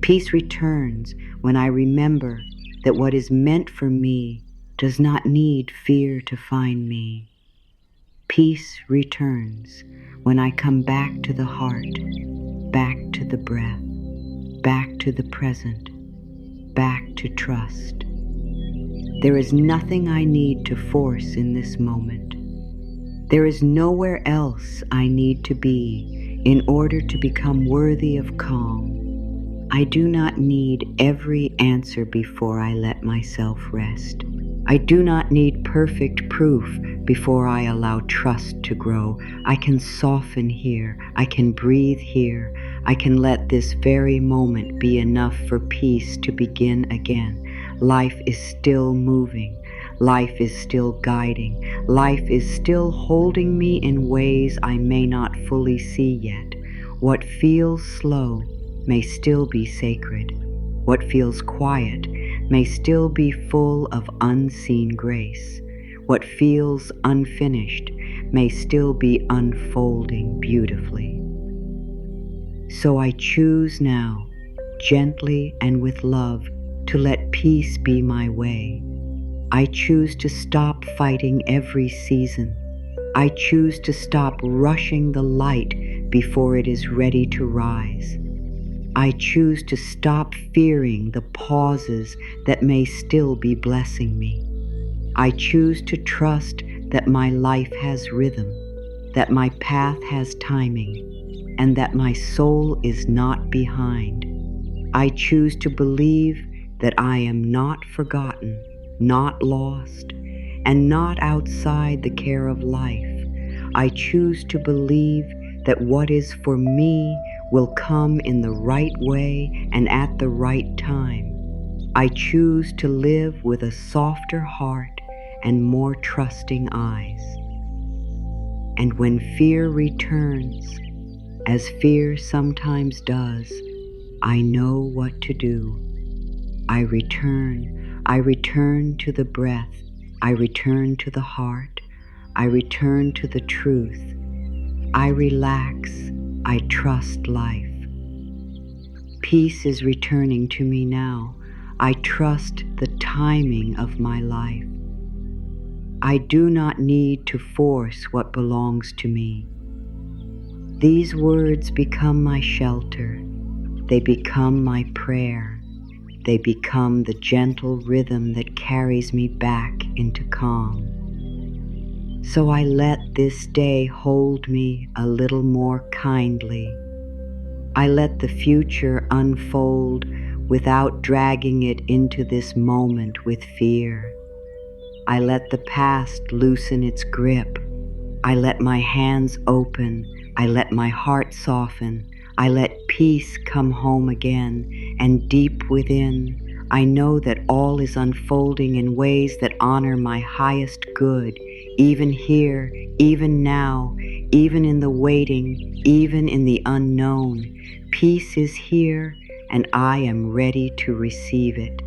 A: Peace returns when I remember that what is meant for me does not need fear to find me. Peace returns when I come back to the heart, back to the breath, back to the present, back to trust. There is nothing I need to force in this moment. There is nowhere else I need to be in order to become worthy of calm. I do not need every answer before I let myself rest. I do not need perfect proof before I allow trust to grow. I can soften here. I can breathe here. I can let this very moment be enough for peace to begin again. Life is still moving. Life is still guiding. Life is still holding me in ways I may not fully see yet. What feels slow may still be sacred. What feels quiet may still be full of unseen grace. What feels unfinished may still be unfolding beautifully. So I choose now, gently and with love, to let peace be my way. I choose to stop fighting every season. I choose to stop rushing the light before it is ready to rise. I choose to stop fearing the pauses that may still be blessing me. I choose to trust that my life has rhythm, that my path has timing, and that my soul is not behind. I choose to believe that I am not forgotten, not lost, and not outside the care of life. I choose to believe that what is for me will come in the right way and at the right time. I choose to live with a softer heart and more trusting eyes. And when fear returns, as fear sometimes does, I know what to do. I return to the breath, I return to the heart. I return to the truth. I relax. I trust life. Peace is returning to me now. I trust the timing of my life. I do not need to force what belongs to me. These words become my shelter. They become my prayer. They become the gentle rhythm that carries me back into calm. So I let this day hold me a little more kindly. I let the future unfold without dragging it into this moment with fear. I let the past loosen its grip. I let my hands open. I let my heart soften. I let peace come home again, and deep within, I know that all is unfolding in ways that honor my highest good, even here, even now, even in the waiting, even in the unknown. Peace is here, and I am ready to receive it.